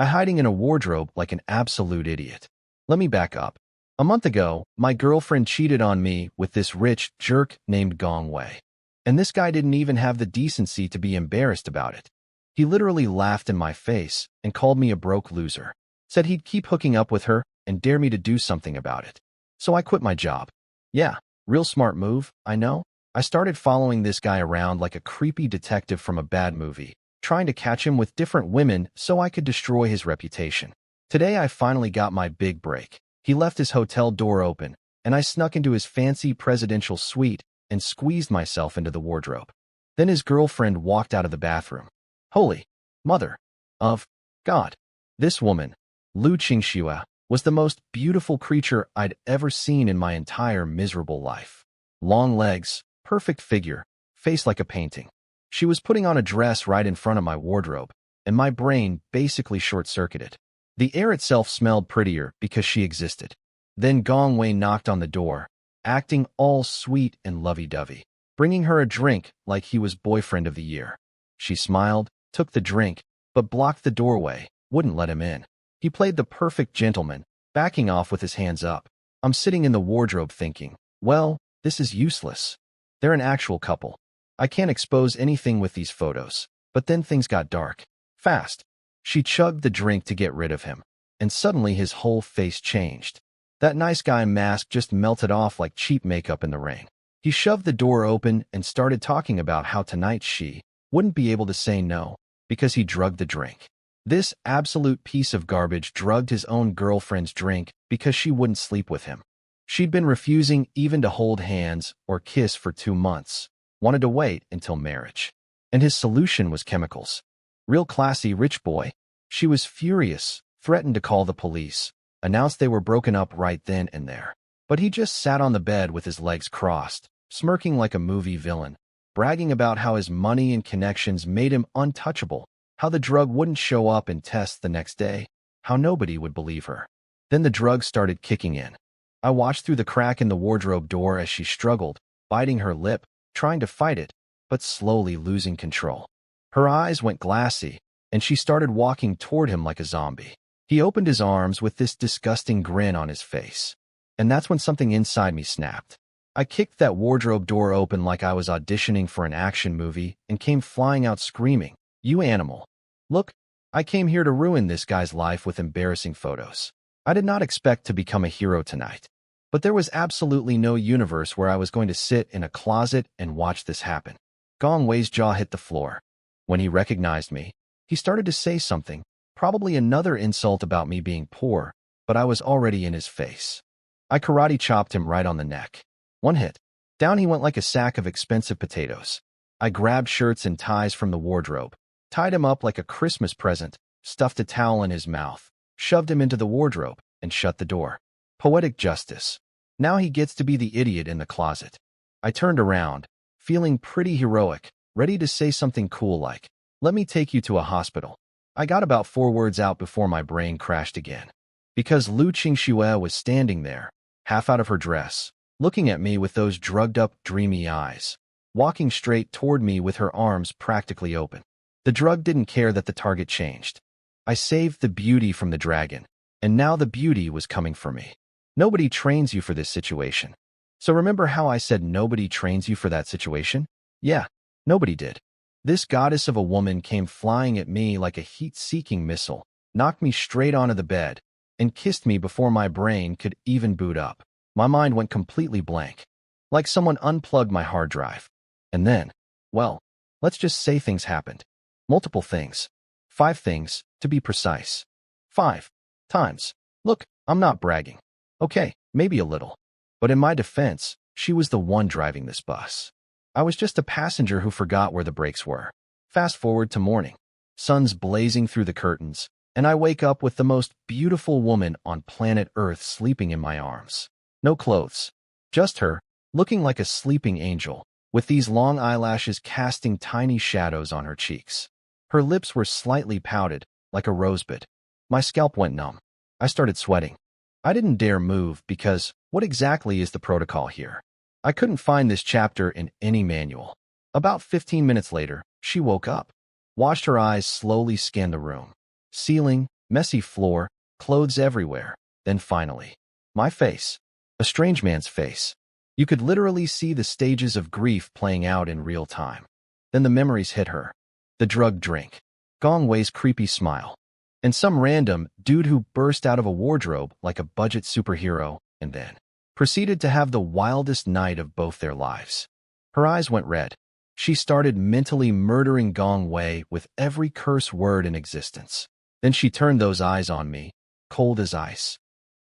I hiding in a wardrobe like an absolute idiot. Let me back up. A month ago, my girlfriend cheated on me with this rich jerk named Gong Wei. And this guy didn't even have the decency to be embarrassed about it. He literally laughed in my face and called me a broke loser. Said he'd keep hooking up with her and dare me to do something about it. So I quit my job. Yeah, real smart move, I know. I started following this guy around like a creepy detective from a bad movie, trying to catch him with different women so I could destroy his reputation. Today I finally got my big break. He left his hotel door open, and I snuck into his fancy presidential suite and squeezed myself into the wardrobe. Then his girlfriend walked out of the bathroom. Holy mother of God. This woman, Lu Qingxue, was the most beautiful creature I'd ever seen in my entire miserable life. Long legs, perfect figure, face like a painting. She was putting on a dress right in front of my wardrobe, and my brain basically short-circuited. The air itself smelled prettier because she existed. Then Gong Wei knocked on the door, acting all sweet and lovey-dovey, bringing her a drink like he was boyfriend of the year. She smiled, took the drink, but blocked the doorway, wouldn't let him in. He played the perfect gentleman, backing off with his hands up. I'm sitting in the wardrobe thinking, well, this is useless. They're an actual couple. I can't expose anything with these photos. But then things got dark. Fast. She chugged the drink to get rid of him, and suddenly his whole face changed. That nice guy mask just melted off like cheap makeup in the rain. He shoved the door open and started talking about how tonight she wouldn't be able to say no because he drugged the drink. This absolute piece of garbage drugged his own girlfriend's drink because she wouldn't sleep with him. She'd been refusing even to hold hands or kiss for 2 months, wanted to wait until marriage. And his solution was chemicals. Real classy rich boy. She was furious, threatened to call the police, announced they were broken up right then and there. But he just sat on the bed with his legs crossed, smirking like a movie villain, bragging about how his money and connections made him untouchable, how the drug wouldn't show up in tests the next day, how nobody would believe her. Then the drug started kicking in. I watched through the crack in the wardrobe door as she struggled, biting her lip, trying to fight it, but slowly losing control. Her eyes went glassy, and she started walking toward him like a zombie. He opened his arms with this disgusting grin on his face. And that's when something inside me snapped. I kicked that wardrobe door open like I was auditioning for an action movie and came flying out screaming, "You animal. Look, I came here to ruin this guy's life with embarrassing photos." I did not expect to become a hero tonight. But there was absolutely no universe where I was going to sit in a closet and watch this happen. Gong Wei's jaw hit the floor. When he recognized me, he started to say something, probably another insult about me being poor, but I was already in his face. I karate chopped him right on the neck. One hit. Down he went like a sack of expensive potatoes. I grabbed shirts and ties from the wardrobe, tied him up like a Christmas present, stuffed a towel in his mouth, shoved him into the wardrobe, and shut the door. Poetic justice. Now he gets to be the idiot in the closet. I turned around, feeling pretty heroic, ready to say something cool like, "Let me take you to a hospital." I got about 4 words out before my brain crashed again. Because Lu Qingxue was standing there, half out of her dress, looking at me with those drugged-up, dreamy eyes, walking straight toward me with her arms practically open. The drug didn't care that the target changed. I saved the beauty from the dragon, and now the beauty was coming for me. Nobody trains you for this situation. So remember how I said nobody trains you for that situation? Yeah, nobody did. This goddess of a woman came flying at me like a heat-seeking missile, knocked me straight onto the bed, and kissed me before my brain could even boot up. My mind went completely blank, like someone unplugged my hard drive. And then, well, let's just say things happened. Multiple things. 5 things, to be precise. 5 times. Look, I'm not bragging. Okay, maybe a little. But in my defense, she was the one driving this bus. I was just a passenger who forgot where the brakes were. Fast forward to morning. Sun's blazing through the curtains, and I wake up with the most beautiful woman on planet Earth sleeping in my arms. No clothes. Just her, looking like a sleeping angel, with these long eyelashes casting tiny shadows on her cheeks. Her lips were slightly pouted, like a rosebud. My scalp went numb. I started sweating. I didn't dare move because what exactly is the protocol here? I couldn't find this chapter in any manual. About 15 minutes later, she woke up, watched her eyes slowly scan the room. Ceiling, Messy floor, clothes everywhere. Then finally, my face. A strange man's face. You could literally see the stages of grief playing out in real time. Then the memories hit her. The drug drink. Gong Wei's creepy smile. And some random dude who burst out of a wardrobe like a budget superhero and then proceeded to have the wildest night of both their lives. Her eyes went red. She started mentally murdering Gong Wei with every curse word in existence. Then she turned those eyes on me, cold as ice.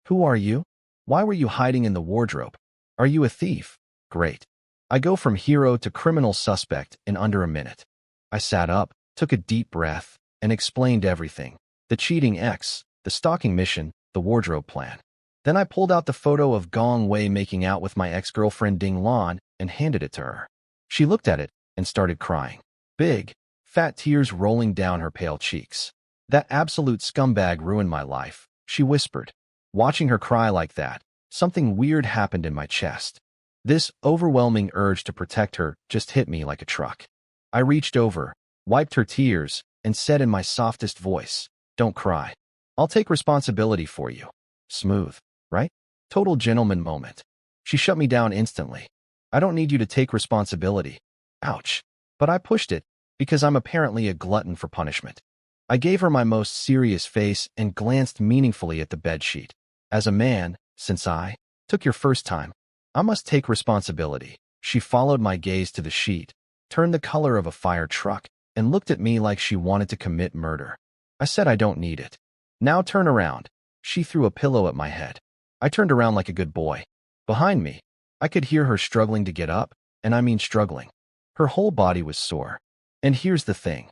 Who are you? Why were you hiding in the wardrobe? Are you a thief? Great. I go from hero to criminal suspect in under a minute. I sat up, took a deep breath, and explained everything. The cheating ex, the stalking mission, the wardrobe plan. Then I pulled out the photo of Gong Wei making out with my ex-girlfriend Ding Lan and handed it to her. She looked at it and started crying. Big, fat tears rolling down her pale cheeks. That absolute scumbag ruined my life, she whispered. Watching her cry like that, something weird happened in my chest. This overwhelming urge to protect her just hit me like a truck. I reached over, wiped her tears, and said in my softest voice, "Don't cry. I'll take responsibility for you." Smooth, right? Total gentleman moment. She shut me down instantly. I don't need you to take responsibility. Ouch. But I pushed it, because I'm apparently a glutton for punishment. I gave her my most serious face and glanced meaningfully at the bedsheet. As a man, since I took your first time, I must take responsibility. She followed my gaze to the sheet, turned the color of a fire truck, and looked at me like she wanted to commit murder. I said I don't need it. Now turn around. She threw a pillow at my head. I turned around like a good boy. Behind me, I could hear her struggling to get up, and I mean struggling. Her whole body was sore. And here's the thing.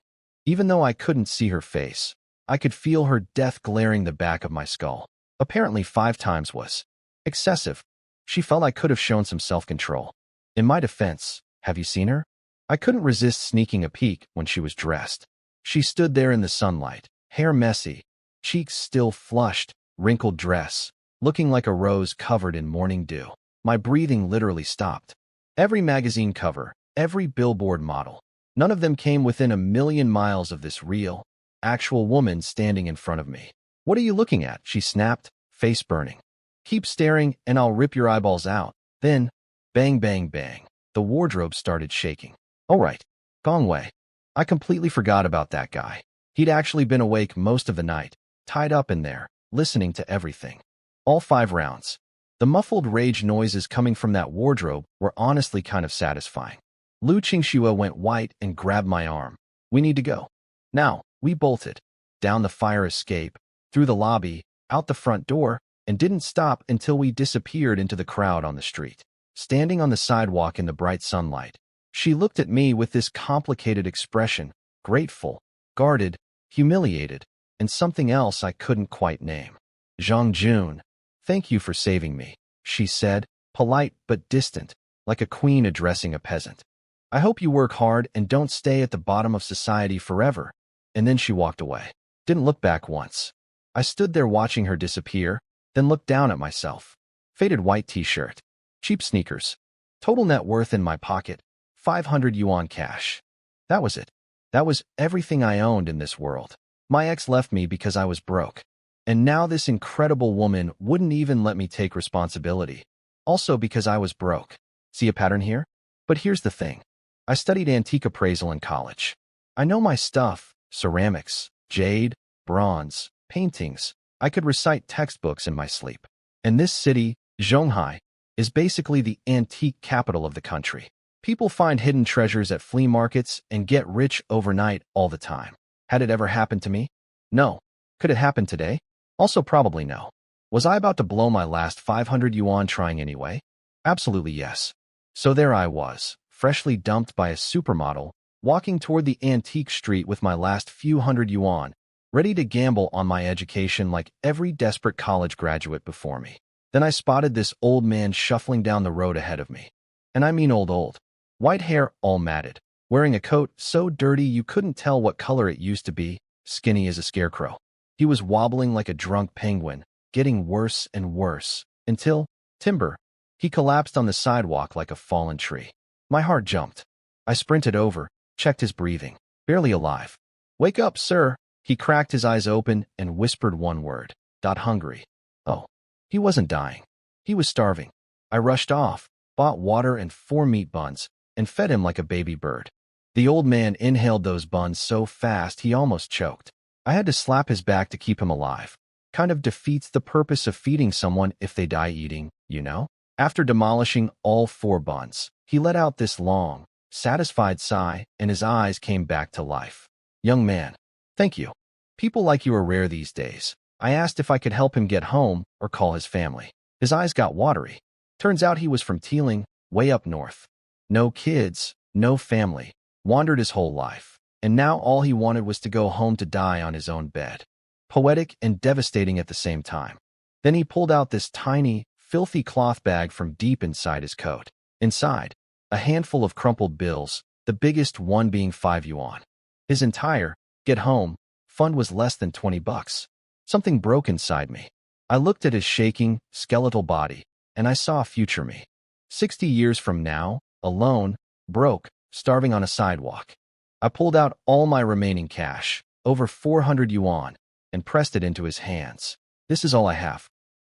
Even though I couldn't see her face, I could feel her death glaring the back of my skull. Apparently 5 times was excessive. She felt I could have shown some self-control. In my defense, have you seen her? I couldn't resist sneaking a peek when she was dressed. She stood there in the sunlight, hair messy, cheeks still flushed, wrinkled dress, looking like a rose covered in morning dew. My breathing literally stopped. Every magazine cover, every billboard model, none of them came within a million miles of this real, actual woman standing in front of me. "What are you looking at?" she snapped, face burning. "Keep staring and I'll rip your eyeballs out." Then, bang, bang, bang, the wardrobe started shaking. All right, Gong Wei. I completely forgot about that guy. He'd actually been awake most of the night, tied up in there, listening to everything. All 5 rounds. The muffled rage noises coming from that wardrobe were honestly kind of satisfying. Lu Qingxue went white and grabbed my arm. "We need to go." Now, we bolted. Down the fire escape, through the lobby, out the front door, and didn't stop until we disappeared into the crowd on the street. Standing on the sidewalk in the bright sunlight, she looked at me with this complicated expression, grateful, guarded, humiliated, and something else I couldn't quite name. "Zhang Jun, thank you for saving me," she said, polite but distant, like a queen addressing a peasant. "I hope you work hard and don't stay at the bottom of society forever." And then she walked away. Didn't look back once. I stood there watching her disappear, then looked down at myself. Faded white t-shirt, cheap sneakers, total net worth in my pocket, 500 yuan cash. That was it. That was everything I owned in this world. My ex left me because I was broke. And now this incredible woman wouldn't even let me take responsibility. Also because I was broke. See a pattern here? But here's the thing. I studied antique appraisal in college. I know my stuff, ceramics, jade, bronze, paintings. I could recite textbooks in my sleep. And this city, Zhonghai, is basically the antique capital of the country. People find hidden treasures at flea markets and get rich overnight all the time. Had it ever happened to me? No. Could it happen today? Also probably no. Was I about to blow my last 500 yuan trying anyway? Absolutely yes. So there I was, freshly dumped by a supermodel, walking toward the antique street with my last few hundred yuan, ready to gamble on my education like every desperate college graduate before me. Then I spotted this old man shuffling down the road ahead of me. And I mean old. White hair all matted, wearing a coat so dirty you couldn't tell what color it used to be, skinny as a scarecrow. He was wobbling like a drunk penguin, getting worse and worse, until, timber, he collapsed on the sidewalk like a fallen tree. My heart jumped. I sprinted over, checked his breathing. Barely alive. "Wake up, sir," He cracked his eyes open and whispered one word. Hungry. Oh, he wasn't dying. He was starving. I rushed off, bought water and 4 meat buns, and fed him like a baby bird. The old man inhaled those buns so fast he almost choked. I had to slap his back to keep him alive. Kind of defeats the purpose of feeding someone if they die eating, you know? After demolishing all 4 buns, he let out this long, satisfied sigh, and his eyes came back to life. Young man, thank you. People like you are rare these days. I asked if I could help him get home or call his family. His eyes got watery. Turns out he was from Teeling, way up north. No kids, no family, wandered his whole life, and now all he wanted was to go home to die on his own bed. Poetic and devastating at the same time. Then he pulled out this tiny, filthy cloth bag from deep inside his coat. Inside, a handful of crumpled bills, the biggest one being 5 yuan. His entire get home fund was less than 20 bucks. Something broke inside me. I looked at his shaking, skeletal body, and I saw future me. 60 years from now, alone, broke, starving on a sidewalk. I pulled out all my remaining cash, over 400 yuan, and pressed it into his hands. This is all I have.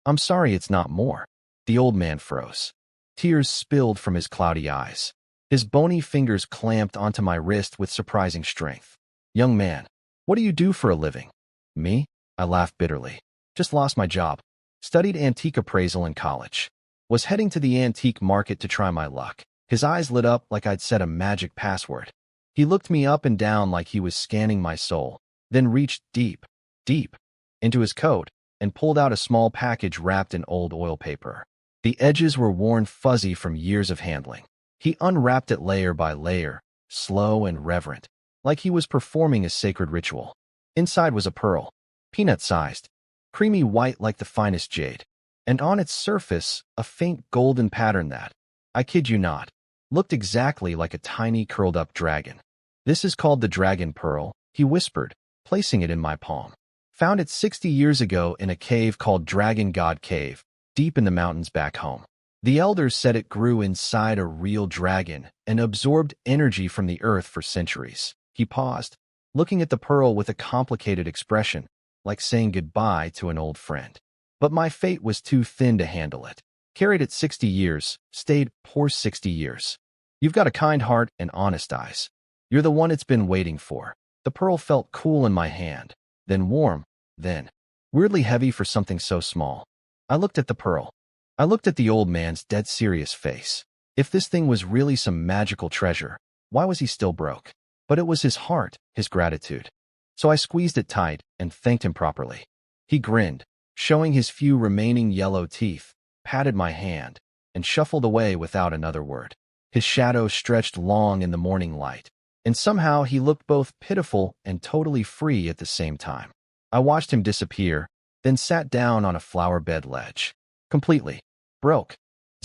I'm sorry it's not more. The old man froze. Tears spilled from his cloudy eyes. His bony fingers clamped onto my wrist with surprising strength. Young man, what do you do for a living? Me? I laughed bitterly. Just lost my job. Studied antique appraisal in college. Was heading to the antique market to try my luck. His eyes lit up like I'd set a magic password. He looked me up and down like he was scanning my soul, then reached deep, deep into his coat and pulled out a small package wrapped in old oil paper. The edges were worn fuzzy from years of handling. He unwrapped it layer by layer, slow and reverent, like he was performing a sacred ritual. Inside was a pearl, peanut-sized, creamy white like the finest jade, and on its surface, a faint golden pattern that, I kid you not, looked exactly like a tiny curled-up dragon. This is called the dragon pearl, he whispered, placing it in my palm. Found it 60 years ago in a cave called Dragon God Cave, deep in the mountains back home. The elders said it grew inside a real dragon and absorbed energy from the earth for centuries. He paused, looking at the pearl with a complicated expression, like saying goodbye to an old friend. But my fate was too thin to handle it. Carried it 60 years, stayed poor 60 years. You've got a kind heart and honest eyes. You're the one it's been waiting for. The pearl felt cool in my hand, then warm, then weirdly heavy for something so small. I looked at the pearl. I looked at the old man's dead serious face. If this thing was really some magical treasure, why was he still broke? But it was his heart, his gratitude. So I squeezed it tight and thanked him properly. He grinned, showing his few remaining yellow teeth, patted my hand, and shuffled away without another word. His shadow stretched long in the morning light, and somehow he looked both pitiful and totally free at the same time. I watched him disappear, then sat down on a flower bed ledge. Completely broke.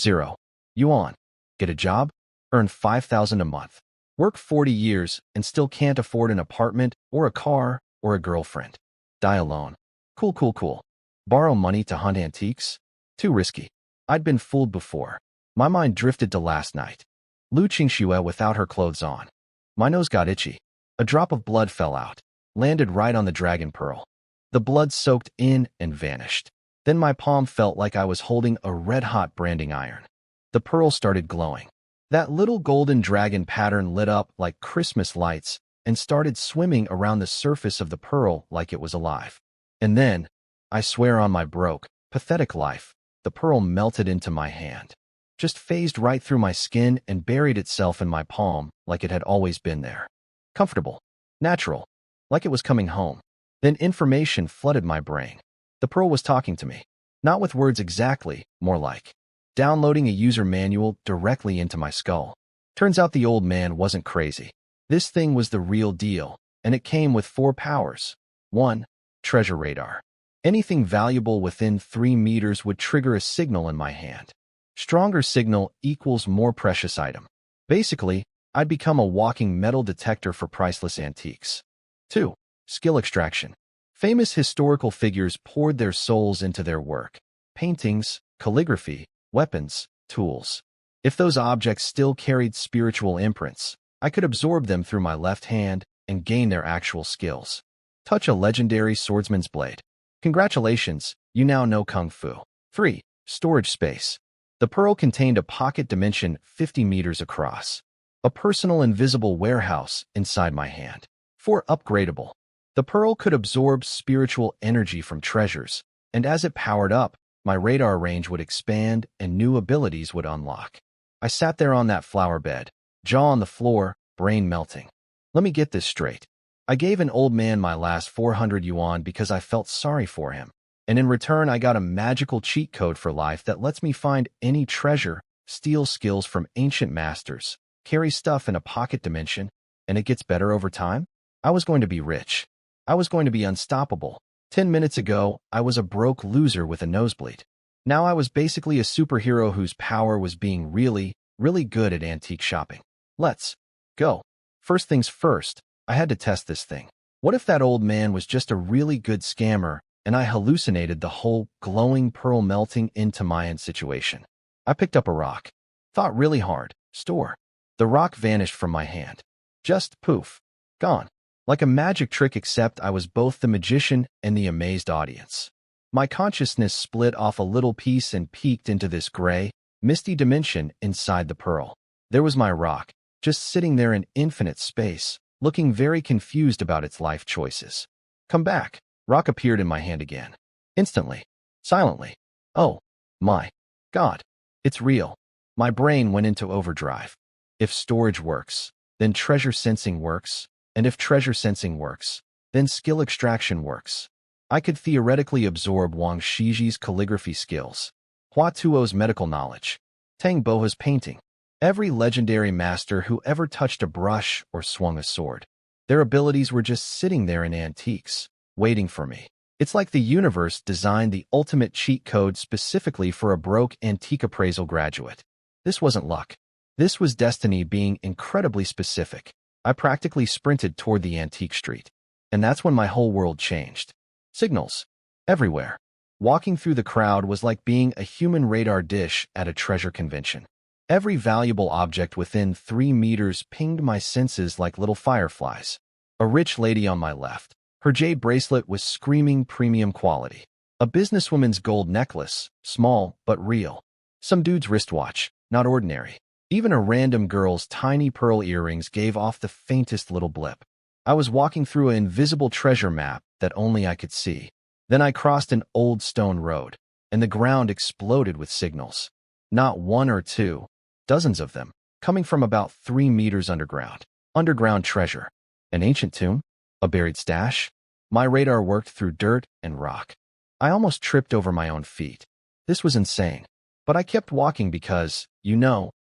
0 yuan. Get a job? Earn 5,000 a month. Work 40 years and still can't afford an apartment or a car or a girlfriend. Die alone. Cool. Borrow money to hunt antiques? Too risky. I'd been fooled before. My mind drifted to last night. Lu Qingxue without her clothes on. My nose got itchy. A drop of blood fell out, landed right on the dragon pearl. The blood soaked in and vanished. Then my palm felt like I was holding a red-hot branding iron. The pearl started glowing. That little golden dragon pattern lit up like Christmas lights and started swimming around the surface of the pearl like it was alive. And then, I swear on my broke, pathetic life, the pearl melted into my hand. Just phased right through my skin and buried itself in my palm like it had always been there. Comfortable. Natural. Like it was coming home. Then information flooded my brain. The pearl was talking to me. Not with words exactly, more like downloading a user manual directly into my skull. Turns out the old man wasn't crazy. This thing was the real deal, and it came with 4 powers. 1. Treasure radar. Anything valuable within 3 meters would trigger a signal in my hand. Stronger signal equals more precious item. Basically, I'd become a walking metal detector for priceless antiques. 2. Skill extraction. Famous historical figures poured their souls into their work. Paintings, calligraphy, weapons, tools. If those objects still carried spiritual imprints, I could absorb them through my left hand and gain their actual skills. Touch a legendary swordsman's blade. Congratulations, you now know Kung Fu. 3. Storage space. The pearl contained a pocket dimension 50 meters across. A personal invisible warehouse inside my hand. 4. Upgradable. The pearl could absorb spiritual energy from treasures, and as it powered up, my radar range would expand and new abilities would unlock. I sat there on that flower bed, jaw on the floor, brain melting. Let me get this straight. I gave an old man my last 400 yuan because I felt sorry for him, and in return I got a magical cheat code for life that lets me find any treasure, steal skills from ancient masters, carry stuff in a pocket dimension, and it gets better over time? I was going to be rich. I was going to be unstoppable. 10 minutes ago, I was a broke loser with a nosebleed. Now I was basically a superhero whose power was being really, really good at antique shopping. Let's go. First things first, I had to test this thing. What if that old man was just a really good scammer and I hallucinated the whole glowing pearl melting into Mayan situation? I picked up a rock. Thought really hard. Store. The rock vanished from my hand. Just poof. Gone. Like a magic trick, except I was both the magician and the amazed audience. My consciousness split off a little piece and peeked into this gray, misty dimension inside the pearl. There was my rock, just sitting there in infinite space, looking very confused about its life choices. Come back. Rock appeared in my hand again. Instantly. Silently. Oh, my God. It's real. My brain went into overdrive. If storage works, then treasure sensing works, and if treasure sensing works, then skill extraction works. I could theoretically absorb Wang Shiji's calligraphy skills, Hua Tuo's medical knowledge, Tang Boha's painting, every legendary master who ever touched a brush or swung a sword. Their abilities were just sitting there in antiques, waiting for me. It's like the universe designed the ultimate cheat code specifically for a broke antique appraisal graduate. This wasn't luck. This was destiny being incredibly specific. I practically sprinted toward the antique street. And that's when my whole world changed. Signals. Everywhere. Walking through the crowd was like being a human radar dish at a treasure convention. Every valuable object within 3 meters pinged my senses like little fireflies. A rich lady on my left. Her jade bracelet was screaming premium quality. A businesswoman's gold necklace, small but real. Some dude's wristwatch, not ordinary. Even a random girl's tiny pearl earrings gave off the faintest little blip. I was walking through an invisible treasure map that only I could see. Then I crossed an old stone road, and the ground exploded with signals. Not one or two, dozens of them, coming from about 3 meters underground. Underground treasure. An ancient tomb? A buried stash? My radar worked through dirt and rock. I almost tripped over my own feet. This was insane. But I kept walking because,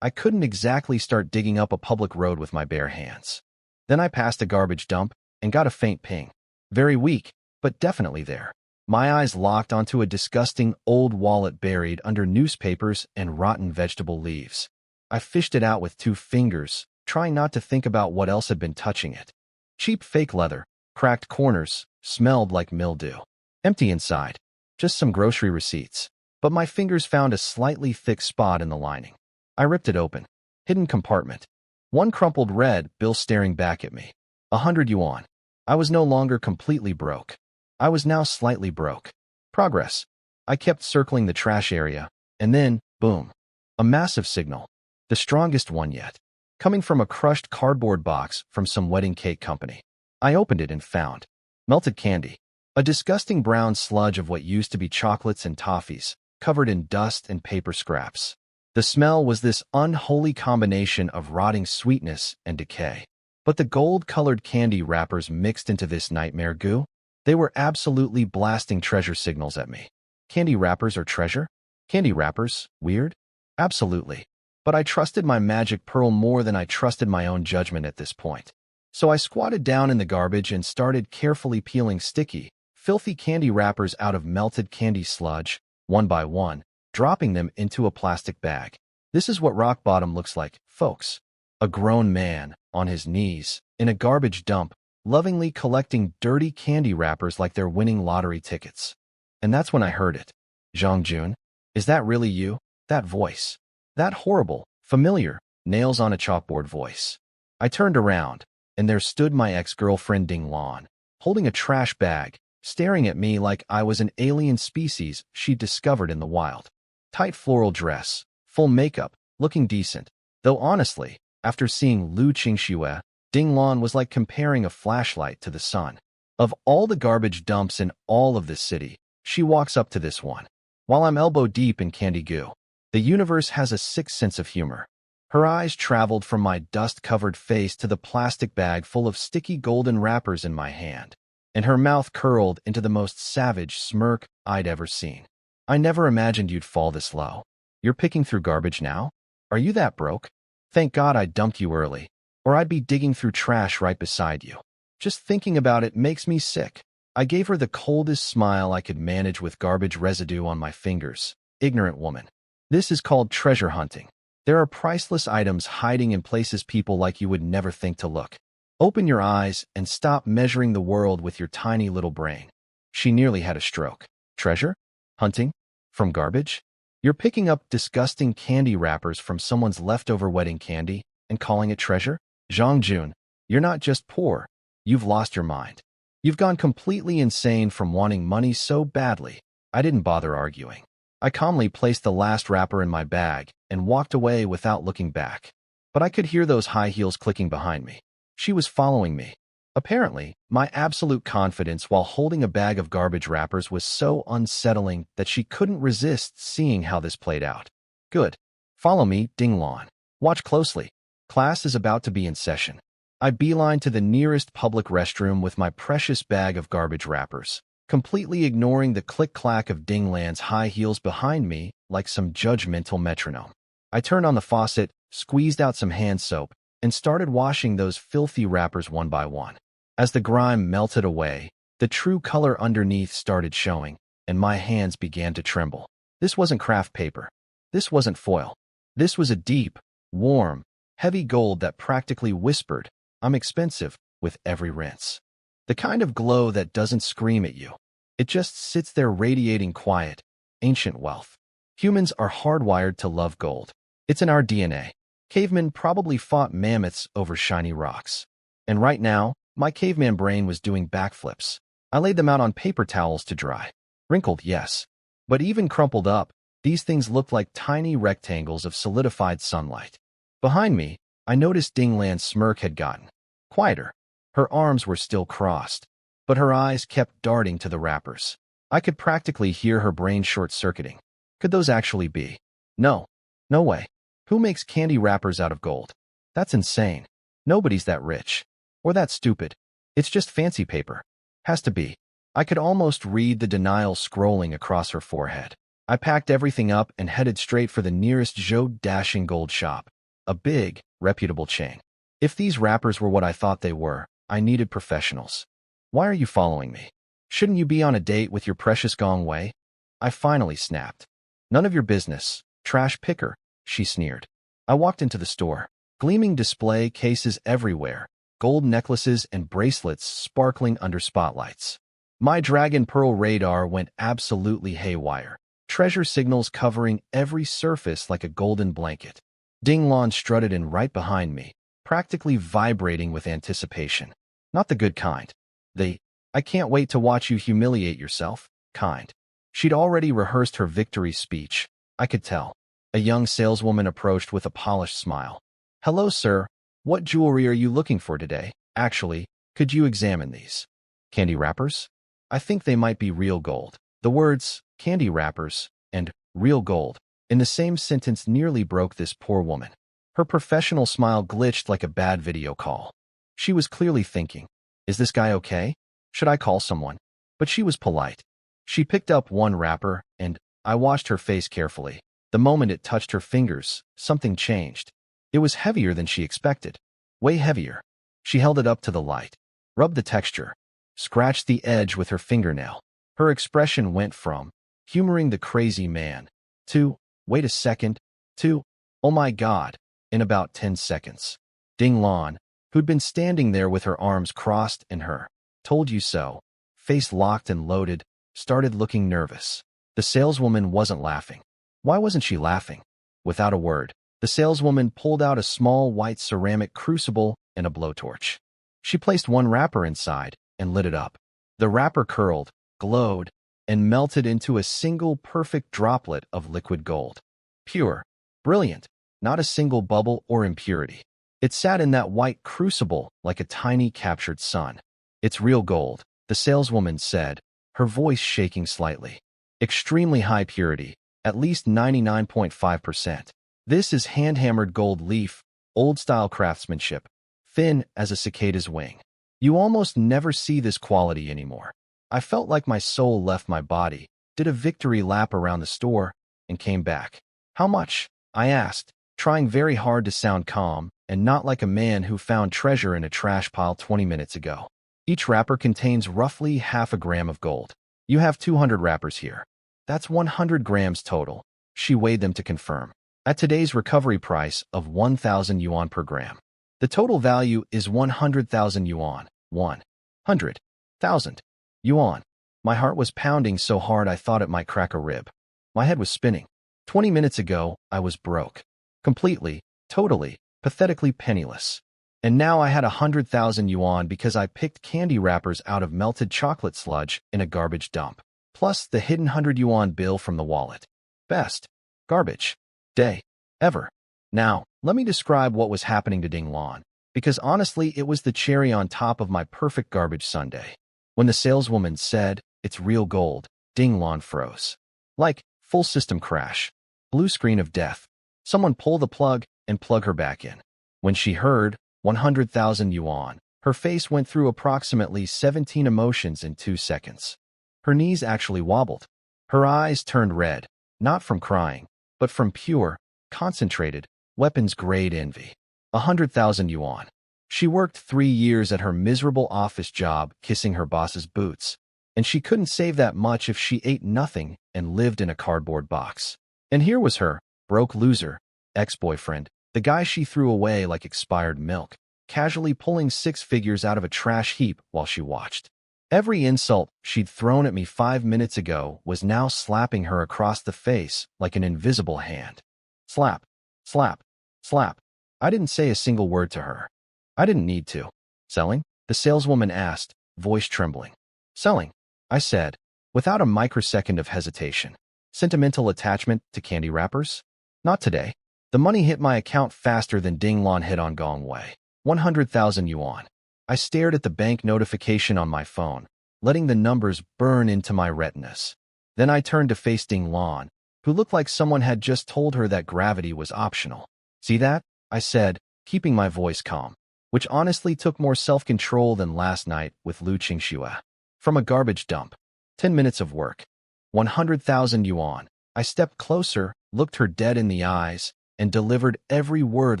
I couldn't exactly start digging up a public road with my bare hands. Then I passed a garbage dump and got a faint ping. Very weak, but definitely there. My eyes locked onto a disgusting old wallet buried under newspapers and rotten vegetable leaves. I fished it out with 2 fingers, trying not to think about what else had been touching it. Cheap fake leather, cracked corners, smelled like mildew. Empty inside, just some grocery receipts. But my fingers found a slightly thick spot in the lining. I ripped it open. Hidden compartment. 1 crumpled red bill staring back at me. 100 yuan. I was no longer completely broke. I was now slightly broke. Progress. I kept circling the trash area, and then, boom. A massive signal. The strongest one yet. Coming from a crushed cardboard box from some wedding cake company. I opened it and found melted candy. A disgusting brown sludge of what used to be chocolates and toffees, covered in dust and paper scraps. The smell was this unholy combination of rotting sweetness and decay. But the gold-colored candy wrappers mixed into this nightmare goo, they were absolutely blasting treasure signals at me. Candy wrappers are treasure? Candy wrappers? Weird? Absolutely. But I trusted my magic pearl more than I trusted my own judgment at this point. So I squatted down in the garbage and started carefully peeling sticky, filthy candy wrappers out of melted candy sludge, one by one, dropping them into a plastic bag. This is what rock bottom looks like, folks. A grown man, on his knees, in a garbage dump, lovingly collecting dirty candy wrappers like they're winning lottery tickets. And that's when I heard it. Zhang Jun, is that really you? That voice. That horrible, familiar, nails on a chalkboard voice. I turned around, and there stood my ex-girlfriend Ding Lan, holding a trash bag, staring at me like I was an alien species she'd discovered in the wild. Tight floral dress, full makeup, looking decent. Though honestly, after seeing Lu Qingxue, Ding Lan was like comparing a flashlight to the sun. Of all the garbage dumps in all of this city, she walks up to this one. While I'm elbow deep in candy goo, the universe has a sick sense of humor. Her eyes traveled from my dust-covered face to the plastic bag full of sticky golden wrappers in my hand, and her mouth curled into the most savage smirk I'd ever seen. I never imagined you'd fall this low. You're picking through garbage now? Are you that broke? Thank God I dumped you early, or I'd be digging through trash right beside you. Just thinking about it makes me sick. I gave her the coldest smile I could manage with garbage residue on my fingers. Ignorant woman. This is called treasure hunting. There are priceless items hiding in places people like you would never think to look. Open your eyes and stop measuring the world with your tiny little brain. She nearly had a stroke. Treasure? Hunting? From garbage? You're picking up disgusting candy wrappers from someone's leftover wedding candy and calling it treasure? Zhang Jun, you're not just poor. You've lost your mind. You've gone completely insane from wanting money so badly. I didn't bother arguing. I calmly placed the last wrapper in my bag and walked away without looking back. But I could hear those high heels clicking behind me. She was following me. Apparently, my absolute confidence while holding a bag of garbage wrappers was so unsettling that she couldn't resist seeing how this played out. Good. Follow me, Ding Lan. Watch closely. Class is about to be in session. I beeline to the nearest public restroom with my precious bag of garbage wrappers, completely ignoring the click-clack of Ding Lan's high heels behind me like some judgmental metronome. I turned on the faucet, squeezed out some hand soap, and started washing those filthy wrappers one by one. As the grime melted away, the true color underneath started showing, and my hands began to tremble. This wasn't craft paper. This wasn't foil. This was a deep, warm, heavy gold that practically whispered, "I'm expensive," with every rinse. The kind of glow that doesn't scream at you. It just sits there radiating quiet, ancient wealth. Humans are hardwired to love gold. It's in our DNA. Cavemen probably fought mammoths over shiny rocks. And right now, my caveman brain was doing backflips. I laid them out on paper towels to dry. Wrinkled, yes. But even crumpled up, these things looked like tiny rectangles of solidified sunlight. Behind me, I noticed Ding Lan's smirk had gotten quieter. Her arms were still crossed, but her eyes kept darting to the wrappers. I could practically hear her brain short-circuiting. Could those actually be? No. No way. Who makes candy wrappers out of gold? That's insane. Nobody's that rich. Or that stupid. It's just fancy paper. Has to be. I could almost read the denial scrolling across her forehead. I packed everything up and headed straight for the nearest Zhou Dashing Gold shop. A big, reputable chain. If these wrappers were what I thought they were, I needed professionals. Why are you following me? Shouldn't you be on a date with your precious Gong Wei? I finally snapped. None of your business, trash picker, she sneered. I walked into the store. Gleaming display cases everywhere, gold necklaces and bracelets sparkling under spotlights. My dragon pearl radar went absolutely haywire. Treasure signals covering every surface like a golden blanket. Ding Lan strutted in right behind me, practically vibrating with anticipation. Not the good kind. The, "I can't wait to watch you humiliate yourself," kind. She'd already rehearsed her victory speech. I could tell. A young saleswoman approached with a polished smile. "Hello, sir. What jewelry are you looking for today? Actually, could you examine these candy wrappers? I think they might be real gold." The words, candy wrappers, and real gold, in the same sentence nearly broke this poor woman. Her professional smile glitched like a bad video call. She was clearly thinking, is this guy okay? Should I call someone? But she was polite. She picked up one wrapper, and I watched her face carefully. The moment it touched her fingers, something changed. It was heavier than she expected. Way heavier. She held it up to the light, rubbed the texture, scratched the edge with her fingernail. Her expression went from humoring the crazy man to, wait a second, to, oh my God, in about 10 seconds. Ding Lan, who'd been standing there with her arms crossed and her told you so, face locked and loaded, started looking nervous. The saleswoman wasn't laughing. Why wasn't she laughing? Without a word, the saleswoman pulled out a small white ceramic crucible and a blowtorch. She placed one wrapper inside, and lit it up. The wrapper curled, glowed, and melted into a single perfect droplet of liquid gold. Pure, brilliant, not a single bubble or impurity. It sat in that white crucible like a tiny captured sun. It's real gold, the saleswoman said, her voice shaking slightly. Extremely high purity, at least 99.5%. This is hand-hammered gold leaf, old-style craftsmanship, thin as a cicada's wing. You almost never see this quality anymore. I felt like my soul left my body, did a victory lap around the store, and came back. How much? I asked, trying very hard to sound calm and not like a man who found treasure in a trash pile 20 minutes ago. Each wrapper contains roughly half a gram of gold. You have 200 wrappers here. That's 100 grams total. She weighed them to confirm. At today's recovery price of 1,000 yuan per gram. The total value is 100,000 yuan. 100,000 yuan. My heart was pounding so hard I thought it might crack a rib. My head was spinning. 20 minutes ago, I was broke. Completely, totally, pathetically penniless. And now I had 100,000 yuan because I picked candy wrappers out of melted chocolate sludge in a garbage dump. Plus the hidden 100 yuan bill from the wallet. Best garbage day ever. Now, let me describe what was happening to Ding Lan, because honestly, it was the cherry on top of my perfect garbage sundae. When the saleswoman said, "It's real gold," Ding Lan froze. Like, full system crash. Blue screen of death. Someone pull the plug and plug her back in. When she heard 100,000 yuan, her face went through approximately 17 emotions in 2 seconds. Her knees actually wobbled. Her eyes turned red, not from crying, but from pure, concentrated, weapons-grade envy. 100,000 yuan. She worked 3 years at her miserable office job kissing her boss's boots, and she couldn't save that much if she ate nothing and lived in a cardboard box. And here was her, broke loser, ex-boyfriend, the guy she threw away like expired milk, casually pulling 6 figures out of a trash heap while she watched. Every insult she'd thrown at me 5 minutes ago was now slapping her across the face like an invisible hand. Slap, slap, slap. I didn't say a single word to her. I didn't need to. Selling? The saleswoman asked, voice trembling. Selling, I said, without a microsecond of hesitation. Sentimental attachment to candy wrappers? Not today. The money hit my account faster than Ding Lan hit on Gongwei. 100,000 yuan. I stared at the bank notification on my phone, letting the numbers burn into my retinas. Then I turned to face Ding Lan, who looked like someone had just told her that gravity was optional. See that? I said, keeping my voice calm, which honestly took more self-control than last night with Lu Qingxue. From a garbage dump. 10 minutes of work. 100,000 yuan. I stepped closer, looked her dead in the eyes, and delivered every word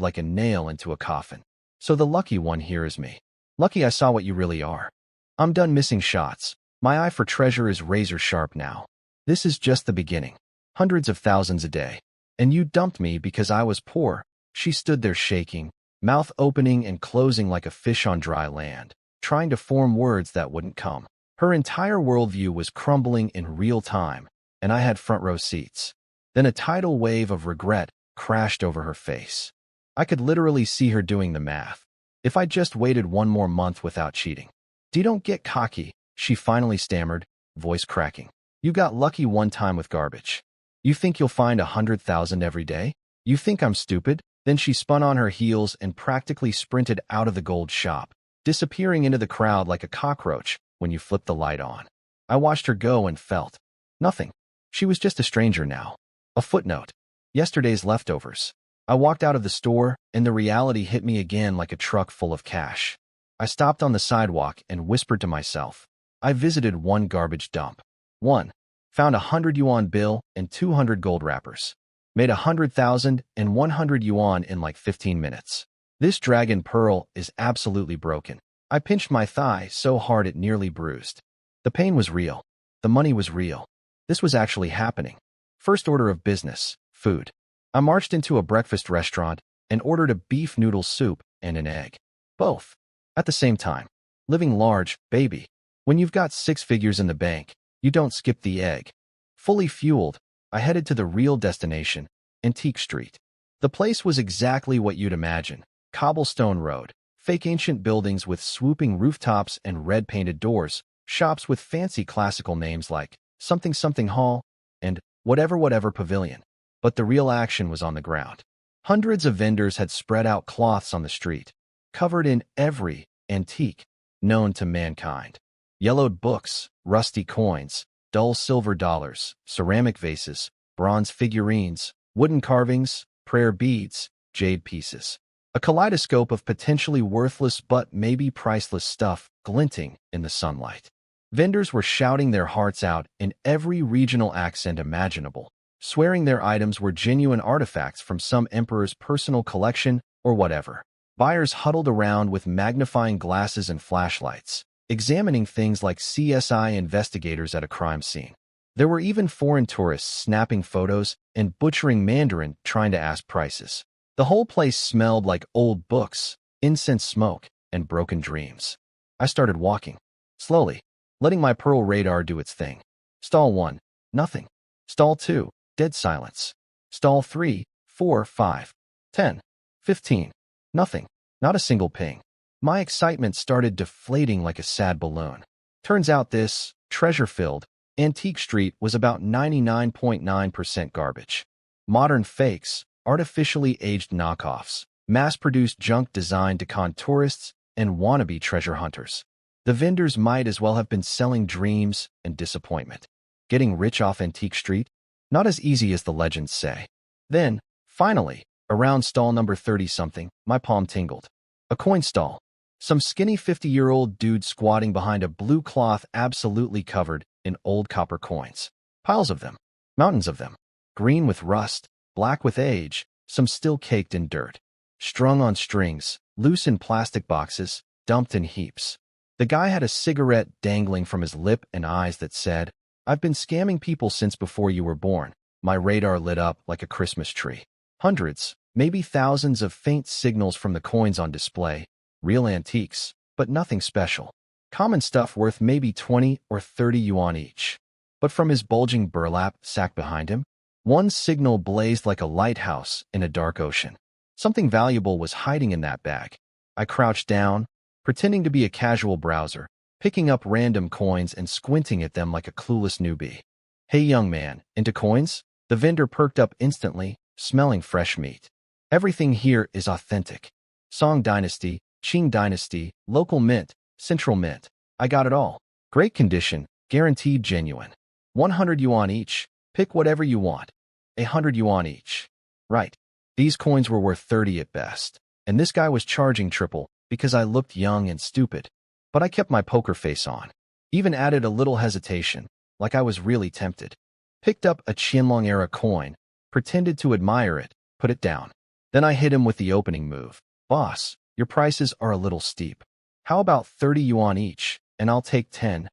like a nail into a coffin. So the lucky one here is me. Lucky I saw what you really are. I'm done missing shots. My eye for treasure is razor sharp now. This is just the beginning. Hundreds of thousands a day. And you dumped me because I was poor. She stood there shaking, mouth opening and closing like a fish on dry land, trying to form words that wouldn't come. Her entire worldview was crumbling in real time, and I had front row seats. Then a tidal wave of regret crashed over her face. I could literally see her doing the math. If I just waited 1 more month without cheating. Don't get cocky, she finally stammered, voice cracking. You got lucky one time with garbage. You think you'll find 100,000 every day? You think I'm stupid? Then she spun on her heels and practically sprinted out of the gold shop, disappearing into the crowd like a cockroach when you flip the light on. I watched her go and felt nothing. She was just a stranger now. A footnote. Yesterday's leftovers. I walked out of the store, and the reality hit me again like a truck full of cash. I stopped on the sidewalk and whispered to myself. I visited one garbage dump. 1. Found 100 yuan bill and 200 gold wrappers. Made 100,000 and 100 yuan in like 15 minutes. This dragon pearl is absolutely broken. I pinched my thigh so hard it nearly bruised. The pain was real. The money was real. This was actually happening. First order of business, food. I marched into a breakfast restaurant and ordered a beef noodle soup and an egg. Both. At the same time. Living large, baby. When you've got 6 figures in the bank, you don't skip the egg. Fully fueled, I headed to the real destination, Antique Street. The place was exactly what you'd imagine. Cobblestone road, Fake ancient buildings with swooping rooftops and red-painted doors, shops with fancy classical names like something something hall and whatever pavilion. But the real action was on the ground. Hundreds of vendors had spread out cloths on the street, covered in every antique known to mankind. Yellowed books, rusty coins, dull silver dollars, ceramic vases, bronze figurines, wooden carvings, prayer beads, jade pieces. A kaleidoscope of potentially worthless but maybe priceless stuff glinting in the sunlight. Vendors were shouting their hearts out in every regional accent imaginable, swearing their items were genuine artifacts from some emperor's personal collection or whatever. Buyers huddled around with magnifying glasses and flashlights, examining things like CSI investigators at a crime scene. There were even foreign tourists snapping photos and butchering Mandarin trying to ask prices. The whole place smelled like old books, incense smoke, and broken dreams. I started walking, slowly, letting my Pearl radar do its thing. Stall 1, nothing. Stall 2, dead silence. Stall 3, 4, 5, 10, 15, nothing. Not a single ping. My excitement started deflating like a sad balloon. Turns out this treasure-filled, antique street was about 99.9% garbage. Modern fakes, artificially aged knockoffs, mass-produced junk designed to con tourists and wannabe treasure hunters. The vendors might as well have been selling dreams and disappointment. Getting rich off Antique Street? Not as easy as the legends say. Then, finally, around stall number 30-something, my palm tingled. A coin stall. Some skinny 50-year-old dude squatting behind a blue cloth absolutely covered in old copper coins. Piles of them. Mountains of them. Green with rust, black with age, some still caked in dirt. Strung on strings, loose in plastic boxes, dumped in heaps. The guy had a cigarette dangling from his lip and eyes that said, "I've been scamming people since before you were born." My radar lit up like a Christmas tree. Hundreds, maybe thousands of faint signals from the coins on display. Real antiques, but nothing special. Common stuff worth maybe 20 or 30 yuan each. But from his bulging burlap sack behind him, one signal blazed like a lighthouse in a dark ocean. Something valuable was hiding in that bag. I crouched down, pretending to be a casual browser, picking up random coins and squinting at them like a clueless newbie. "Hey young man, into coins?" The vendor perked up instantly, smelling fresh meat. "Everything here is authentic. Song Dynasty, Qing Dynasty, local mint, Central Mint. I got it all. Great condition, guaranteed genuine. 100 yuan each. Pick whatever you want. 100 yuan each." Right. These coins were worth 30 at best, and this guy was charging triple because I looked young and stupid. But I kept my poker face on. Even added a little hesitation, like I was really tempted. Picked up a Qianlong-era coin, pretended to admire it, put it down. Then I hit him with the opening move. "Boss, your prices are a little steep. How about 30 yuan each, and I'll take 10.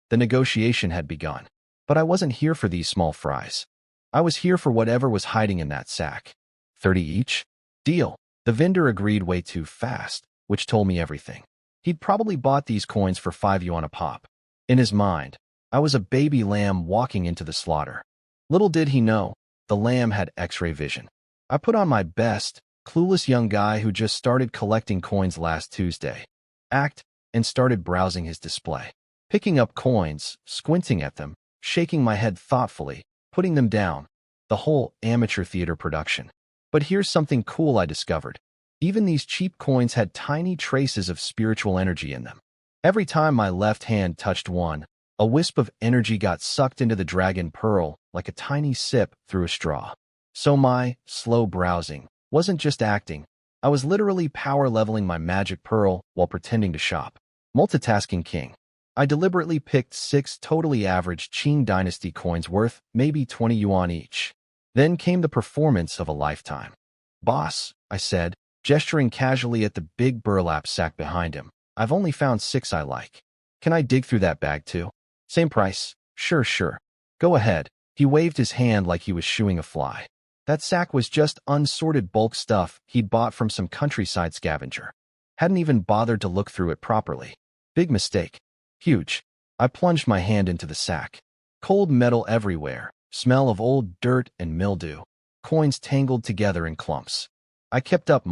The negotiation had begun. But I wasn't here for these small fries. I was here for whatever was hiding in that sack. 30 each? Deal. The vendor agreed way too fast, which told me everything. He'd probably bought these coins for 5 yuan a pop. In his mind, I was a baby lamb walking into the slaughter. Little did he know, the lamb had X-ray vision. I put on my best, clueless young guy who just started collecting coins last Tuesday act and started browsing his display. Picking up coins, squinting at them, shaking my head thoughtfully, putting them down. The whole amateur theater production. But here's something cool I discovered. Even these cheap coins had tiny traces of spiritual energy in them. Every time my left hand touched one, a wisp of energy got sucked into the dragon pearl like a tiny sip through a straw. So my slow browsing wasn't just acting. I was literally power leveling my magic pearl while pretending to shop. Multitasking king. I deliberately picked 6 totally average Qing Dynasty coins worth maybe 20 yuan each. Then came the performance of a lifetime. "Boss," I said, gesturing casually at the big burlap sack behind him, "I've only found 6 I like. Can I dig through that bag too? Same price." Sure. Go ahead." He waved his hand like he was shooing a fly. That sack was just unsorted bulk stuff he'd bought from some countryside scavenger. Hadn't even bothered to look through it properly. Big mistake. Huge. I plunged my hand into the sack. Cold metal everywhere, smell of old dirt and mildew, coins tangled together in clumps. I kept up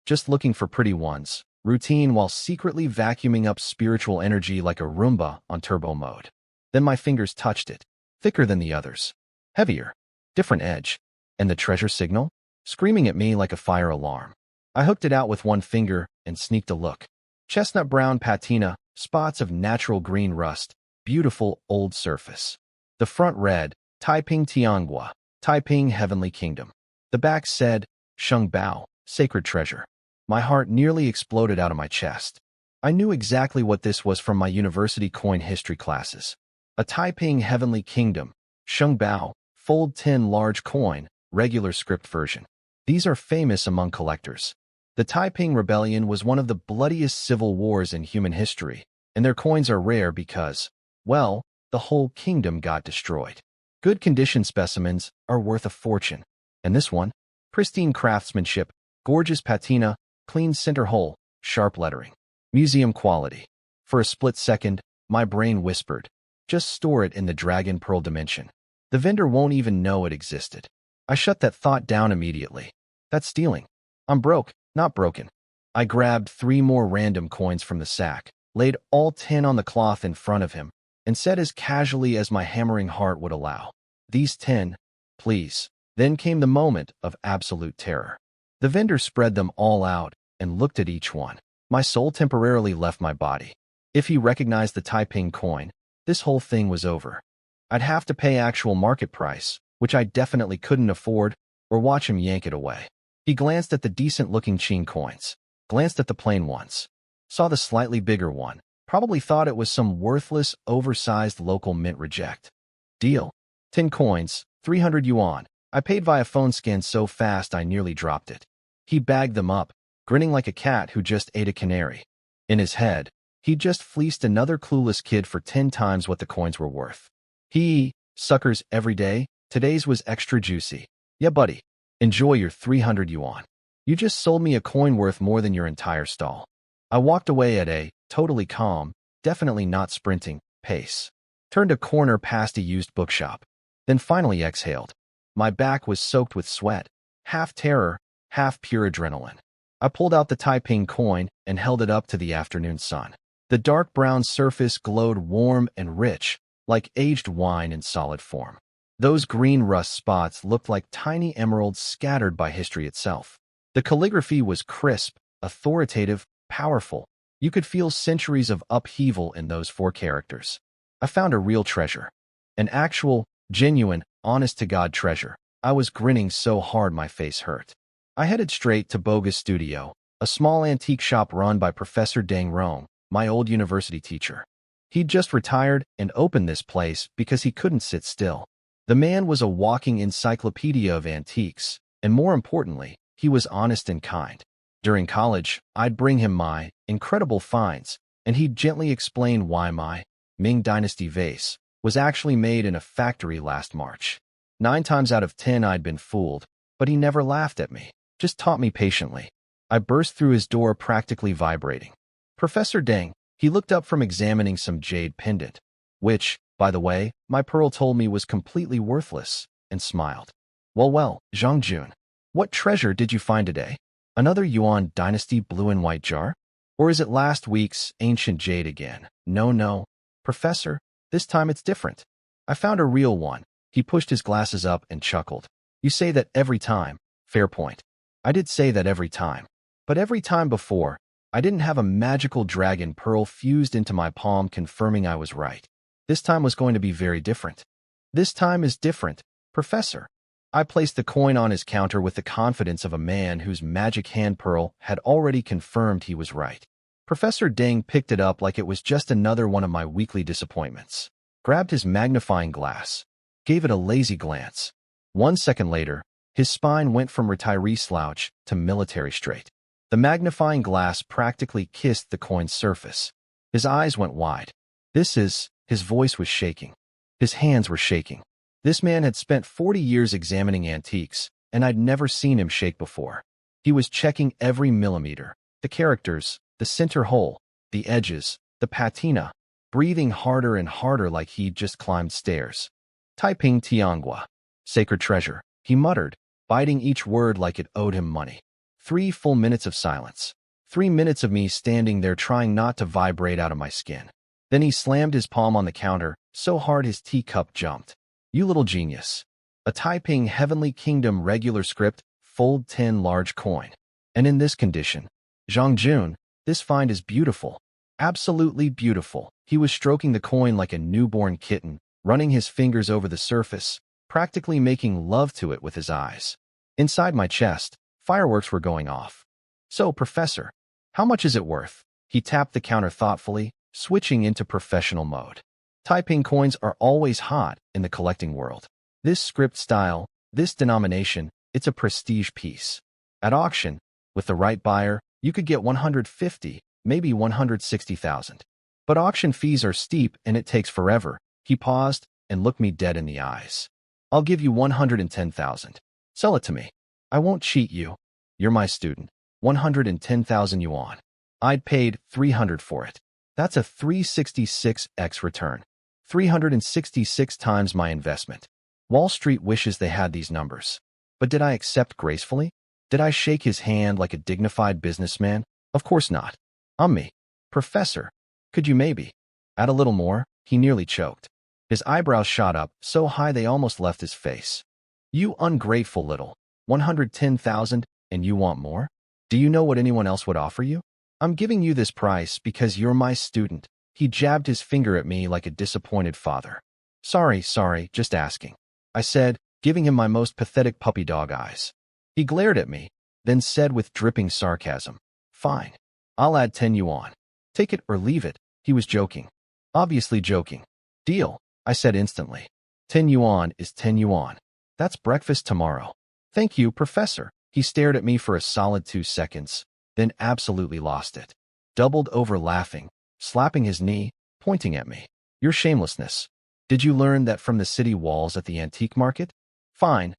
just looking for pretty ones, routine while secretly vacuuming up spiritual energy like a Roomba on turbo mode. Then my fingers touched it, thicker than the others, heavier, different edge, and the treasure signal, screaming at me like a fire alarm. I hooked it out with one finger and sneaked a look. Chestnut brown patina, spots of natural green rust, beautiful old surface. The front read, Taiping Tianghua, Taiping Heavenly Kingdom. The back said, Sheng Bao, Sacred Treasure. My heart nearly exploded out of my chest. I knew exactly what this was from my university coin history classes. A Taiping Heavenly Kingdom, Sheng Bao, fold 10 large coin, regular script version. These are famous among collectors. The Taiping Rebellion was one of the bloodiest civil wars in human history, and their coins are rare because, well, the whole kingdom got destroyed. Good condition specimens are worth a fortune. And this one? Pristine craftsmanship, gorgeous patina, clean center hole, sharp lettering. Museum quality. For a split second, my brain whispered, just store it in the Dragon Pearl dimension. The vendor won't even know it existed. I shut that thought down immediately. That's stealing. I'm broke, not broken. I grabbed 3 more random coins from the sack, laid all 10 on the cloth in front of him, and said as casually as my hammering heart would allow, "These 10, please." Then came the moment of absolute terror. The vendor spread them all out and looked at each one. My soul temporarily left my body. If he recognized the Taiping coin, this whole thing was over. I'd have to pay actual market price, which I definitely couldn't afford, or watch him yank it away. He glanced at the decent-looking Qing coins, glanced at the plain ones, saw the slightly bigger one, probably thought it was some worthless, oversized local mint reject. Deal. 10 coins, 300 yuan. I paid via phone scan so fast I nearly dropped it. He bagged them up, grinning like a cat who just ate a canary. In his head, he'd just fleeced another clueless kid for 10 times what the coins were worth. Suckers every day, today's was extra juicy. Yeah, buddy. Enjoy your 300 yuan. You just sold me a coin worth more than your entire stall. I walked away at a, totally calm, definitely not sprinting, pace. Turned a corner past a used bookshop. Then finally exhaled. My back was soaked with sweat, half terror, half pure adrenaline. I pulled out the Taiping coin and held it up to the afternoon sun. The dark brown surface glowed warm and rich, like aged wine in solid form. Those green rust spots looked like tiny emeralds scattered by history itself. The calligraphy was crisp, authoritative, powerful. You could feel centuries of upheaval in those 4 characters. I found a real treasure. An actual, genuine, honest-to-God treasure. I was grinning so hard my face hurt. I headed straight to Bogus Studio, a small antique shop run by Professor Deng Rong, my old university teacher. He'd just retired and opened this place because he couldn't sit still. The man was a walking encyclopedia of antiques, and more importantly, he was honest and kind. During college, I'd bring him my incredible finds, and he'd gently explain why my Ming Dynasty vase was actually made in a factory last March. 9 times out of 10 I'd been fooled, but he never laughed at me, just taught me patiently. I burst through his door practically vibrating. Professor Deng, he looked up from examining some jade pendant, which, by the way, my pearl told me was completely worthless, and smiled. Well, Zhang Jun, what treasure did you find today? Another Yuan Dynasty blue and white jar? Or is it last week's ancient jade again? No, Professor, this time it's different. I found a real one. He pushed his glasses up and chuckled. You say that every time. Fair point. I did say that every time. But every time before, I didn't have a magical dragon pearl fused into my palm confirming I was right. This time was going to be very different. This time is different, Professor. I placed the coin on his counter with the confidence of a man whose magic hand pearl had already confirmed he was right. Professor Deng picked it up like it was just another one of my weekly disappointments, grabbed his magnifying glass, gave it a lazy glance. 1 second later, his spine went from retiree slouch to military straight. The magnifying glass practically kissed the coin's surface. His eyes went wide. His voice was shaking. His hands were shaking. This man had spent 40 years examining antiques, and I'd never seen him shake before. He was checking every millimeter, the characters, the center hole, the edges, the patina, breathing harder and harder like he'd just climbed stairs. Taiping Tianghua, sacred treasure, he muttered, biting each word like it owed him money. 3 full minutes of silence. 3 minutes of me standing there trying not to vibrate out of my skin. Then he slammed his palm on the counter so hard his teacup jumped. You little genius. A Taiping Heavenly Kingdom regular script, fold 10 large coin. And in this condition. Zhang Jun, this find is beautiful. Absolutely beautiful. He was stroking the coin like a newborn kitten, running his fingers over the surface, practically making love to it with his eyes. Inside my chest, fireworks were going off. So, Professor, how much is it worth? He tapped the counter thoughtfully, switching into professional mode. Taiping coins are always hot in the collecting world. This script style, this denomination, it's a prestige piece. At auction, with the right buyer, you could get 150, maybe 160,000. But auction fees are steep and it takes forever. He paused and looked me dead in the eyes. I'll give you 110,000. Sell it to me. I won't cheat you. You're my student. 110,000 yuan. I'd paid 300 for it. That's a 366x return. 366 times my investment. Wall Street wishes they had these numbers. But did I accept gracefully? Did I shake his hand like a dignified businessman? Of course not. Me. Professor, could you maybe add a little more? He nearly choked. His eyebrows shot up so high they almost left his face. You ungrateful little. 110,000 and you want more? Do you know what anyone else would offer you? I'm giving you this price because you're my student. He jabbed his finger at me like a disappointed father. Sorry, just asking. I said, giving him my most pathetic puppy dog eyes. He glared at me, then said with dripping sarcasm, Fine. I'll add 10 yuan. Take it or leave it. He was joking. Obviously joking. Deal, I said instantly. 10 yuan is 10 yuan. That's breakfast tomorrow. Thank you, Professor. He stared at me for a solid 2 seconds, then absolutely lost it. Doubled over laughing, slapping his knee, pointing at me. Your shamelessness. Did you learn that from the city walls at the antique market? Fine,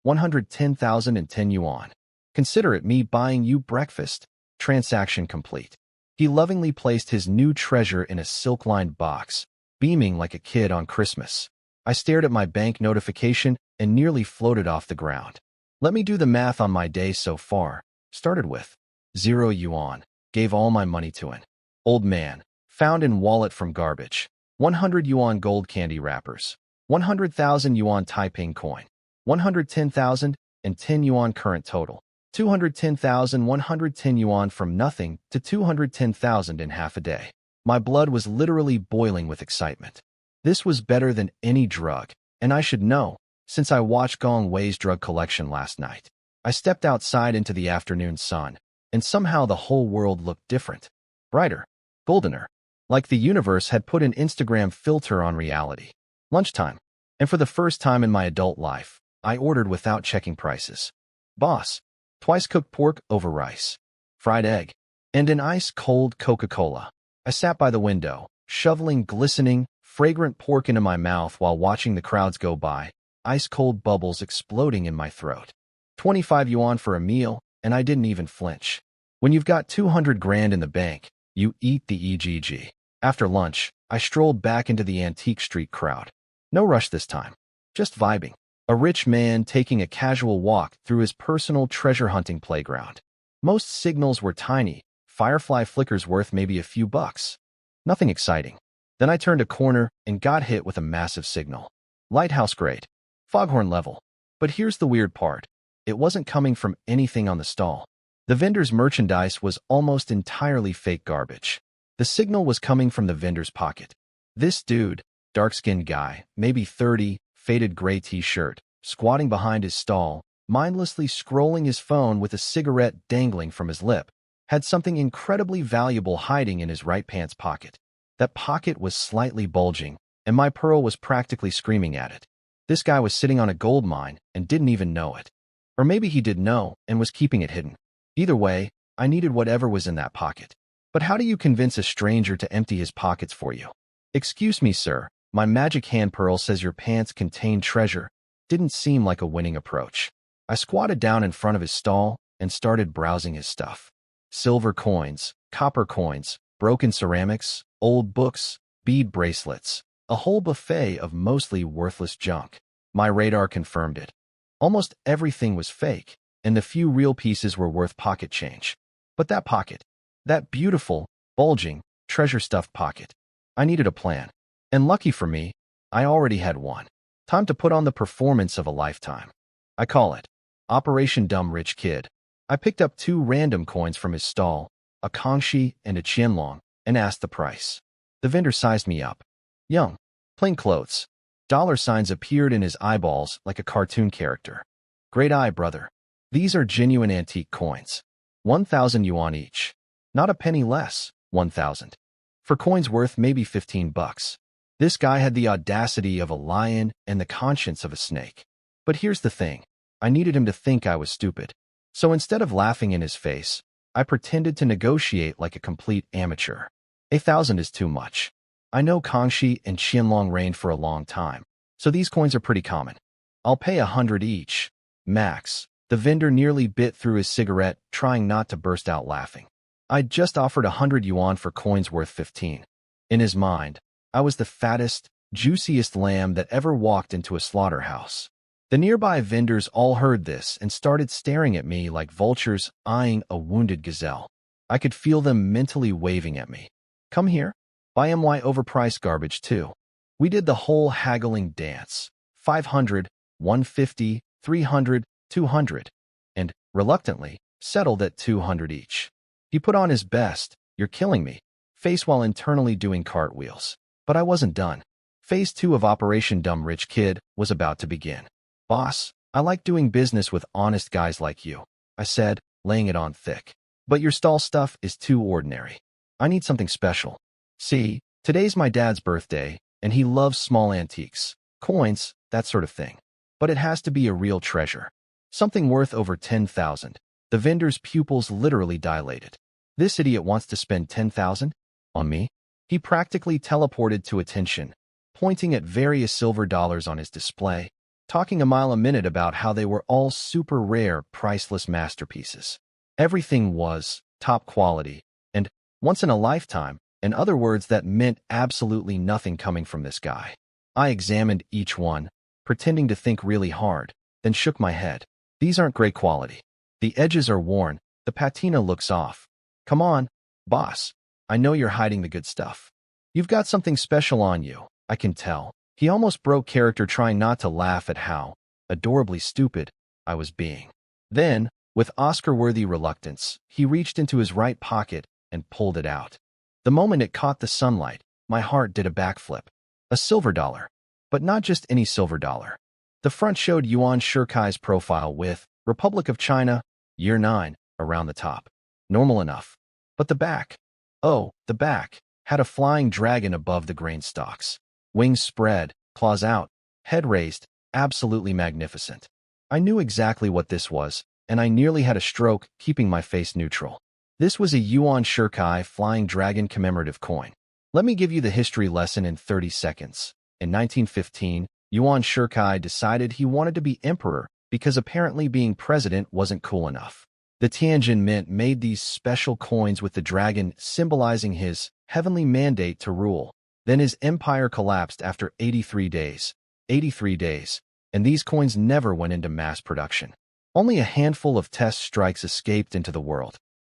110,010 yuan. Consider it me buying you breakfast. Transaction complete. He lovingly placed his new treasure in a silk-lined box, beaming like a kid on Christmas. I stared at my bank notification and nearly floated off the ground. Let me do the math on my day so far. Started with 0 yuan. Gave all my money to an old man. Found in wallet from garbage. 100 yuan gold candy wrappers. 100,000 yuan Taiping coin. 110,000 and 10 yuan current total. 210,110 yuan from nothing to 210,000 in half a day. My blood was literally boiling with excitement. This was better than any drug, and I should know, since I watched Gong Wei's drug collection last night. I stepped outside into the afternoon sun, and somehow the whole world looked different. Brighter. Goldener. Like the universe had put an Instagram filter on reality. Lunchtime. And for the first time in my adult life, I ordered without checking prices. Boss. Twice cooked pork over rice. Fried egg. And an ice-cold Coca-Cola. I sat by the window, shoveling glistening, fragrant pork into my mouth while watching the crowds go by, ice-cold bubbles exploding in my throat. 25 yuan for a meal, and I didn't even flinch. When you've got 200 grand in the bank, you eat the EGG. After lunch, I strolled back into the antique street crowd. No rush this time. Just vibing. A rich man taking a casual walk through his personal treasure hunting playground. Most signals were tiny, firefly flickers worth maybe a few bucks. Nothing exciting. Then I turned a corner and got hit with a massive signal. Lighthouse grade. Foghorn level. But here's the weird part. It wasn't coming from anything on the stall. The vendor's merchandise was almost entirely fake garbage. The signal was coming from the vendor's pocket. This dude, dark-skinned guy, maybe 30, faded gray t-shirt, squatting behind his stall, mindlessly scrolling his phone with a cigarette dangling from his lip, had something incredibly valuable hiding in his right pants pocket. That pocket was slightly bulging, and my pearl was practically screaming at it. This guy was sitting on a gold mine and didn't even know it. Or maybe he did know and was keeping it hidden. Either way, I needed whatever was in that pocket. But how do you convince a stranger to empty his pockets for you? Excuse me, sir, my magic hand pearl says your pants contain treasure. Didn't seem like a winning approach. I squatted down in front of his stall and started browsing his stuff. Silver coins, copper coins, broken ceramics, old books, bead bracelets, a whole buffet of mostly worthless junk. My radar confirmed it. Almost everything was fake, and the few real pieces were worth pocket change. But that pocket, that beautiful, bulging, treasure-stuffed pocket, I needed a plan. And lucky for me, I already had one. Time to put on the performance of a lifetime. I call it Operation Dumb Rich Kid. I picked up 2 random coins from his stall, a Kangxi and a Qianlong, and asked the price. The vendor sized me up. Young, plain clothes. Dollar signs appeared in his eyeballs like a cartoon character. Great eye, brother. These are genuine antique coins. 1,000 yuan each. Not a penny less, 1,000. For coins worth maybe 15 bucks. This guy had the audacity of a lion and the conscience of a snake. But here's the thing. I needed him to think I was stupid. So instead of laughing in his face, I pretended to negotiate like a complete amateur. 1,000 is too much. I know Kangxi and Qianlong reigned for a long time, so these coins are pretty common. I'll pay 100 each. Max. The vendor nearly bit through his cigarette, trying not to burst out laughing. I'd just offered 100 yuan for coins worth 15. In his mind, I was the fattest, juiciest lamb that ever walked into a slaughterhouse. The nearby vendors all heard this and started staring at me like vultures eyeing a wounded gazelle. I could feel them mentally waving at me. Come here. Buy my overpriced garbage too. We did the whole haggling dance. 500, 150, 300, 200, and, reluctantly, settled at 200 each. He put on his best, "You're killing me," face while internally doing cartwheels. But I wasn't done. Phase 2 of Operation Dumb Rich Kid was about to begin. Boss, I like doing business with honest guys like you, I said, laying it on thick. But your stall stuff is too ordinary. I need something special. See, today's my dad's birthday, and he loves small antiques, coins, that sort of thing. But it has to be a real treasure. Something worth over 10,000. The vendor's pupils literally dilated. This idiot wants to spend 10,000? On me? He practically teleported to attention, pointing at various silver dollars on his display, talking a mile a minute about how they were all super rare, priceless masterpieces. Everything was top quality, and once in a lifetime, in other words that meant absolutely nothing coming from this guy. I examined each one, pretending to think really hard, then shook my head. These aren't great quality. The edges are worn, the patina looks off. Come on, boss. I know you're hiding the good stuff. You've got something special on you, I can tell. He almost broke character trying not to laugh at how adorably stupid I was being. Then, with Oscar-worthy reluctance, he reached into his right pocket and pulled it out. The moment it caught the sunlight, my heart did a backflip. A silver dollar. But not just any silver dollar. The front showed Yuan Shirkai's profile with Republic of China, Year 9, around the top. Normal enough. But the back. Oh, the back had a flying dragon above the grain stalks. Wings spread, claws out, head raised, absolutely magnificent. I knew exactly what this was, and I nearly had a stroke keeping my face neutral. This was a Yuan Shirkai flying dragon commemorative coin. Let me give you the history lesson in 30 seconds. In 1915, Yuan Shirkai decided he wanted to be emperor because apparently being president wasn't cool enough. The Tianjin Mint made these special coins with the dragon symbolizing his heavenly mandate to rule. Then his empire collapsed after 83 days. 83 days. And these coins never went into mass production. Only a handful of test strikes escaped into the world.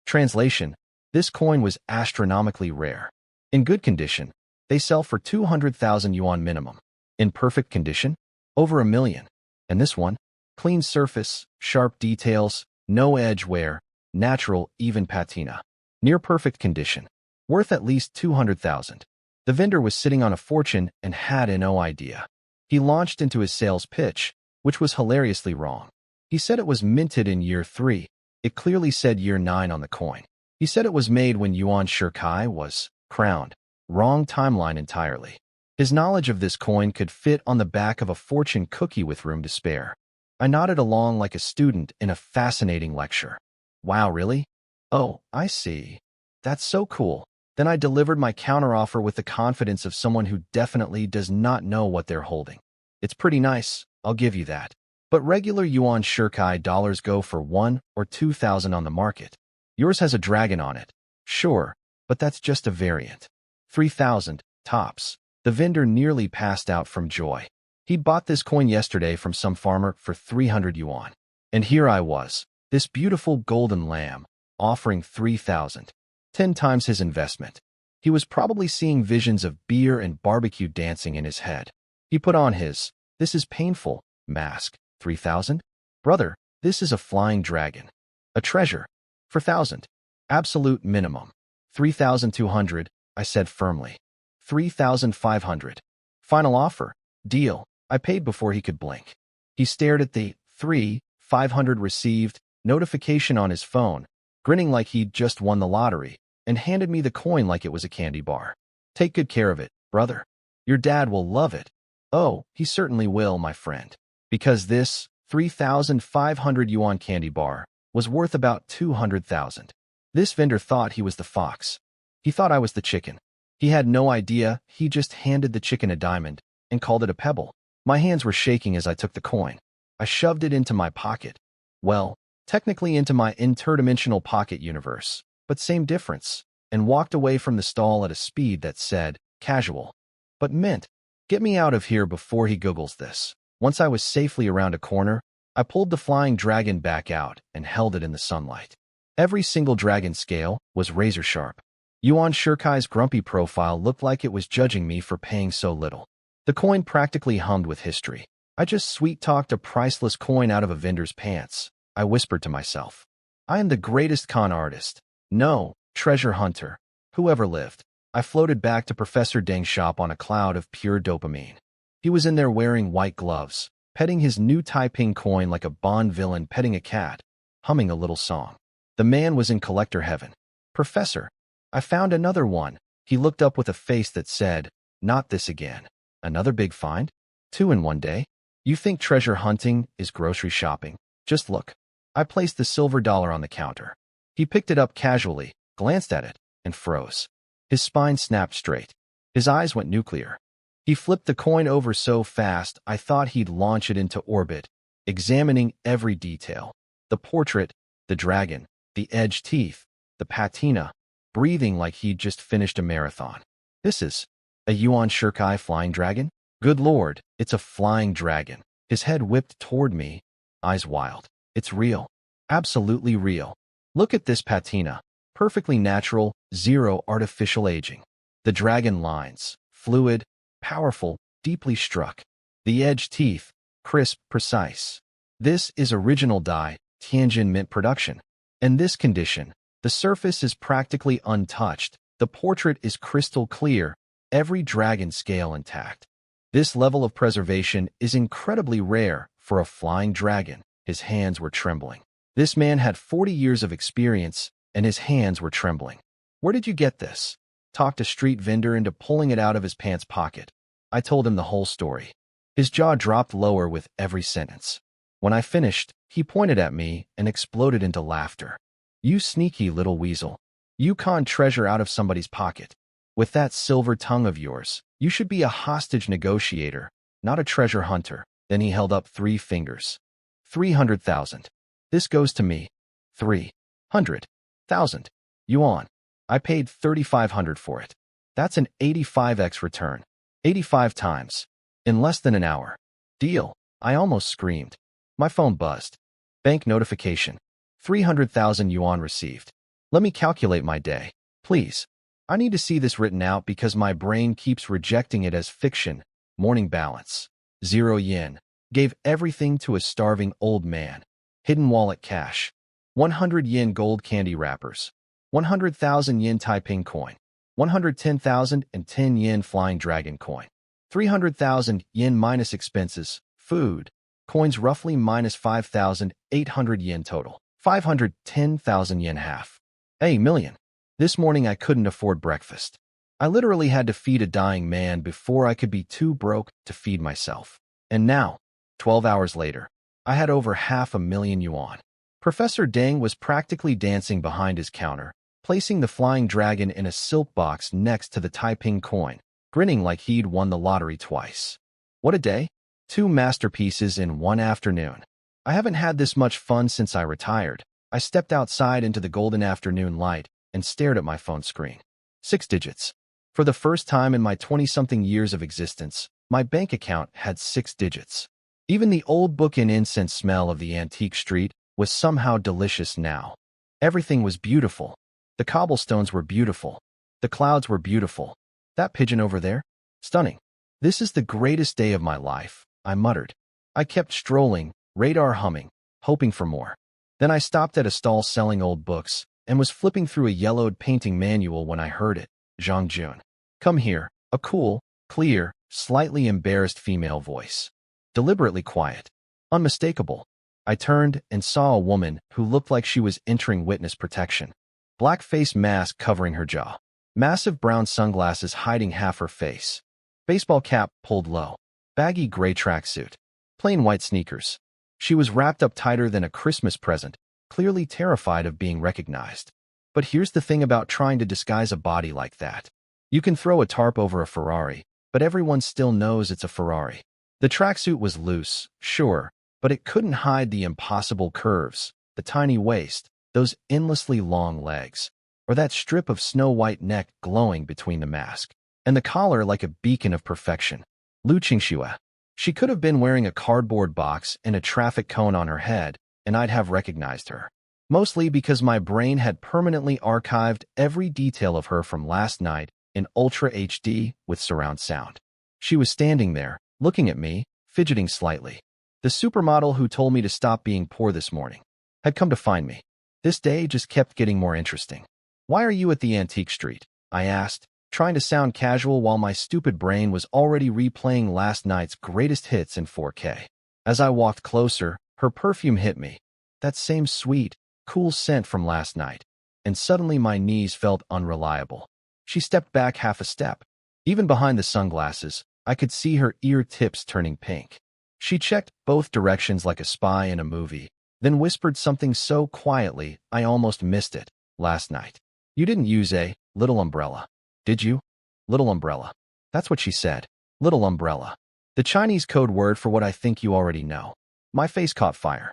Translation: this coin was astronomically rare. In good condition, they sell for 200,000 yuan minimum. In perfect condition, over 1 million. And this one? Clean surface, sharp details, no edge wear, natural, even patina. Near perfect condition. Worth at least 200,000. The vendor was sitting on a fortune and had no idea. He launched into his sales pitch, which was hilariously wrong. He said it was minted in year 3. It clearly said year 9 on the coin. He said it was made when Yuan Shirkai was crowned. Wrong timeline entirely. His knowledge of this coin could fit on the back of a fortune cookie with room to spare. I nodded along like a student in a fascinating lecture. Wow, really? Oh, I see. That's so cool. Then I delivered my counteroffer with the confidence of someone who definitely does not know what they're holding. It's pretty nice, I'll give you that. But regular Yuan Shirkai dollars go for 1 or 2,000 on the market. Yours has a dragon on it. Sure, but that's just a variant. 3,000, tops. The vendor nearly passed out from joy. He'd bought this coin yesterday from some farmer for 300 yuan. And here I was, this beautiful golden lamb, offering 3,000. 10 times his investment. He was probably seeing visions of beer and barbecue dancing in his head. He put on his, "This is painful," mask. 3,000? Brother, this is a flying dragon. A treasure. 4,000. Absolute minimum. 3,200, I said firmly. 3,500. Final offer. Deal. I paid before he could blink. He stared at the 3,500 received notification on his phone, grinning like he'd just won the lottery, and handed me the coin like it was a candy bar. Take good care of it, brother. Your dad will love it. Oh, he certainly will, my friend. Because this 3,500 yuan candy bar was worth about 200,000. This vendor thought he was the fox. He thought I was the chicken. He had no idea he just handed the chicken a diamond and called it a pebble. My hands were shaking as I took the coin. I shoved it into my pocket. Well, technically into my interdimensional pocket universe, but same difference, and walked away from the stall at a speed that said, casual. But meant, get me out of here before he googles this. Once I was safely around a corner, I pulled the flying dragon back out and held it in the sunlight. Every single dragon scale was razor sharp. Yuan Shirkai's grumpy profile looked like it was judging me for paying so little. The coin practically hummed with history. I just sweet-talked a priceless coin out of a vendor's pants. I whispered to myself. I am the greatest con artist. No, treasure hunter. Whoever lived. I floated back to Professor Deng's shop on a cloud of pure dopamine. He was in there wearing white gloves, petting his new Taiping coin like a Bond villain petting a cat, humming a little song. The man was in collector heaven. Professor, I found another one. He looked up with a face that said, not this again. Another big find? 2 in one day? You think treasure hunting is grocery shopping? Just look. I placed the silver dollar on the counter. He picked it up casually, glanced at it, and froze. His spine snapped straight. His eyes went nuclear. He flipped the coin over so fast I thought he'd launch it into orbit, examining every detail. The portrait, the dragon, the edged teeth, the patina, breathing like he'd just finished a marathon. This is a Yuan Shirkai flying dragon? Good lord, it's a flying dragon. His head whipped toward me, eyes wild. It's real. Absolutely real. Look at this patina. Perfectly natural, zero artificial aging. The dragon lines, fluid, powerful, deeply struck. The edged teeth, crisp, precise. This is original dye, Tianjin Mint production. In this condition, the surface is practically untouched. The portrait is crystal clear, every dragon scale intact. This level of preservation is incredibly rare for a flying dragon. His hands were trembling. This man had 40 years of experience, and his hands were trembling. Where did you get this? Talked a street vendor into pulling it out of his pants pocket. I told him the whole story. His jaw dropped lower with every sentence. When I finished, he pointed at me and exploded into laughter. You sneaky little weasel. You conned treasure out of somebody's pocket. With that silver tongue of yours, you should be a hostage negotiator, not a treasure hunter. Then he held up 3 fingers. 300,000. This goes to me. 300,000 yuan. I paid 3,500 for it. That's an 85x return. 85 times. In less than an hour. Deal. I almost screamed. My phone buzzed. Bank notification. 300,000 yuan received. Let me calculate my day. Please. I need to see this written out because my brain keeps rejecting it as fiction. Morning balance. 0 yen. Gave everything to a starving old man. Hidden wallet cash. 100 yen gold candy wrappers. 100,000 yen Taiping coin. 110,010 yen flying dragon coin. 300,000 yen minus expenses, food, coins roughly minus 5,800 yen total. 510,000 yen half. A million. This morning I couldn't afford breakfast. I literally had to feed a dying man before I could be too broke to feed myself. And now, 12 hours later, I had over 500,000 yuan. Professor Deng was practically dancing behind his counter, placing the flying dragon in a silk box next to the Taiping coin, grinning like he'd won the lottery twice. What a day. 2 masterpieces in one afternoon. I haven't had this much fun since I retired. I stepped outside into the golden afternoon light and stared at my phone screen. 6 digits. For the first time in my 20-something years of existence, my bank account had 6 digits. Even the old book and incense smell of the antique street was somehow delicious now. Everything was beautiful. The cobblestones were beautiful. The clouds were beautiful. That pigeon over there? Stunning. This is the greatest day of my life, I muttered. I kept strolling, radar humming, hoping for more. Then I stopped at a stall selling old books and was flipping through a yellowed painting manual when I heard it. Zhang Jun. Come here. A cool, clear, slightly embarrassed female voice. Deliberately quiet. Unmistakable. I turned and saw a woman who looked like she was entering witness protection. Black face mask covering her jaw. Massive brown sunglasses hiding half her face. Baseball cap pulled low. Baggy gray tracksuit. Plain white sneakers. She was wrapped up tighter than a Christmas present, clearly terrified of being recognized. But here's the thing about trying to disguise a body like that. You can throw a tarp over a Ferrari, but everyone still knows it's a Ferrari. The tracksuit was loose, sure, but it couldn't hide the impossible curves, the tiny waist, those endlessly long legs, or that strip of snow-white neck glowing between the mask, and the collar like a beacon of perfection. Lu Qingxue. She could have been wearing a cardboard box and a traffic cone on her head, and I'd have recognized her. Mostly because my brain had permanently archived every detail of her from last night in Ultra HD with surround sound. She was standing there, looking at me, fidgeting slightly. The supermodel who told me to stop being poor this morning had come to find me. This day just kept getting more interesting. Why are you at the antique street? I asked, trying to sound casual while my stupid brain was already replaying last night's greatest hits in 4K. As I walked closer, her perfume hit me. That same sweet, cool scent from last night. And suddenly my knees felt unreliable. She stepped back half a step. Even behind the sunglasses, I could see her ear tips turning pink. She checked both directions like a spy in a movie, then whispered something so quietly I almost missed it. Last night. You didn't use a little umbrella, did you? Little umbrella. That's what she said. Little umbrella. The Chinese code word for what I think you already know. My face caught fire.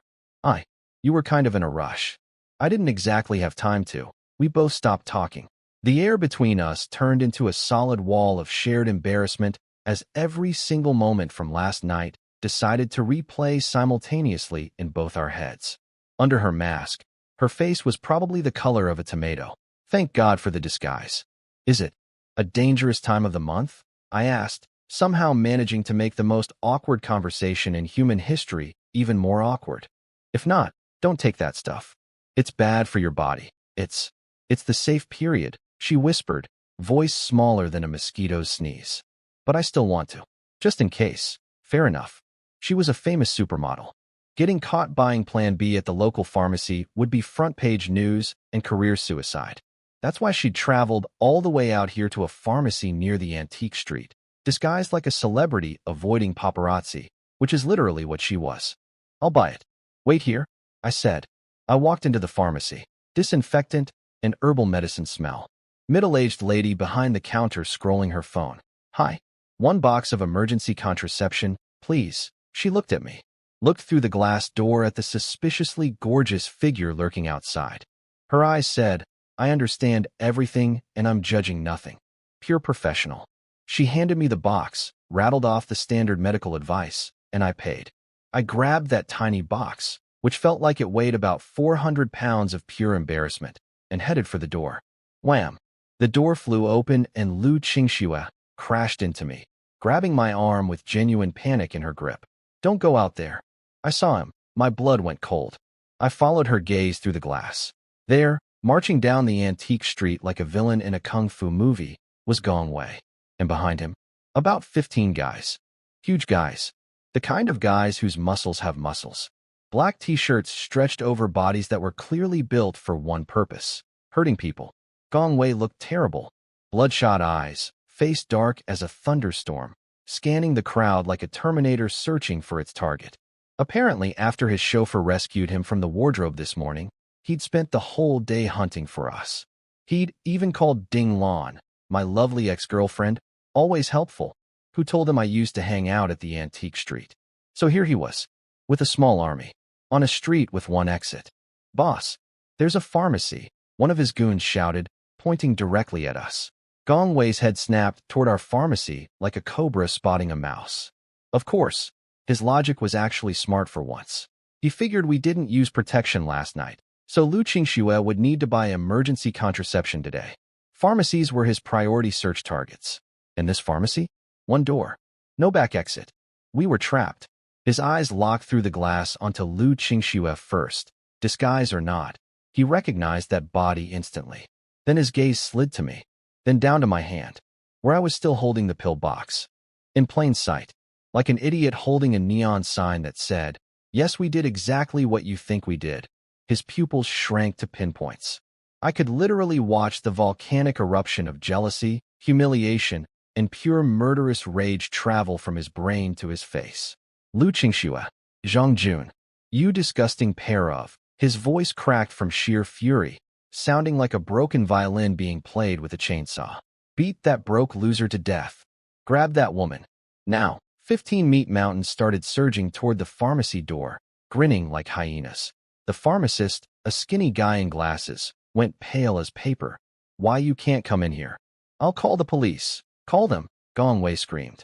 You were kind of in a rush. I didn't exactly have time to. We both stopped talking. The air between us turned into a solid wall of shared embarrassment as every single moment from last night decided to replay simultaneously in both our heads. Under her mask, her face was probably the color of a tomato. Thank God for the disguise. Is it a dangerous time of the month? I asked, somehow managing to make the most awkward conversation in human history even more awkward. If not, don't take that stuff. It's bad for your body. It's the safe period, she whispered, voice smaller than a mosquito's sneeze. But I still want to. Just in case. Fair enough. She was a famous supermodel. Getting caught buying Plan B at the local pharmacy would be front-page news and career suicide. That's why she'd traveled all the way out here to a pharmacy near the antique street, disguised like a celebrity avoiding paparazzi, which is literally what she was. I'll buy it. Wait here, I said. I walked into the pharmacy. Disinfectant and herbal medicine smell. Middle-aged lady behind the counter scrolling her phone. Hi. 1 box of emergency contraception, please. She looked at me. Looked through the glass door at the suspiciously gorgeous figure lurking outside. Her eyes said, I understand everything and I'm judging nothing. Pure professional. She handed me the box, rattled off the standard medical advice, and I paid. I grabbed that tiny box, which felt like it weighed about 400 pounds of pure embarrassment, and headed for the door. Wham! The door flew open and Lu Qingxue crashed into me, grabbing my arm with genuine panic in her grip. Don't go out there. I saw him. My blood went cold. I followed her gaze through the glass. There, marching down the antique street like a villain in a kung fu movie, was Gong Wei. And behind him, about 15 guys. Huge guys. The kind of guys whose muscles have muscles. Black t-shirts stretched over bodies that were clearly built for one purpose: hurting people. Gong Wei looked terrible. Bloodshot eyes, face dark as a thunderstorm, scanning the crowd like a Terminator searching for its target. Apparently, after his chauffeur rescued him from the wardrobe this morning, he'd spent the whole day hunting for us. He'd even called Ding Lan, my lovely ex-girlfriend, always helpful, who told him I used to hang out at the antique street. So here he was, with a small army, on a street with one exit. Boss, there's a pharmacy, one of his goons shouted, pointing directly at us. Gong Wei's head snapped toward our pharmacy like a cobra spotting a mouse. Of course, his logic was actually smart for once. He figured we didn't use protection last night, So Lu Qingxue would need to buy emergency contraception today. Pharmacies were his priority search targets. In this pharmacy? One door. No back exit. We were trapped. His eyes locked through the glass onto Lu Qingxue first. Disguise or not, he recognized that body instantly. Then his gaze slid to me, then down to my hand, where I was still holding the pill box. In plain sight, like an idiot holding a neon sign that said, "Yes, we did exactly what you think we did." His pupils shrank to pinpoints. I could literally watch the volcanic eruption of jealousy, humiliation, and pure murderous rage travel from his brain to his face. Lu Qingxue, Zhang Jun, you disgusting pair of. His voice cracked from sheer fury, sounding like a broken violin being played with a chainsaw. Beat that broke loser to death. Grab that woman. Now. 15 meat mountains started surging toward the pharmacy door, grinning like hyenas. The pharmacist, a skinny guy in glasses, went pale as paper. Why you can't come in here? I'll call the police. Call them, Gong Wei screamed.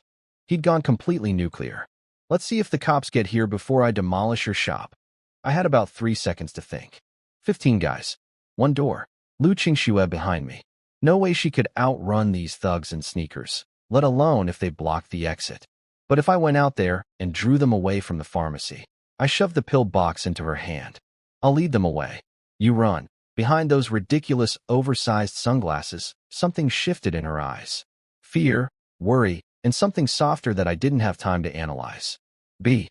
He'd gone completely nuclear. Let's see if the cops get here before I demolish your shop. I had about 3 seconds to think. 15 guys. One door. Lu Qingxue behind me. No way she could outrun these thugs in sneakers, let alone if they blocked the exit. But if I went out there and drew them away from the pharmacy, I shoved the pill box into her hand. I'll lead them away. You run. Behind those ridiculous, oversized sunglasses, something shifted in her eyes. Fear, worry, and something softer that I didn't have time to analyze. Be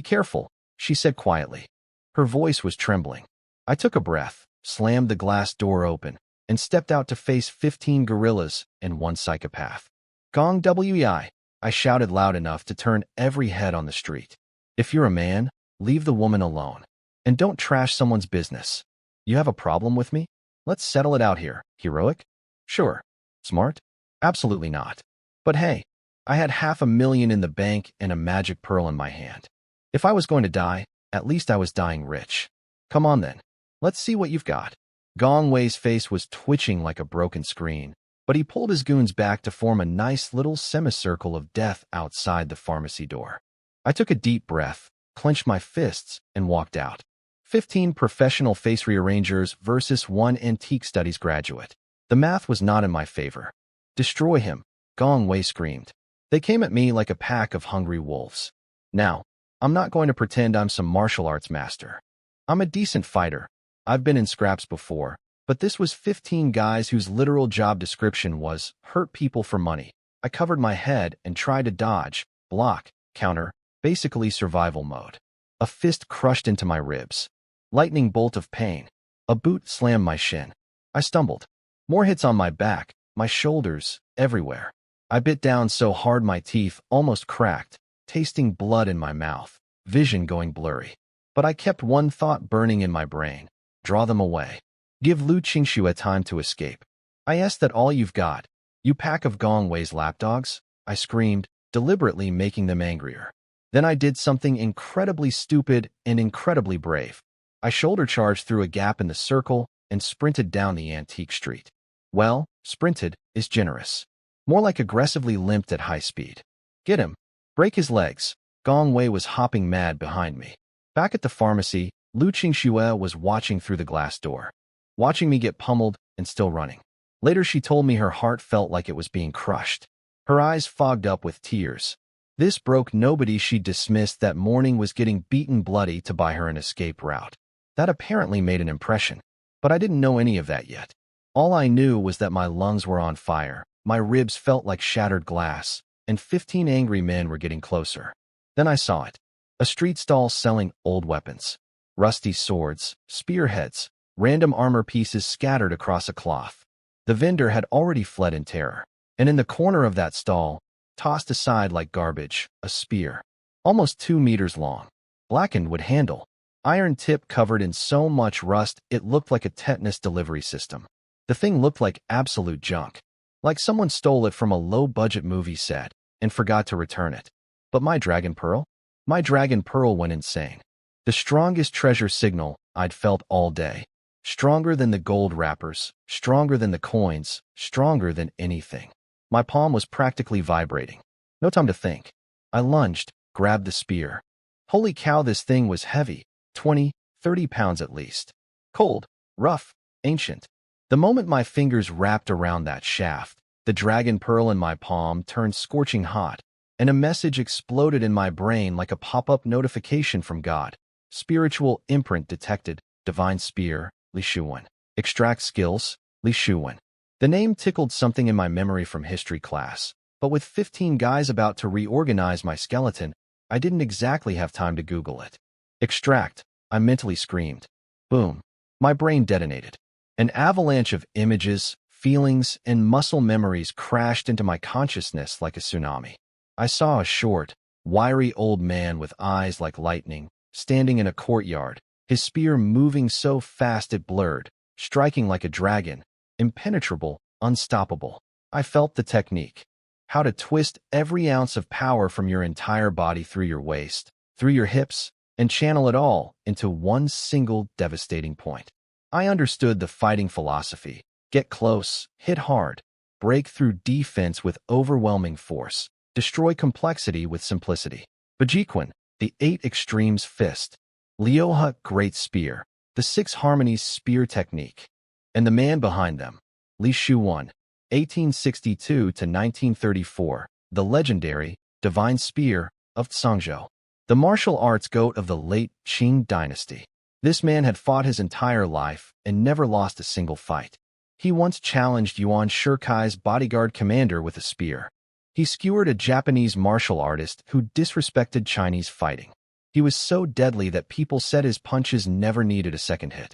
careful, she said quietly. Her voice was trembling. I took a breath, slammed the glass door open, and stepped out to face 15 gorillas and one psychopath. Gong Wei, I shouted loud enough to turn every head on the street. If you're a man, leave the woman alone. And don't trash someone's business. You have a problem with me? Let's settle it out here. Heroic? Sure. Smart? Absolutely not. But hey, I had $500,000 in the bank and a magic pearl in my hand. If I was going to die, at least I was dying rich. Come on then. Let's see what you've got. Gong Wei's face was twitching like a broken screen, but he pulled his goons back to form a nice little semicircle of death outside the pharmacy door. I took a deep breath, clenched my fists, and walked out. 15 professional face rearrangers versus 1 antique studies graduate. The math was not in my favor. Destroy him, Gong Wei screamed. They came at me like a pack of hungry wolves. Now, I'm not going to pretend I'm some martial arts master. I'm a decent fighter. I've been in scraps before, but this was 15 guys whose literal job description was hurt people for money. I covered my head and tried to dodge, block, counter, basically survival mode. A fist crushed into my ribs. Lightning bolt of pain. A boot slammed my shin. I stumbled. More hits on my back, my shoulders, everywhere. I bit down so hard my teeth almost cracked, tasting blood in my mouth, vision going blurry. But I kept one thought burning in my brain. Draw them away. Give Lu Qingxue time to escape. I asked that all you've got. You pack of Gong Wei's lapdogs? I screamed, deliberately making them angrier. Then I did something incredibly stupid and incredibly brave. I shoulder charged through a gap in the circle and sprinted down the antique street. Well, sprinted is generous. More like aggressively limped at high speed. Get him. Break his legs. Gong Wei was hopping mad behind me. Back at the pharmacy, Lu Qingxue was watching through the glass door. Watching me get pummeled and still running. Later she told me her heart felt like it was being crushed. Her eyes fogged up with tears. This broke nobody she dismissed that morning was getting beaten bloody to buy her an escape route. That apparently made an impression, but I didn't know any of that yet. All I knew was that my lungs were on fire, my ribs felt like shattered glass, and 15 angry men were getting closer. Then I saw it. A street stall selling old weapons. Rusty swords, spearheads, random armor pieces scattered across a cloth. The vendor had already fled in terror, and in the corner of that stall, tossed aside like garbage, a spear. Almost 2 meters long. Blackened wood handle. Iron tip covered in so much rust it looked like a tetanus delivery system. The thing looked like absolute junk. Like someone stole it from a low-budget movie set and forgot to return it. But my dragon pearl? My dragon pearl went insane. The strongest treasure signal I'd felt all day. Stronger than the gold wrappers, stronger than the coins, stronger than anything. My palm was practically vibrating. No time to think. I lunged, grabbed the spear. Holy cow, this thing was heavy, 20, 30 pounds at least. Cold, rough, ancient. The moment my fingers wrapped around that shaft, the dragon pearl in my palm turned scorching hot, and a message exploded in my brain like a pop-up notification from God. Spiritual imprint detected. Divine spear, Li Shuwen. Extract skills, Li Shuwen. The name tickled something in my memory from history class, but with 15 guys about to reorganize my skeleton, I didn't exactly have time to Google it. Extract, I mentally screamed. Boom. My brain detonated. An avalanche of images, feelings, and muscle memories crashed into my consciousness like a tsunami. I saw a short, wiry old man with eyes like lightning, standing in a courtyard, his spear moving so fast it blurred, striking like a dragon, impenetrable, unstoppable. I felt the technique. How to twist every ounce of power from your entire body through your waist, through your hips, and channel it all into one single devastating point. I understood the fighting philosophy. Get close, hit hard, break through defense with overwhelming force, destroy complexity with simplicity. Bajiquan, the 8 extremes fist. Liuhe, great spear, the 6 harmonies spear technique. And the man behind them, Li Shuwen, 1862 to 1934, the legendary, divine spear of Tsangzhou, the martial arts goat of the late Qing dynasty. This man had fought his entire life and never lost a single fight. He once challenged Yuan Shikai's bodyguard commander with a spear. He skewered a Japanese martial artist who disrespected Chinese fighting. He was so deadly that people said his punches never needed a second hit.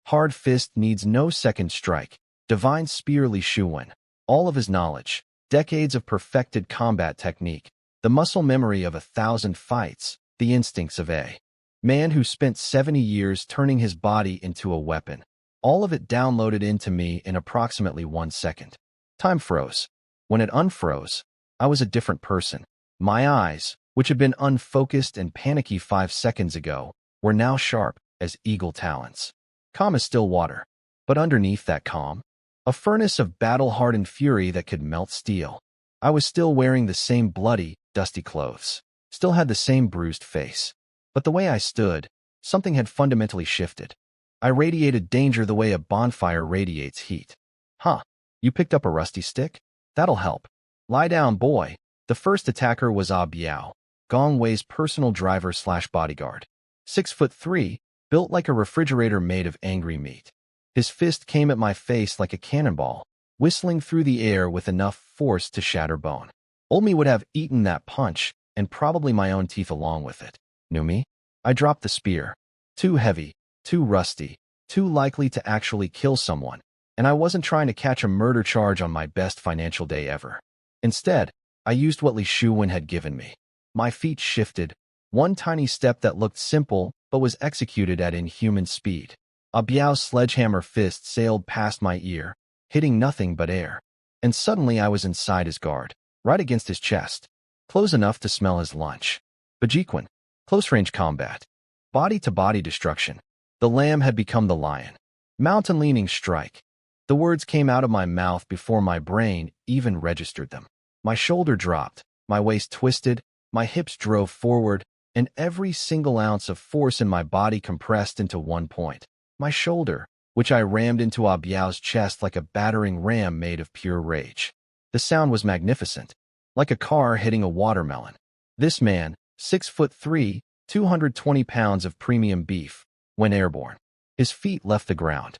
Hard fist needs no second strike. Divine spear Li Shuwen. All of his knowledge, decades of perfected combat technique, the muscle memory of 1,000 fights, the instincts of a man who spent 70 years turning his body into a weapon. All of it downloaded into me in approximately 1 second. Time froze. When it unfroze, I was a different person. My eyes, which had been unfocused and panicky 5 seconds ago, were now sharp as eagle talons. Calm as still water. But underneath that calm, a furnace of battle-hardened fury that could melt steel. I was still wearing the same bloody, dusty clothes. Still had the same bruised face. But the way I stood, something had fundamentally shifted. I radiated danger the way a bonfire radiates heat. Huh, you picked up a rusty stick? That'll help. Lie down, boy. The first attacker was Ah Biao, Gong Wei's personal driver/bodyguard. 6'3", built like a refrigerator made of angry meat. His fist came at my face like a cannonball, whistling through the air with enough force to shatter bone. Old me would have eaten that punch, and probably my own teeth along with it. New me? I dropped the spear. Too heavy, too rusty, too likely to actually kill someone, and I wasn't trying to catch a murder charge on my best financial day ever. Instead, I used what Li Shuwen had given me. My feet shifted, one tiny step that looked simple but was executed at inhuman speed. Ah Biao's sledgehammer fist sailed past my ear, hitting nothing but air. And suddenly I was inside his guard, right against his chest, close enough to smell his lunch. Bajiquan, close-range combat, body-to-body destruction. The lamb had become the lion. Mountain-leaning strike. The words came out of my mouth before my brain even registered them. My shoulder dropped, my waist twisted, my hips drove forward, and every single ounce of force in my body compressed into one point. My shoulder, which I rammed into Ah Biao's chest like a battering ram made of pure rage. The sound was magnificent, like a car hitting a watermelon. This man, 6'3", 220 pounds of premium beef, went airborne. His feet left the ground.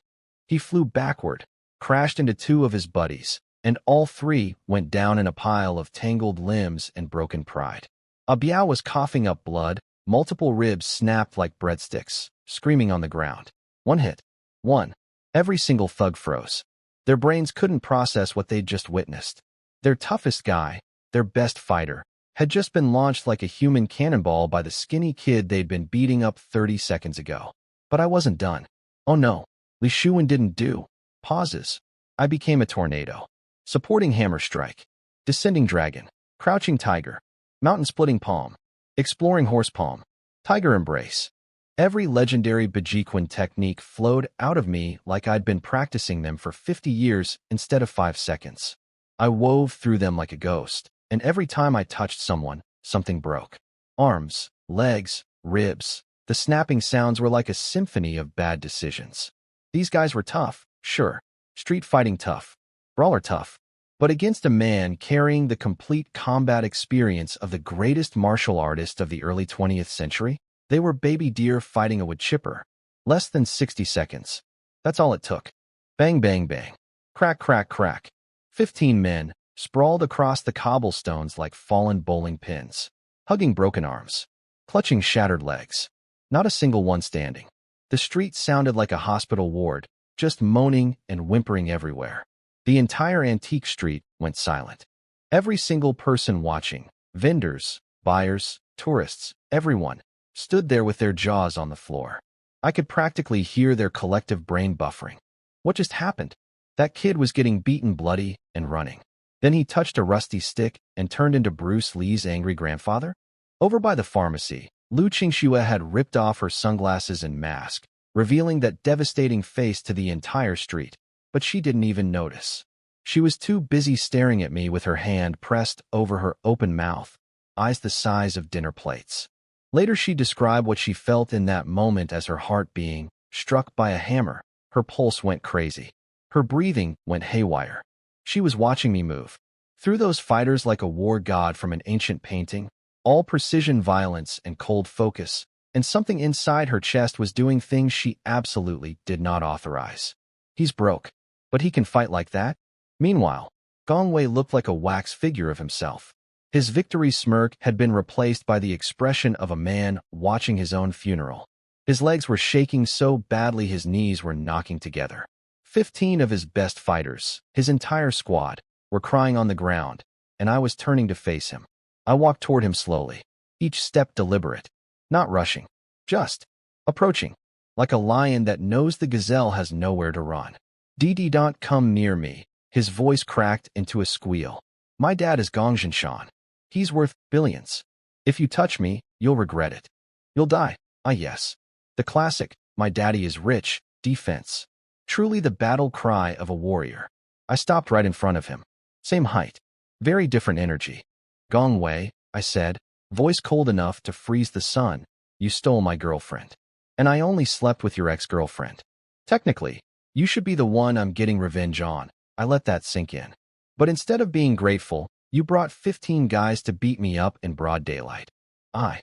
He flew backward, crashed into 2 of his buddies, and all 3 went down in a pile of tangled limbs and broken pride. Ah Biao was coughing up blood, multiple ribs snapped like breadsticks, screaming on the ground. One hit. One. Every single thug froze. Their brains couldn't process what they'd just witnessed. Their toughest guy, their best fighter, had just been launched like a human cannonball by the skinny kid they'd been beating up 30 seconds ago. But I wasn't done. Oh no, Li Shuwen didn't do. Pauses. I became a tornado. Supporting hammer strike. Descending dragon. Crouching tiger. Mountain-splitting palm. Exploring horse palm. Tiger embrace. Every legendary Bajiquan technique flowed out of me like I'd been practicing them for 50 years instead of 5 seconds. I wove through them like a ghost, and every time I touched someone, something broke. Arms, legs, ribs. The snapping sounds were like a symphony of bad decisions. These guys were tough, sure. Street fighting tough. Brawler tough. But against a man carrying the complete combat experience of the greatest martial artist of the early 20th century, they were baby deer fighting a wood chipper. Less than 60 seconds. That's all it took. Bang, bang, bang. Crack, crack, crack. 15 men sprawled across the cobblestones like fallen bowling pins, hugging broken arms, clutching shattered legs. Not a single one standing. The street sounded like a hospital ward, just moaning and whimpering everywhere. The entire antique street went silent. Every single person watching, vendors, buyers, tourists, everyone, stood there with their jaws on the floor. I could practically hear their collective brain buffering. What just happened? That kid was getting beaten bloody and running. Then he touched a rusty stick and turned into Bruce Lee's angry grandfather? Over by the pharmacy, Lu Qingxue had ripped off her sunglasses and mask, revealing that devastating face to the entire street. But she didn't even notice. She was too busy staring at me with her hand pressed over her open mouth, eyes the size of dinner plates. Later she described what she felt in that moment as her heart being struck by a hammer. Her pulse went crazy. Her breathing went haywire. She was watching me move. Through those fighters like a war god from an ancient painting, all precision violence and cold focus, and something inside her chest was doing things she absolutely did not authorize. He's broke. But he can fight like that? Meanwhile, Gong Wei looked like a wax figure of himself. His victory smirk had been replaced by the expression of a man watching his own funeral. His legs were shaking so badly his knees were knocking together. 15 of his best fighters, his entire squad, were crying on the ground, and I was turning to face him. I walked toward him slowly, each step deliberate, not rushing, just approaching, like a lion that knows the gazelle has nowhere to run. Don't come near me. His voice cracked into a squeal. My dad is Gong Zhinshan. He's worth billions. If you touch me, you'll regret it. You'll die. Ah, yes. The classic, my daddy is rich, defense. Truly the battle cry of a warrior. I stopped right in front of him. Same height. Very different energy. Gong Wei, I said, voice cold enough to freeze the sun, you stole my girlfriend. And I only slept with your ex-girlfriend. Technically, you should be the one I'm getting revenge on. I let that sink in. But instead of being grateful, you brought 15 guys to beat me up in broad daylight. I.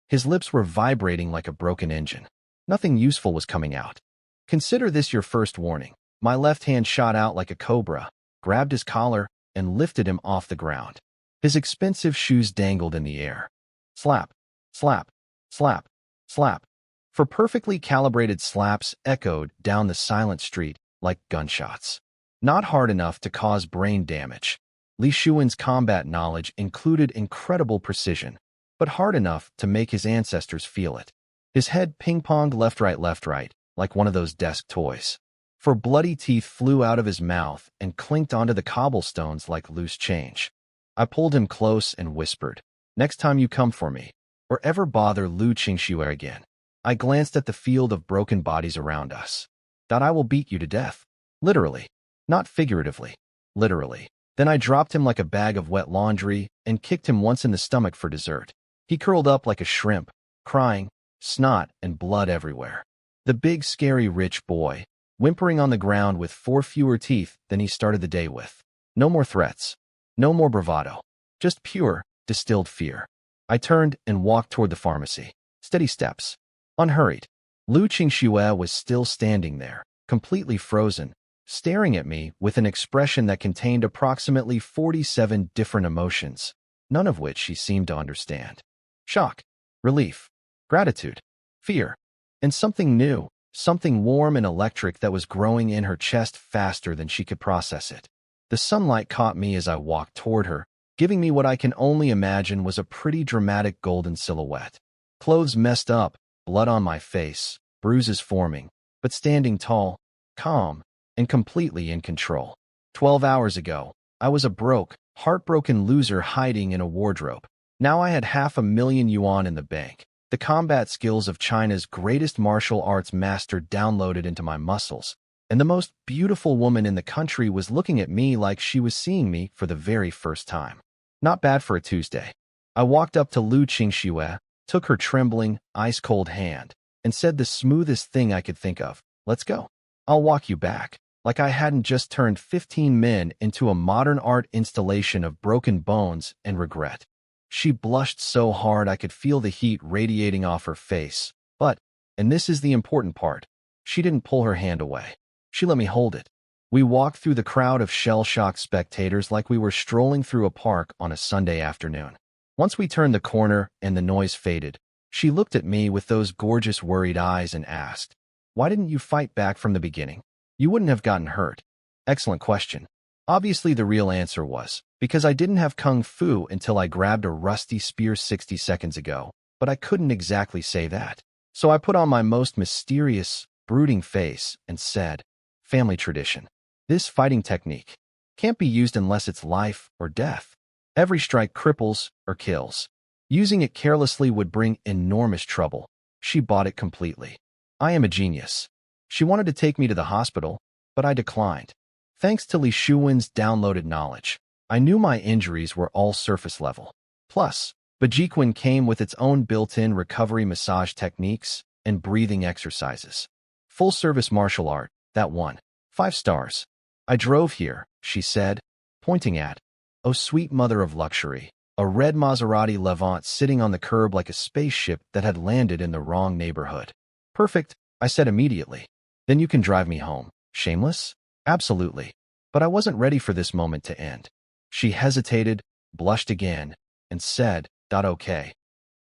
His lips were vibrating like a broken engine. Nothing useful was coming out. Consider this your first warning. My left hand shot out like a cobra, grabbed his collar, and lifted him off the ground. His expensive shoes dangled in the air. Slap, slap, slap, slap. For perfectly calibrated slaps echoed down the silent street like gunshots. Not hard enough to cause brain damage. Li Shuan's combat knowledge included incredible precision, but hard enough to make his ancestors feel it. His head ping-ponged left, right, like one of those desk toys. For bloody teeth flew out of his mouth and clinked onto the cobblestones like loose change. I pulled him close and whispered, next time you come for me, or ever bother Lu Qingxue again. I glanced at the field of broken bodies around us. That I will beat you to death. Literally. Not figuratively. Literally. Then I dropped him like a bag of wet laundry and kicked him once in the stomach for dessert. He curled up like a shrimp, crying, snot and blood everywhere. The big, scary rich boy, whimpering on the ground with 4 fewer teeth than he started the day with. No more threats. No more bravado. Just pure, distilled fear. I turned and walked toward the pharmacy. Steady steps. Unhurried. Lu Qingxue was still standing there, completely frozen, staring at me with an expression that contained approximately 47 different emotions, none of which she seemed to understand. Shock, relief, gratitude, fear, and something new, something warm and electric that was growing in her chest faster than she could process it. The sunlight caught me as I walked toward her, giving me what I can only imagine was a pretty dramatic golden silhouette. Clothes messed up, blood on my face, bruises forming, but standing tall, calm, and completely in control. 12 hours ago, I was a broke, heartbroken loser hiding in a wardrobe. Now I had 500,000 yuan in the bank. The combat skills of China's greatest martial arts master downloaded into my muscles, and the most beautiful woman in the country was looking at me like she was seeing me for the very first time. Not bad for a Tuesday. I walked up to Lu Qingxue, took her trembling, ice-cold hand, and said the smoothest thing I could think of, let's go. I'll walk you back, like I hadn't just turned 15 men into a modern art installation of broken bones and regret. She blushed so hard I could feel the heat radiating off her face, but, and this is the important part, she didn't pull her hand away. She let me hold it. We walked through the crowd of shell-shocked spectators like we were strolling through a park on a Sunday afternoon. Once we turned the corner and the noise faded, she looked at me with those gorgeous worried eyes and asked, "Why didn't you fight back from the beginning? You wouldn't have gotten hurt." Excellent question. Obviously, the real answer was, because I didn't have kung fu until I grabbed a rusty spear 60 seconds ago, but I couldn't exactly say that. So I put on my most mysterious, brooding face and said, "Family tradition. This fighting technique can't be used unless it's life or death. Every strike cripples or kills. Using it carelessly would bring enormous trouble." She bought it completely. I am a genius. She wanted to take me to the hospital, but I declined. Thanks to Li Shuwen's downloaded knowledge, I knew my injuries were all surface level. Plus, Bajiquan came with its own built-in recovery massage techniques and breathing exercises. Full-service martial art, that one. 5 stars. "I drove here," she said, pointing at, oh sweet mother of luxury, a red Maserati Levant sitting on the curb like a spaceship that had landed in the wrong neighborhood. "Perfect," I said immediately. "Then you can drive me home." Shameless? Absolutely. But I wasn't ready for this moment to end. She hesitated, blushed again, and said, "Okay."